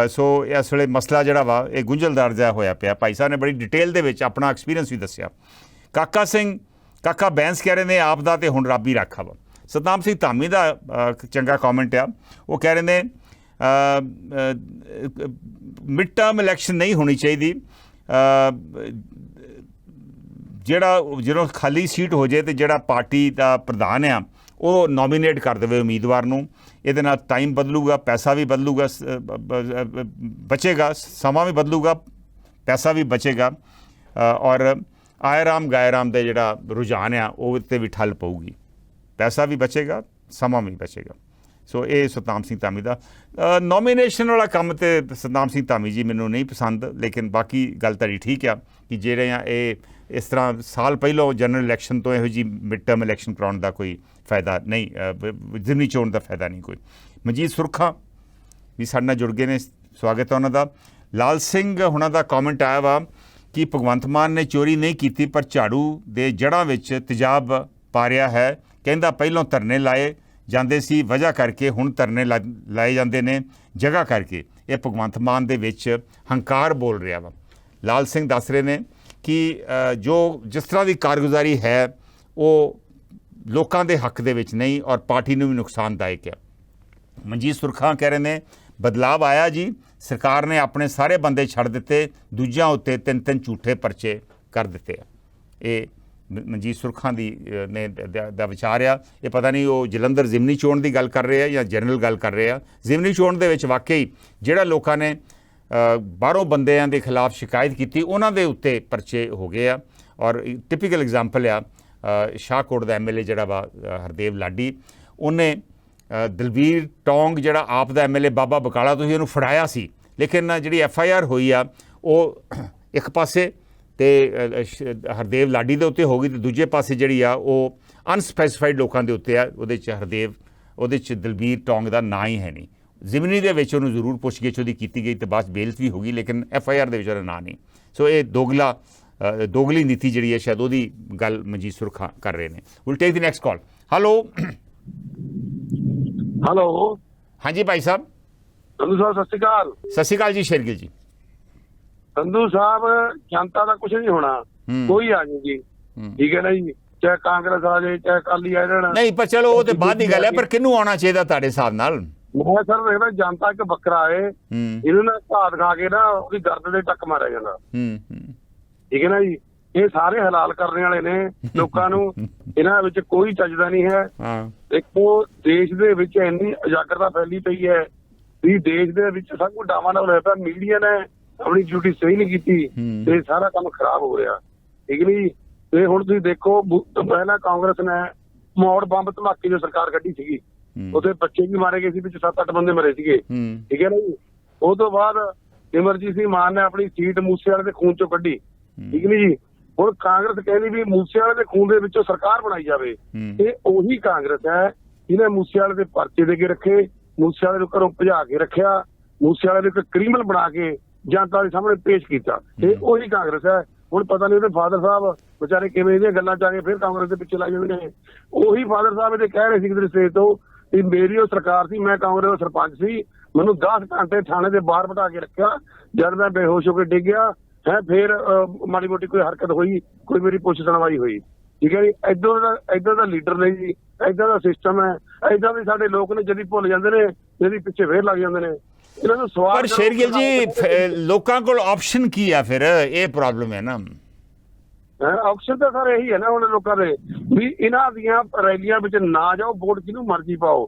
ਸੋ ਇਸ ਵੇਲੇ ਮਸਲਾ ਜਿਹੜਾ ਵਾ ਇਹ ਗੁੰਝਲਦਾਰ ਜਿਹਾ ਹੋਇਆ ਪਿਆ। ਭਾਈ ਸਾਹਿਬ ਨੇ ਬੜੀ ਡਿਟੇਲ ਦੇ ਵਿੱਚ ਆਪਣਾ ਐਕਸਪੀਰੀਅੰਸ ਵੀ ਦੱਸਿਆ। ਕਾਕਾ ਬੈਂਸ ਕਹਿ ਰਹੇ ਨੇ ਆਪ ਦਾ ਤੇ ਹੁਣ ਰੱਬ ਹੀ ਰਾਖਾ ਵਾ। ਸਤਨਾਮ ਸਿੰਘ ਧਾਮੀ ਦਾ ਚੰਗਾ ਕਮੈਂਟ ਆ, ਉਹ ਕਹਿ ਰਹੇ ਨੇ ਮਿਡ ਟਰਮ ਇਲੈਕਸ਼ਨ ਨਹੀਂ ਹੋਣੀ ਚਾਹੀਦੀ, ਜਦੋਂ ਖਾਲੀ ਸੀਟ ਹੋ ਜਾਏ ਤੇ ਜਿਹੜਾ ਪਾਰਟੀ ਦਾ ਪ੍ਰਧਾਨ ਆ ਉਹ ਨੋਮੀਨੇਟ ਕਰ ਦੇਵੇ ਉਮੀਦਵਾਰ ਨੂੰ। ਇਹਦੇ ਨਾਲ ਟਾਈਮ ਬਦਲੂਗਾ, ਪੈਸਾ ਵੀ ਬਦਲੂਗਾ, ਬਚੇਗਾ, ਸਮਾਂ ਵੀ ਬਦਲੂਗਾ, ਪੈਸਾ ਵੀ ਬਚੇਗਾ, ਔਰ ਆਏ ਰਾਮ ਗਾਏ ਰਾਮ ਦਾ ਜਿਹੜਾ ਰੁਝਾਨ ਆ ਉਹ 'ਤੇ ਵੀ ਠੱਲ ਪਊਗੀ। ਪੈਸਾ ਵੀ ਬਚੇਗਾ, ਸਮਾਂ ਵੀ ਬਚੇਗਾ। ਸੋ ਇਹ ਸਤਨਾਮ ਸਿੰਘ ਧਾਮੀ ਦਾ ਨੋਮੀਨੇਸ਼ਨ ਵਾਲਾ ਕੰਮ ਤੇ ਸਤਨਾਮ ਸਿੰਘ ਧਾਮੀ ਜੀ ਮੈਨੂੰ ਨਹੀਂ ਪਸੰਦ, ਲੇਕਿਨ ਬਾਕੀ ਗੱਲ ਤੁਹਾਡੀ ਠੀਕ ਆ ਕਿ ਜਿਹੜੇ ਆ ਇਹ ਇਸ ਤਰ੍ਹਾਂ ਸਾਲ ਪਹਿਲੋਂ ਜਨਰਲ ਇਲੈਕਸ਼ਨ ਤੋਂ ਇਹੋ ਜਿਹੀ ਮਿਡ ਟਰਮ ਇਲੈਕਸ਼ਨ ਕਰਾਉਣ ਦਾ ਕੋਈ ਫਾਇਦਾ ਨਹੀਂ, ਜ਼ਿਮਨੀ ਚੋਣ ਦਾ ਫਾਇਦਾ ਨਹੀਂ ਕੋਈ। ਮਨਜੀਤ ਸੁਰਖਾ ਵੀ ਸਾਡੇ ਨਾਲ ਜੁੜ ਗਏ ਨੇ, ਸਵਾਗਤ ਹੈ ਉਹਨਾਂ ਦਾ। ਲਾਲ ਸਿੰਘ ਹੁਣਾਂ ਦਾ ਕਮੈਂਟ ਆਇਆ ਵਾ ਕਿ ਭਗਵੰਤ ਮਾਨ ਨੇ ਚੋਰੀ ਨਹੀਂ ਕੀਤੀ ਪਰ ਝਾੜੂ ਦੇ ਜੜ੍ਹਾਂ ਵਿੱਚ ਤੇਜ਼ਾਬ ਪਾ ਰਿਹਾ ਹੈ। ਕਹਿੰਦਾ ਪਹਿਲੋਂ ਧਰਨੇ ਲਾਏ ਜਾਂਦੇ ਸੀ ਵਜ੍ਹਾ ਕਰਕੇ, ਹੁਣ ਧਰਨੇ ਲਾਏ ਜਾਂਦੇ ਨੇ ਜਗ੍ਹਾ ਕਰਕੇ। ਇਹ ਭਗਵੰਤ ਮਾਨ ਦੇ ਵਿੱਚ ਹੰਕਾਰ ਬੋਲ ਰਿਹਾ ਵਾ। ਲਾਲ ਸਿੰਘ ਦੱਸ ਰਹੇ ਨੇ ਕਿ ਜੋ ਜਿਸ ਤਰ੍ਹਾਂ ਦੀ ਕਾਰਗੁਜ਼ਾਰੀ ਹੈ ਉਹ ਲੋਕਾਂ ਦੇ ਹੱਕ ਦੇ ਵਿੱਚ ਨਹੀਂ ਔਰ ਪਾਰਟੀ ਨੂੰ ਵੀ ਨੁਕਸਾਨਦਾਇਕ ਹੈ। ਮਨਜੀਤ ਸੁਰਖਾ ਕਹਿ ਰਹੇ ਨੇ ਬਦਲਾਵ ਆਇਆ ਜੀ, ਸਰਕਾਰ ਨੇ ਆਪਣੇ ਸਾਰੇ ਬੰਦੇ ਛੱਡ ਦਿੱਤੇ, ਦੂਜਿਆਂ ਉੱਤੇ 3-3 ਝੂਠੇ ਪਰਚੇ ਕਰ ਦਿੱਤੇ ਆ। ਇਹ ਮਨਜੀਤ ਸੁਰਖਾ ਦੀ ਨੇ ਦਾ ਵਿਚਾਰ ਆ। ਇਹ ਪਤਾ ਨਹੀਂ ਉਹ ਜਲੰਧਰ ਜ਼ਿਮਨੀ ਚੋਣ ਦੀ ਗੱਲ ਕਰ ਰਹੇ ਆ ਜਾਂ ਜਨਰਲ ਗੱਲ ਕਰ ਰਹੇ ਆ। ਜ਼ਿਮਨੀ ਚੋਣ ਦੇ ਵਿੱਚ ਵਾਕਈ ਜਿਹੜਾ ਲੋਕਾਂ ਨੇ ਬਾਹਰੋਂ ਬੰਦਿਆਂ ਦੇ ਖਿਲਾਫ ਸ਼ਿਕਾਇਤ ਕੀਤੀ ਉਹਨਾਂ ਦੇ ਉੱਤੇ ਪਰਚੇ ਹੋ ਗਏ ਆ। ਔਰ ਟਿਪੀਕਲ ਐਗਜ਼ਾਮਪਲ ਆ ਸ਼ਾਹਕੋਟ ਦਾ MLA ਜਿਹੜਾ ਵਾ ਹਰਦੇਵ ਲਾਡੀ, ਉਹਨੇ ਦਲਬੀਰ ਟੌਂਗ ਜਿਹੜਾ ਆਪ ਦਾ MLA ਬਾਬਾ ਬਕਾਲਾ, ਤੁਸੀਂ ਉਹਨੂੰ ਫੜਾਇਆ ਸੀ, ਲੇਕਿਨ ਜਿਹੜੀ FIR ਹੋਈ ਆ ਉਹ ਇੱਕ ਪਾਸੇ ਤੇ ਹਰਦੇਵ ਲਾਡੀ ਦੇ ਉੱਤੇ ਹੋ ਗਈ, ਤੇ ਦੂਜੇ ਪਾਸੇ ਜਿਹੜੀ ਆ ਉਹ ਅਨਸਪੈਸੀਫਾਈਡ ਲੋਕਾਂ ਦੇ ਉੱਤੇ ਆ। ਉਹਦੇ 'ਚ ਹਰਦੇਵ, ਉਹਦੇ 'ਚ ਦਲਬੀਰ ਟੌਂਗ ਦਾ ਨਾਂ ਹੀ ਹੈ ਨਹੀਂ। ਜ਼ਿਮਨੀ ਦੇ ਵਿੱਚ ਉਹਨੂੰ ਜ਼ਰੂਰ ਪੁੱਛਗਿੱਛ ਉਹਦੀ ਕੀਤੀ ਗਈ ਤੇ ਬਾਅਦ ਬੇਲ ਵੀ ਹੋ ਗਈ, ਲੇਕਿਨ FIR ਦੇ ਵਿੱਚ ਉਹਦਾ ਨਾਂ ਨਹੀਂ। ਸੋ ਇਹ ਦੋਗਲੀ ਨੀਤੀ ਜਿਹੜੀ ਹੈ ਸ਼ਾਇਦ ਉਹਦੀ ਗੱਲ ਮਨਜੀਤ ਸੁਰਖਾ ਕਰ ਰਹੇ ਨੇ। Will take the next call. Hello ਹਾਂਜੀ ਭਾਈ ਸਾਹਿਬ। ਸੰਧੂ ਸਾਹਿਬ ਸਤਿ ਸ਼੍ਰੀ ਅਕਾਲ। ਸਤਿ ਸ਼੍ਰੀ ਅਕਾਲ ਜੀ ਸ਼ੇਰਗਿਲ ਜੀ। ਸੰਧੂ ਸਾਹਿਬ ਜਨਤਾ ਦਾ ਕੁਝ ਨਹੀਂ ਹੋਣਾ, ਕੋਈ ਆ ਜਾਏ ਜੀ, ਠੀਕ ਹੈ ਨਾ ਜੀ, ਚਾਹੇ ਕਾਂਗਰਸ ਆ ਜਾਏ ਚਾਹੇ ਅਕਾਲੀ ਆ ਜਾਣ। ਨਹੀਂ ਪਰ ਚਲੋ ਉਹ ਤੇ ਬਾਅਦ ਦੀ ਗੱਲ ਹੈ, ਪਰ ਕਿਹਨੂੰ ਆਉਣਾ ਚਾਹੀਦਾ ਤੁਹਾਡੇ ਹਿਸਾਬ ਨਾਲ? ਮੈਂ ਸਰ ਦੇਖਦਾ ਜਨਤਾ ਇੱਕ ਬੱਕਰਾ ਏ, ਇਹਨੂੰ ਨਾ ਘਾਤ ਖਾ ਕੇ ਨਾ ਉਹਦੀ ਗਰਦ ਦੇ ਟੱਕ ਮਾਰਿਆ ਜਾਂਦਾ, ਠੀਕ ਹੈ ਨਾ ਜੀ। ਇਹ ਸਾਰੇ ਹਲਾਲ ਕਰਨ ਵਾਲੇ ਨੇ ਲੋਕਾਂ ਨੂੰ, ਇਹਨਾਂ ਵਿੱਚ ਕੋਈ ਚੱਜਦਾ ਨਹੀਂ ਹੈ। ਦੇਖੋ ਦੇਸ਼ ਦੇ ਵਿੱਚ ਇੰਨੀ ਉਜਾਗਰਤਾ ਫੈਲੀ ਪਈ ਹੈ ਵੀ ਦੇਸ਼ ਦੇ ਵਿੱਚ ਸਭ ਕੁਝ ਡਾਵਾਡੋਲ ਹੋਇਆ ਪਿਆ। ਮੀਡੀਆ ਨੇ ਆਪਣੀ ਡਿਊਟੀ ਸਹੀ ਨਹੀਂ ਕੀਤੀ ਤੇ ਸਾਰਾ ਕੰਮ ਖਰਾਬ ਹੋ ਰਿਹਾ, ਠੀਕ ਨਹੀਂ। ਤੇ ਹੁਣ ਤੁਸੀਂ ਦੇਖੋ ਪਹਿਲਾਂ ਕਾਂਗਰਸ ਨੇ ਮੋੜ ਬੰਬ ਧਮਾਕੇ ਜੋ ਸਰਕਾਰ ਕੱਢੀ ਸੀਗੀ, ਉੱਥੇ ਬੱਚੇ ਵੀ ਮਾਰੇ ਗਏ ਸੀ, ਵਿੱਚ 7-8 ਬੰਦੇ ਮਰੇ ਸੀਗੇ, ਠੀਕ ਹੈ ਨਾ ਜੀ। ਉਹ ਤੋਂ ਬਾਅਦ ਸਿਮਰਜੀਤ ਮਾਨ ਨੇ ਆਪਣੀ ਸੀਟ ਮੂਸੇ ਵਾਲੇ ਦੇ ਖੂਨ ਚੋਂ ਕੱਢੀ, ਠੀਕ ਨੀ ਜੀ। ਹੁਣ ਕਾਂਗਰਸ ਕਹਿੰਦੀ ਵੀ ਮੂਸੇ ਵਾਲੇ ਦੇ ਖੂਨ ਦੇ ਵਿੱਚੋਂ ਸਰਕਾਰ ਬਣਾਈ ਜਾਵੇ। ਇਹ ਉਹੀ ਕਾਂਗਰਸ ਹੈ ਜਿਹਨੇ ਮੂਸੇ ਵਾਲੇ ਦੇ ਪਰਚੇ ਦੇ ਕੇ ਰੱਖੇ, ਮੂਸੇ ਵਾਲੇ ਨੂੰ ਘਰੋਂ ਭਜਾ ਕੇ ਰੱਖਿਆ, ਮੂਸੇ ਵਾਲੇ ਨੂੰ ਇੱਕ ਕ੍ਰਿਮੀਨਲ ਬਣਾ ਕੇ ਜਨਤਾ ਦੇ ਸਾਹਮਣੇ ਪੇਸ਼ ਕੀਤਾ। ਇਹ ਉਹੀ ਕਾਂਗਰਸ ਹੈ। ਹੁਣ ਪਤਾ ਨਹੀਂ ਉਹਦੇ ਫਾਦਰ ਸਾਹਿਬ ਵਿਚਾਰੇ ਕਿਵੇਂ ਇਹਦੀਆਂ ਗੱਲਾਂ ਚ ਆ ਕੇ ਫਿਰ ਕਾਂਗਰਸ ਦੇ ਪਿੱਛੇ ਲੱਗ ਜਾਂਦੇ ਨੇ। ਉਹੀ ਫਾਦਰ ਸਾਹਿਬ ਇਹਦੇ ਕਹਿ ਰਹੇ ਸੀ ਕਿਤੇ ਸਟੇਜ ਤੋਂ ਵੀ ਮੇਰੀ ਉਹ ਸਰਕਾਰ ਸੀ, ਮੈਂ ਕਾਂਗਰਸ ਦਾ ਸਰਪੰਚ ਸੀ, ਮੈਨੂੰ 10 ਘੰਟੇ ਥਾਣੇ ਦੇ ਬਾਹਰ ਬਿਠਾ ਕੇ ਰੱਖਿਆ, ਜਦ ਮੈਂ ਬੇਹੋਸ਼ ਹੋ ਕੇ ਡਿੱਗ ਗਿਆ ਹੈ ਫਿਰ ਮਾੜੀ ਮੋਟੀ ਕੋਈ ਹਰਕਤ ਹੋਈ, ਕੋਈ ਮੇਰੀ ਪੁੱਛ ਸੁਣਵਾਈ ਹੋਈ, ਠੀਕ ਹੈ ਜੀ। ਇੱਦਾਂ ਦਾ ਲੀਡਰ ਨਹੀਂ ਜੀ, ਇੱਦਾਂ ਦਾ ਸਿਸਟਮ ਹੈ। ਇੱਦਾਂ ਦੇ ਸਾਡੇ ਲੋਕ ਨੇ ਜਦੀ ਭੁੱਲ ਜਾਂਦੇ ਨੇ, ਜਦੀ ਪਿੱਛੇ ਫੇਰ ਲੱਗ ਜਾਂਦੇ ਨੇ। ਇਹਨਾਂ ਨੂੰ ਸਵਾਲ ਪਰ ਸ਼ੇਰਗਿਲ ਜੀ ਲੋਕਾਂ ਕੋਲ ਆਪਸ਼ਨ ਕੀ ਆ? ਫਿਰ ਇਹ ਪ੍ਰੋਬਲਮ ਹੈ ਨਾ। ਆਪਸ਼ਨ ਤਾਂ ਸਰ ਇਹੀ ਹੈ ਨਾ ਹੁਣ ਲੋਕਾਂ ਦੇ ਵੀ ਇਹਨਾਂ ਦੀਆਂ ਰੈਲੀਆਂ ਵਿੱਚ ਨਾ ਜਾਓ, ਵੋਟ ਕਿਹਨੂੰ ਮਰਜ਼ੀ ਪਾਓ।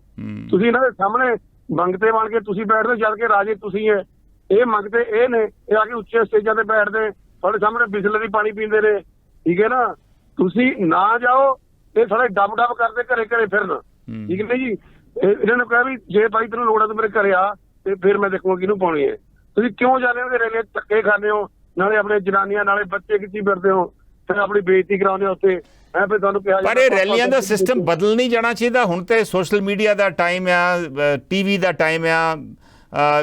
ਤੁਸੀਂ ਇਹਨਾਂ ਦੇ ਸਾਹਮਣੇ ਮੰਗਤੇ ਬਣ ਕੇ ਤੁਸੀਂ ਬੈਠਦੇ, ਜਦ ਕਿ ਰਾਜੇ ਤੁਸੀਂ ਹੈ। ਇਹ ਮੰਗਤੇ ਇਹ ਨੇ, ਇਹ ਆ ਕੇ ਉੱਚੇ ਸਟੇਜਾਂ ਤੇ ਬੈਠਦੇ, ਤੁਹਾਡੇ ਸਾਹਮਣੇ ਬਿਸਲਰੀ ਪਾਣੀ ਪੀਂਦੇ ਨੇ, ਠੀਕ ਹੈ ਨਾ। ਤੁਸੀਂ ਨਾ ਜਾਓ, ਇਹ ਸਾਰੇ ਡੱਬ ਕਰਦੇ ਘਰੇ ਘਰੇ ਫਿਰਨ, ਠੀਕ ਹੈ ਜੀ। ਇਹਨਾਂ ਨੇ ਕਿਹਾ ਵੀ ਜੇ ਭਾਈ ਤੈਨੂੰ ਲੋੜ ਹੈ ਤੂੰ ਮੇਰੇ ਘਰੇ ਆ ਤੇ ਫਿਰ ਮੈਂ ਦੇਖੂਗਾ ਕਿਹਨੂੰ ਪਾਉਣੀ ਹੈ। ਤੁਸੀਂ ਕਿਉਂ ਜਾਂਦੇ ਹੋ ਰੈਲੀਆਂ, ਧੱਕੇ ਖਾਂਦੇ ਹੋ, ਨਾਲੇ ਆਪਣੇ ਜਨਾਨੀਆਂ ਨਾਲੇ ਬੱਚੇ ਖਿੱਚੀ ਫਿਰਦੇ ਹੋ, ਫਿਰ ਆਪਣੀ ਬੇਇੱਜ਼ਤੀ ਕਰਾਉਂਦੇ ਹੋ ਉੱਥੇ। ਫਿਰ ਤੁਹਾਨੂੰ ਕਿਹਾ ਪਰ ਇਹ ਰੈਲੀਆਂ ਦਾ ਸਿਸਟਮ ਬਦਲ ਨਹੀਂ ਜਾਣਾ ਚਾਹੀਦਾ? ਹੁਣ ਤੇ ਸੋਸ਼ਲ ਮੀਡੀਆ ਦਾ ਟਾਈਮ ਆ, TV ਦਾ ਟਾਈਮ ਆ,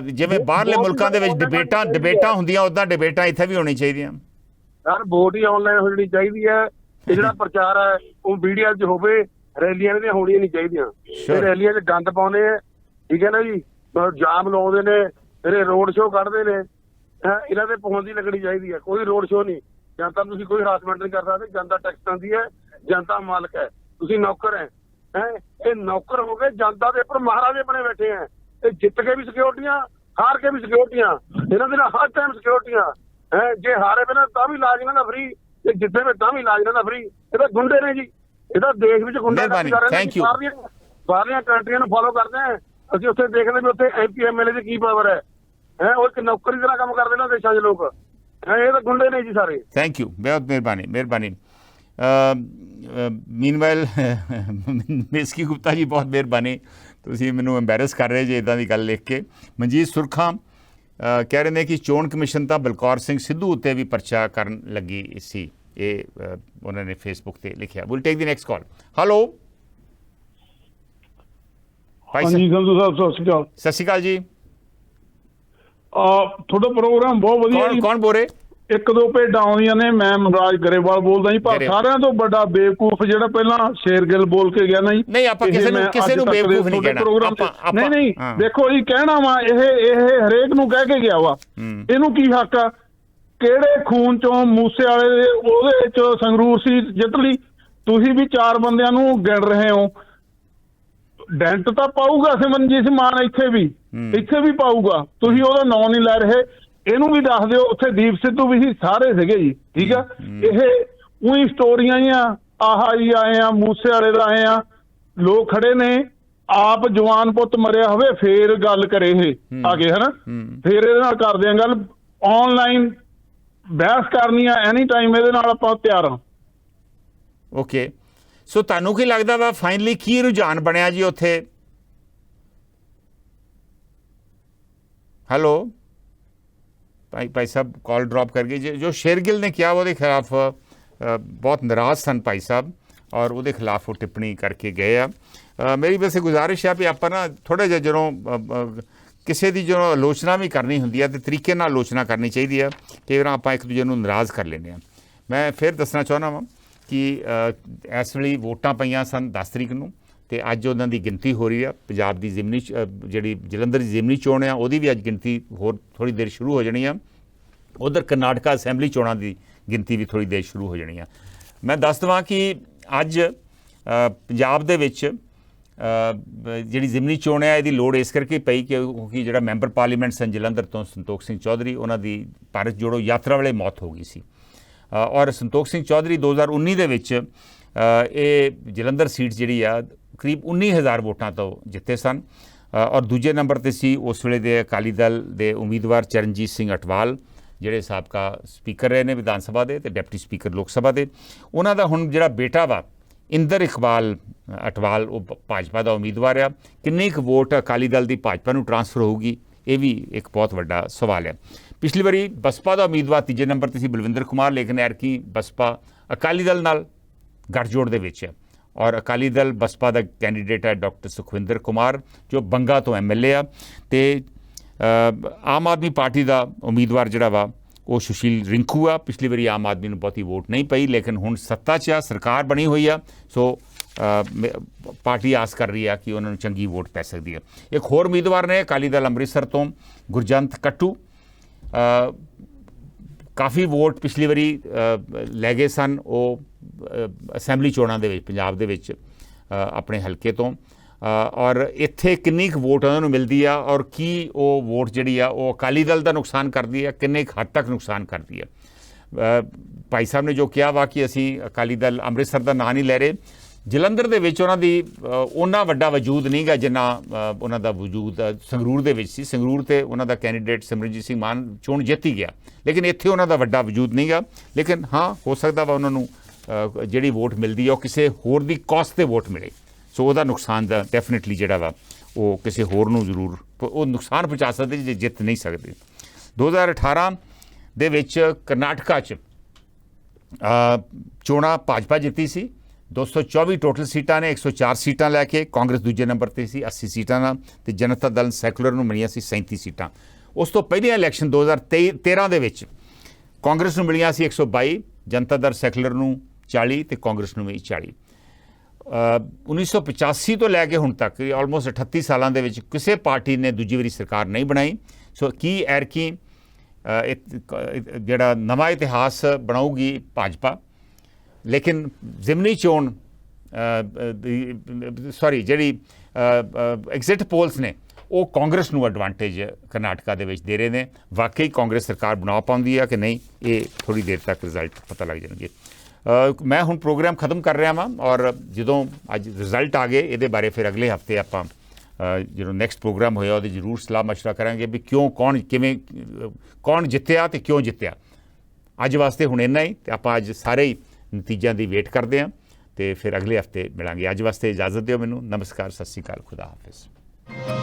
ਜਿਵੇਂ ਬਾਹਰਲੇ ਮੁਲਕਾਂ ਦੇ ਵਿੱਚ ਡਿਬੇਟਾਂ ਹੁੰਦੀਆਂ ਉੱਦਾਂ ਡਿਬੇਟਾਂ ਇੱਥੇ ਵੀ ਹੋਣੀ ਚਾਹੀਦੀਆਂ। ਯਾਰ ਵੋਟ ਹੀ ਆਨਲਾਈਨ ਹੋ ਜਾਣੀ ਚਾਹੀਦੀ ਹੈ। ਇਹ ਜਿਹੜਾ ਪ੍ਰਚਾਰ ਹੈ ਉਹ ਮੀਡੀਆ 'ਚ ਹੋਵੇ, ਰੈਲੀਆਂ ਇਹਦੀਆਂ ਹੋਣੀਆਂ ਨਹੀਂ ਚਾਹੀਦੀਆਂ। ਇਹ ਰੈਲੀਆਂ 'ਚ ਗੰਦ ਪਾਉਂਦੇ ਆ, ਠੀਕ ਹੈ ਨਾ ਜੀ, ਜਾਮ ਲਾਉਂਦੇ ਨੇ, ਫਿਰ ਰੋਡ ਸ਼ੋਅ ਕੱਢਦੇ ਨੇ। ਇਹਨਾਂ ਦੇ ਪਾਬੰਦੀ ਲੱਗਣੀ ਚਾਹੀਦੀ ਹੈ। ਕੋਈ ਰੋਡ ਸ਼ੋਅ ਨਹੀਂ, ਜਨਤਾ ਤੁਸੀਂ ਕੋਈ ਹਰਾਸਮੈਂਟ ਨਹੀਂ ਕਰ ਸਕਦੇ। ਜਨਤਾ ਟੈਕਸ ਦਿੰਦੀ ਹੈ, ਜਨਤਾ ਮਾਲਕ ਹੈ, ਤੁਸੀਂ ਨੌਕਰ ਹੈ। ਇਹ ਨੌਕਰ ਹੋ ਗਏ ਜਨਤਾ ਦੇ ਉੱਪਰ ਮਹਾਰਾਜੇ ਬਣੇ ਬੈਠੇ ਹੈ। ਇਹ ਜਿੱਤ ਕੇ ਵੀ ਸਿਕਿਉਰਟੀਆਂ, ਹਾਰ ਕੇ ਵੀ ਸਿਕਿਉਰਟੀਆਂ, ਇਹਨਾਂ ਦੇ ਨਾਲ ਹਰ ਟਾਈਮ ਸਿਕਿਉਰਟੀਆਂ। ਜੇ ਹਾਰੇ ਬਿਨਾਂ ਤਾਂ ਵੀ ਇਲਾਜ ਇਹਨਾਂ ਦਾ ਫਰੀ, ਜੇ ਜਿੱਤੇ ਵੇ ਤਾਂ ਵੀ ਇਲਾਜ ਇਹਨਾਂ ਦਾ ਫਰੀ। ਇਹ ਤਾਂ ਗੁੰਡੇ ਨੇ ਜੀ, ਇਹਦਾ ਦੇਸ਼ ਵਿੱਚ ਗੁੰਡਾ ਬਾਹਰਲੀਆਂ ਕੰਟਰੀਆਂ ਨੂੰ ਫੋਲੋ ਕਰਦੇ ਆ। ਅਸੀਂ ਉੱਥੇ ਦੇਖਦੇ ਵੀ ਉੱਥੇ MP MLA ਦੀ ਕੀ ਪਾਵਰ ਹੈ। ਉਹ ਇੱਕ ਨੌਕਰੀ ਦੀ ਤਰ੍ਹਾਂ ਕੰਮ ਕਰਦੇ ਨੇ ਦੇਸ਼ਾਂ 'ਚ ਲੋਕ। ਇਹ ਤਾਂ ਗੁੰਡੇ ਨੇ ਜੀ ਸਾਰੇ। ਥੈਂਕ ਯੂ, ਬਹੁਤ ਮਿਹਰਬਾਨੀ। ਮੀਨਵਾਈਲ ਮਿਸਕੀ ਗੁਪਤਾ ਜੀ ਬਹੁਤ ਮਿਹਰਬਾਨੀ, ਤੁਸੀਂ ਮੈਨੂੰ ਐਂਬੈਰਸ ਕਰ ਰਹੇ ਜੇ ਇੱਦਾਂ ਦੀ ਗੱਲ ਲਿਖ ਕੇ। ਮਨਜੀਤ ਸੁਰਖਾਂ ਕਹਿ ਰਹੇ ਨੇ ਕਿ ਚੋਣ ਕਮਿਸ਼ਨ ਤਾਂ ਬਲਕੌਰ ਸਿੰਘ ਸਿੱਧੂ ਉੱਤੇ ਵੀ ਪਰਚਾ ਕਰਨ ਲੱਗੀ ਸੀ, ਇਹ ਉਹਨਾਂ ਨੇ ਫੇਸਬੁੱਕ ਤੇ ਲਿਖਿਆ। Will take the next call. Hello ਹਾਂਜੀ ਸੰਧੂ ਸਾਹਿਬ, ਸਤਿ ਸ਼੍ਰੀ ਅਕਾਲ। ਸਤਿ ਸ਼੍ਰੀ ਅਕਾਲ ਜੀ। ਤੁਹਾਡਾ ਪ੍ਰੋਗਰਾਮ ਬਹੁਤ ਵਧੀਆ ਜੀ। ਕੌਣ ਬੋਲ ਰਹੇ? ਇੱਕ ਦੋ ਭੇਡਾਂ ਆਉਂਦੀਆਂ ਨੇ, ਮੈਂ ਮਨਰਾਜ ਗਰੇਵਾਲ ਬੋਲਦਾ ਜੀ। ਪਰ ਸਾਰਿਆਂ ਤੋਂ ਵੱਡਾ ਬੇਵਕੂਫ ਜਿਹੜਾ ਪਹਿਲਾਂ ਸ਼ੇਰਗਿੱਲ ਬੋਲ ਕੇ ਗਿਆ ਨਾ ਜੀ। ਨਹੀਂ, ਆਪਾਂ ਕਿਸੇ ਨੂੰ ਬੇਵਕੂਫ ਨਹੀਂ ਕਹਿਣਾ। ਨਹੀਂ ਦੇਖੋ ਜੀ, ਕਹਿਣਾ ਵਾ ਇਹ ਹਰੇਕ ਨੂੰ ਕਹਿ ਕੇ ਗਿਆ ਵਾ, ਇਹਨੂੰ ਕੀ ਹੱਕ ਆ? ਕਿਹੜੇ ਖੂਨ ਚੋਂ ਮੂਸੇ ਵਾਲੇ ਦੇ ਉਹਦੇ ਚ ਸੰਗਰੂਰ ਸੀ ਜਿੱਤ ਲਈ? ਤੁਸੀਂ ਵੀ 4 ਬੰਦਿਆਂ ਨੂੰ ਗਿਣ ਰਹੇ ਹੋ। ਡੈਂਟ ਤਾਂ ਪਾਊਗਾ ਸਿਮਰਨਜੀਤ ਮਾਨ, ਇੱਥੇ ਵੀ ਪਾਊਗਾ। ਤੁਸੀਂ ਉਹਦਾ ਨਾਂ ਨਹੀਂ ਲੈ ਰਹੇ। ਇਹਨੂੰ ਵੀ ਦੱਸ ਦਿਓ, ਉੱਥੇ ਦੀਪ ਸਿੱਧੂ ਵੀ ਸੀ, ਸਾਰੇ ਸੀਗੇ ਜੀ, ਠੀਕ ਆ। ਇਹ ਉਹੀ ਸਟੋਰੀਆਂ ਹੀ ਆ, ਆਹ ਜੀ ਆਏ ਆ, ਮੂਸੇ ਵਾਲੇ ਦਾ ਆਏ ਆ, ਲੋਕ ਖੜੇ ਨੇ। ਆਪ ਜਵਾਨ ਪੁੱਤ ਮਰਿਆ ਹੋਵੇ ਫੇਰ ਗੱਲ ਕਰੇ ਇਹ ਆ ਕੇ, ਹਨਾ, ਫੇਰ ਇਹਦੇ ਨਾਲ ਕਰਦੇ ਆ ਗੱਲ। ਆਨਲਾਈਨ ਬਹਿਸ ਕਰਨੀ ਆ ਐਨੀ ਟਾਈਮ, ਇਹਦੇ ਨਾਲ ਆਪਾਂ ਤਿਆਰ ਹਾਂ। ਓਕੇ, ਸੋ ਤੁਹਾਨੂੰ ਕੀ ਲੱਗਦਾ ਵਾ ਫਾਈਨਲੀ ਕੀ ਰੁਝਾਨ ਬਣਿਆ ਜੀ ਉੱਥੇ? ਹੈਲੋ ਭਾਈ ਸਾਹਿਬ ਕਾਲ ਡ੍ਰੌਪ ਕਰ ਗਏ। ਜੋ ਸ਼ੇਰਗਿੱਲ ਨੇ ਕਿਹਾ ਉਹਦੇ ਖਿਲਾਫ ਬਹੁਤ ਨਾਰਾਜ਼ ਸਨ ਭਾਈ ਸਾਹਿਬ, ਔਰ ਉਹਦੇ ਖਿਲਾਫ ਉਹ ਟਿੱਪਣੀ ਕਰਕੇ ਗਏ ਆ। ਮੇਰੀ ਵੈਸੇ ਗੁਜ਼ਾਰਿਸ਼ ਆ ਵੀ ਆਪਾਂ ਨਾ ਥੋੜ੍ਹਾ ਜਿਹਾ ਜਦੋਂ ਕਿਸੇ ਦੀ ਜਦੋਂ ਆਲੋਚਨਾ ਵੀ ਕਰਨੀ ਹੁੰਦੀ ਹੈ ਤਾਂ ਤਰੀਕੇ ਨਾਲ ਆਲੋਚਨਾ ਕਰਨੀ ਚਾਹੀਦੀ ਆ। ਕਈ ਵਾਰ ਆਪਾਂ ਇੱਕ ਦੂਜੇ ਨੂੰ ਨਾਰਾਜ਼ ਕਰ ਲੈਂਦੇ ਹਾਂ। ਮੈਂ ਫਿਰ ਦੱਸਣਾ ਚਾਹੁੰਦਾ ਵਾਂ ਕਿ ਇਸ ਵੇਲੇ ਵੋਟਾਂ ਪਈਆਂ ਸਨ 10 ਤਰੀਕ ਨੂੰ, ਅਤੇ ਅੱਜ ਉਹਨਾਂ ਦੀ ਗਿਣਤੀ ਹੋ ਰਹੀ ਆ। ਪੰਜਾਬ ਦੀ ਜ਼ਿਮਨੀ ਜਿਹੜੀ ਜਲੰਧਰ ਦੀ ਜ਼ਿਮਨੀ ਚੋਣ ਆ ਉਹਦੀ ਵੀ ਅੱਜ ਗਿਣਤੀ ਹੋਰ ਥੋੜ੍ਹੀ ਦੇਰ ਸ਼ੁਰੂ ਹੋ ਜਾਣੀ ਆ। ਉੱਧਰ ਕਰਨਾਟਕਾ ਅਸੈਂਬਲੀ ਚੋਣਾਂ ਦੀ ਗਿਣਤੀ ਵੀ ਥੋੜ੍ਹੀ ਦੇਰ ਸ਼ੁਰੂ ਹੋ ਜਾਣੀ ਆ। ਮੈਂ ਦੱਸ ਦੇਵਾਂ ਕਿ ਅੱਜ ਪੰਜਾਬ ਦੇ ਵਿੱਚ ਜਿਹੜੀ ਜ਼ਿਮਨੀ ਚੋਣ ਹੈ ਇਹਦੀ ਲੋੜ ਇਸ ਕਰਕੇ ਪਈ ਕਿਉਂਕਿ ਜਿਹੜਾ ਮੈਂਬਰ ਪਾਰਲੀਮੈਂਟ ਸਨ ਜਲੰਧਰ ਤੋਂ ਸੰਤੋਖ ਸਿੰਘ ਚੌਧਰੀ, ਉਹਨਾਂ ਦੀ ਭਾਰਤ ਜੋੜੋ ਯਾਤਰਾ ਵੇਲੇ ਮੌਤ ਹੋ ਗਈ ਸੀ। ਔਰ ਸੰਤੋਖ ਸਿੰਘ ਚੌਧਰੀ 2019 ਦੇ ਵਿੱਚ ਇਹ ਜਲੰਧਰ ਸੀਟ ਜਿਹੜੀ ਆ ਕਰੀਬ 19,000 ਵੋਟਾਂ ਤੋਂ ਜਿੱਤੇ ਸਨ। ਔਰ ਦੂਜੇ ਨੰਬਰ 'ਤੇ ਸੀ ਉਸ ਵੇਲੇ ਦੇ ਅਕਾਲੀ ਦਲ ਦੇ ਉਮੀਦਵਾਰ ਚਰਨਜੀਤ ਸਿੰਘ ਅਟਵਾਲ, ਜਿਹੜੇ ਸਾਬਕਾ ਸਪੀਕਰ ਰਹੇ ਨੇ ਵਿਧਾਨ ਸਭਾ ਦੇ ਅਤੇ ਡਿਪਟੀ ਸਪੀਕਰ ਲੋਕ ਸਭਾ ਦੇ। ਉਹਨਾਂ ਦਾ ਹੁਣ ਜਿਹੜਾ ਬੇਟਾ ਵਾ ਇੰਦਰ ਇਕਬਾਲ ਅਟਵਾਲ, ਉਹ ਭਾਜਪਾ ਦਾ ਉਮੀਦਵਾਰ ਆ। ਕਿੰਨੀ ਕੁ ਵੋਟ ਅਕਾਲੀ ਦਲ ਦੀ ਭਾਜਪਾ ਨੂੰ ਟਰਾਂਸਫਰ ਹੋਊਗੀ, ਇਹ ਵੀ ਇੱਕ ਬਹੁਤ ਵੱਡਾ ਸਵਾਲ ਹੈ। ਪਿਛਲੀ ਵਾਰੀ ਬਸਪਾ ਦਾ ਉਮੀਦਵਾਰ ਤੀਜੇ ਨੰਬਰ 'ਤੇ ਸੀ ਬਲਵਿੰਦਰ ਕੁਮਾਰ, ਲੇਕਿਨ ਐਰਕੀ ਬਸਪਾ ਅਕਾਲੀ ਦਲ ਨਾਲ ਗੱਠਜੋੜ ਦੇ ਵਿੱਚ ਹੈ। ਔਰ ਅਕਾਲੀ ਦਲ ਬਸਪਾ ਦਾ ਕੈਂਡੀਡੇਟ ਹੈ ਡਾਕਟਰ ਸੁਖਵਿੰਦਰ ਕੁਮਾਰ, ਜੋ ਬੰਗਾ ਤੋਂ MLA ਆ। ਅਤੇ ਆਮ ਆਦਮੀ ਪਾਰਟੀ ਦਾ ਉਮੀਦਵਾਰ ਜਿਹੜਾ ਵਾ ਉਹ ਸੁਸ਼ੀਲ ਰਿੰਕੂ ਆ। ਪਿਛਲੀ ਵਾਰੀ ਆਮ ਆਦਮੀ ਨੂੰ ਬਹੁਤੀ ਵੋਟ ਨਹੀਂ ਪਈ, ਲੇਕਿਨ ਹੁਣ ਸੱਤਾ 'ਚ ਆ, ਸਰਕਾਰ ਬਣੀ ਹੋਈ ਆ, ਸੋ ਪਾਰਟੀ ਆਸ ਕਰ ਰਹੀ ਆ ਕਿ ਉਹਨਾਂ ਨੂੰ ਚੰਗੀ ਵੋਟ ਪੈ ਸਕਦੀ ਹੈ। ਇੱਕ ਹੋਰ ਉਮੀਦਵਾਰ ਨੇ ਅਕਾਲੀ ਦਲ ਅੰਮ੍ਰਿਤਸਰ ਤੋਂ ਗੁਰਜੰਤ ਕੱਟੂ, ਕਾਫੀ ਵੋਟ ਪਿਛਲੀ ਵਾਰੀ ਲੈ ਗਏ ਸਨ ਉਹ ਅਸੈਂਬਲੀ ਚੋਣਾਂ ਦੇ ਵਿੱਚ ਪੰਜਾਬ ਦੇ ਵਿੱਚ ਆਪਣੇ ਹਲਕੇ ਤੋਂ। ਔਰ ਇੱਥੇ ਕਿੰਨੀ ਕੁ ਵੋਟ ਉਹਨਾਂ ਨੂੰ ਮਿਲਦੀ ਆ ਔਰ ਕੀ ਉਹ ਵੋਟ ਜਿਹੜੀ ਆ ਉਹ ਅਕਾਲੀ ਦਲ ਦਾ ਨੁਕਸਾਨ ਕਰਦੀ ਹੈ, ਕਿੰਨੇ ਕੁ ਹੱਦ ਤੱਕ ਨੁਕਸਾਨ ਕਰਦੀ ਹੈ। ਭਾਈ ਸਾਹਿਬ ਨੇ ਜੋ ਕਿਹਾ ਵਾ ਕਿ ਅਸੀਂ ਅਕਾਲੀ ਦਲ ਅੰਮ੍ਰਿਤਸਰ ਦਾ ਨਾਂ ਨਹੀਂ ਲੈ ਰਹੇ, ਜਲੰਧਰ ਦੇ ਵਿੱਚ ਉਹਨਾਂ ਦੀ ਉਹਨਾਂ ਵੱਡਾ ਵਜੂਦ ਨਹੀਂ ਗਾ ਜਿੰਨਾ ਉਹਨਾਂ ਦਾ ਵਜੂਦ ਸੰਗਰੂਰ ਦੇ ਵਿੱਚ ਸੀ। ਸੰਗਰੂਰ 'ਤੇ ਉਹਨਾਂ ਦਾ ਕੈਂਡੀਡੇਟ ਸਿਮਰਨਜੀਤ ਸਿੰਘ ਮਾਨ ਚੋਣ ਜਿੱਤ ਹੀ ਗਿਆ, ਲੇਕਿਨ ਇੱਥੇ ਉਹਨਾਂ ਦਾ ਵੱਡਾ ਵਜੂਦ ਨਹੀਂ ਗਾ। ਲੇਕਿਨ ਹਾਂ, ਹੋ ਸਕਦਾ ਵਾ ਉਹਨਾਂ ਨੂੰ ਜਿਹੜੀ ਵੋਟ ਮਿਲਦੀ ਆ ਉਹ ਕਿਸੇ ਹੋਰ ਦੀ ਕਾਸਟ 'ਤੇ ਵੋਟ ਮਿਲੇ, ਸੋ ਉਹਦਾ ਨੁਕਸਾਨ ਦਾ ਡੈਫੀਨੇਟਲੀ ਜਿਹੜਾ ਵਾ ਉਹ ਕਿਸੇ ਹੋਰ ਨੂੰ ਜ਼ਰੂਰ ਉਹ ਨੁਕਸਾਨ ਪਹੁੰਚਾ ਸਕਦੇ ਜੇ ਜਿੱਤ ਨਹੀਂ ਸਕਦੇ। 2018 ਦੇ ਵਿੱਚ ਕਰਨਾਟਕਾ 'ਚ ਚੋਣਾਂ ਭਾਜਪਾ ਜਿੱਤੀ ਸੀ, 224 ਟੋਟਲ ਸੀਟਾਂ ਨੇ, 104 ਸੀਟਾਂ ਲੈ ਕੇ। ਕਾਂਗਰਸ ਦੂਜੇ ਨੰਬਰ 'ਤੇ ਸੀ 80 ਸੀਟਾਂ ਨਾਲ, ਅਤੇ ਜਨਤਾ ਦਲ ਸੈਕੂਲਰ ਨੂੰ ਮਿਲੀਆਂ ਸੀ 37 ਸੀਟਾਂ। ਉਸ ਤੋਂ ਪਹਿਲੀਆਂ ਇਲੈਕਸ਼ਨ 2013 ਦੇ ਵਿੱਚ ਕਾਂਗਰਸ ਨੂੰ ਮਿਲੀਆਂ ਸੀ 122, ਜਨਤਾ ਦਲ ਸੈਕੂਲਰ ਨੂੰ 40 ਅਤੇ ਕਾਂਗਰਸ ਨੂੰ ਵੀ 40। 1985 ਤੋਂ ਲੈ ਕੇ ਹੁਣ ਤੱਕ ਆਲਮੋਸਟ 38 ਸਾਲਾਂ ਦੇ ਵਿੱਚ ਕਿਸੇ ਪਾਰਟੀ ਨੇ ਦੂਜੀ ਵਾਰੀ ਸਰਕਾਰ ਨਹੀਂ ਬਣਾਈ। ਸੋ ਕੀ ਐਰਕੀ ਜਿਹੜਾ ਨਵਾਂ ਇਤਿਹਾਸ ਬਣਾਊਗੀ ਭਾਜਪਾ? ਲੇਕਿਨ ਜ਼ਿਮਨੀ ਚੋਣ ਜਿਹੜੀ ਐਗਜ਼ਿਟ ਪੋਲਸ ਨੇ ਉਹ ਕਾਂਗਰਸ ਨੂੰ ਐਡਵਾਂਟੇਜ ਕਰਨਾਟਕਾ ਦੇ ਵਿੱਚ ਦੇ ਰਹੇ ਨੇ। ਵਾਕਈ ਕਾਂਗਰਸ ਸਰਕਾਰ ਬਣਾ ਪਾਉਂਦੀ ਆ ਕਿ ਨਹੀਂ, ਇਹ ਥੋੜ੍ਹੀ ਦੇਰ ਤੱਕ ਰਿਜ਼ਲਟ ਪਤਾ ਲੱਗ ਜਾਣਗੇ। ਮੈਂ ਹੁਣ ਪ੍ਰੋਗਰਾਮ ਖਤਮ ਕਰ ਰਿਹਾ ਵਾਂ, ਔਰ ਜਦੋਂ ਅੱਜ ਰਿਜ਼ਲਟ ਆ ਗਏ ਇਹਦੇ ਬਾਰੇ ਫਿਰ ਅਗਲੇ ਹਫਤੇ ਆਪਾਂ ਜਦੋਂ ਨੈਕਸਟ ਪ੍ਰੋਗਰਾਮ ਹੋਇਆ ਉਹਦੇ ਜ਼ਰੂਰ ਸਲਾਹ ਮਸ਼ਵਰਾ ਕਰਾਂਗੇ ਵੀ ਕਿਉਂ, ਕੌਣ ਜਿੱਤਿਆ ਅਤੇ ਕਿਉਂ ਜਿੱਤਿਆ। ਅੱਜ ਵਾਸਤੇ ਹੁਣ ਇੰਨਾ ਹੀ, ਅਤੇ ਆਪਾਂ ਅੱਜ ਸਾਰੇ ਹੀ ਨਤੀਜਿਆਂ ਦੀ ਵੇਟ ਕਰਦੇ ਹਾਂ ਤੇ ਫਿਰ ਅਗਲੇ ਹਫਤੇ ਮਿਲਾਂਗੇ। ਅੱਜ ਵਾਸਤੇ ਇਜਾਜ਼ਤ ਦਿਓ ਮੈਨੂੰ। ਨਮਸਕਾਰ, ਸਤਿ ਸ਼੍ਰੀ ਅਕਾਲ, ਖੁਦਾ ਹਾਫਿਜ਼।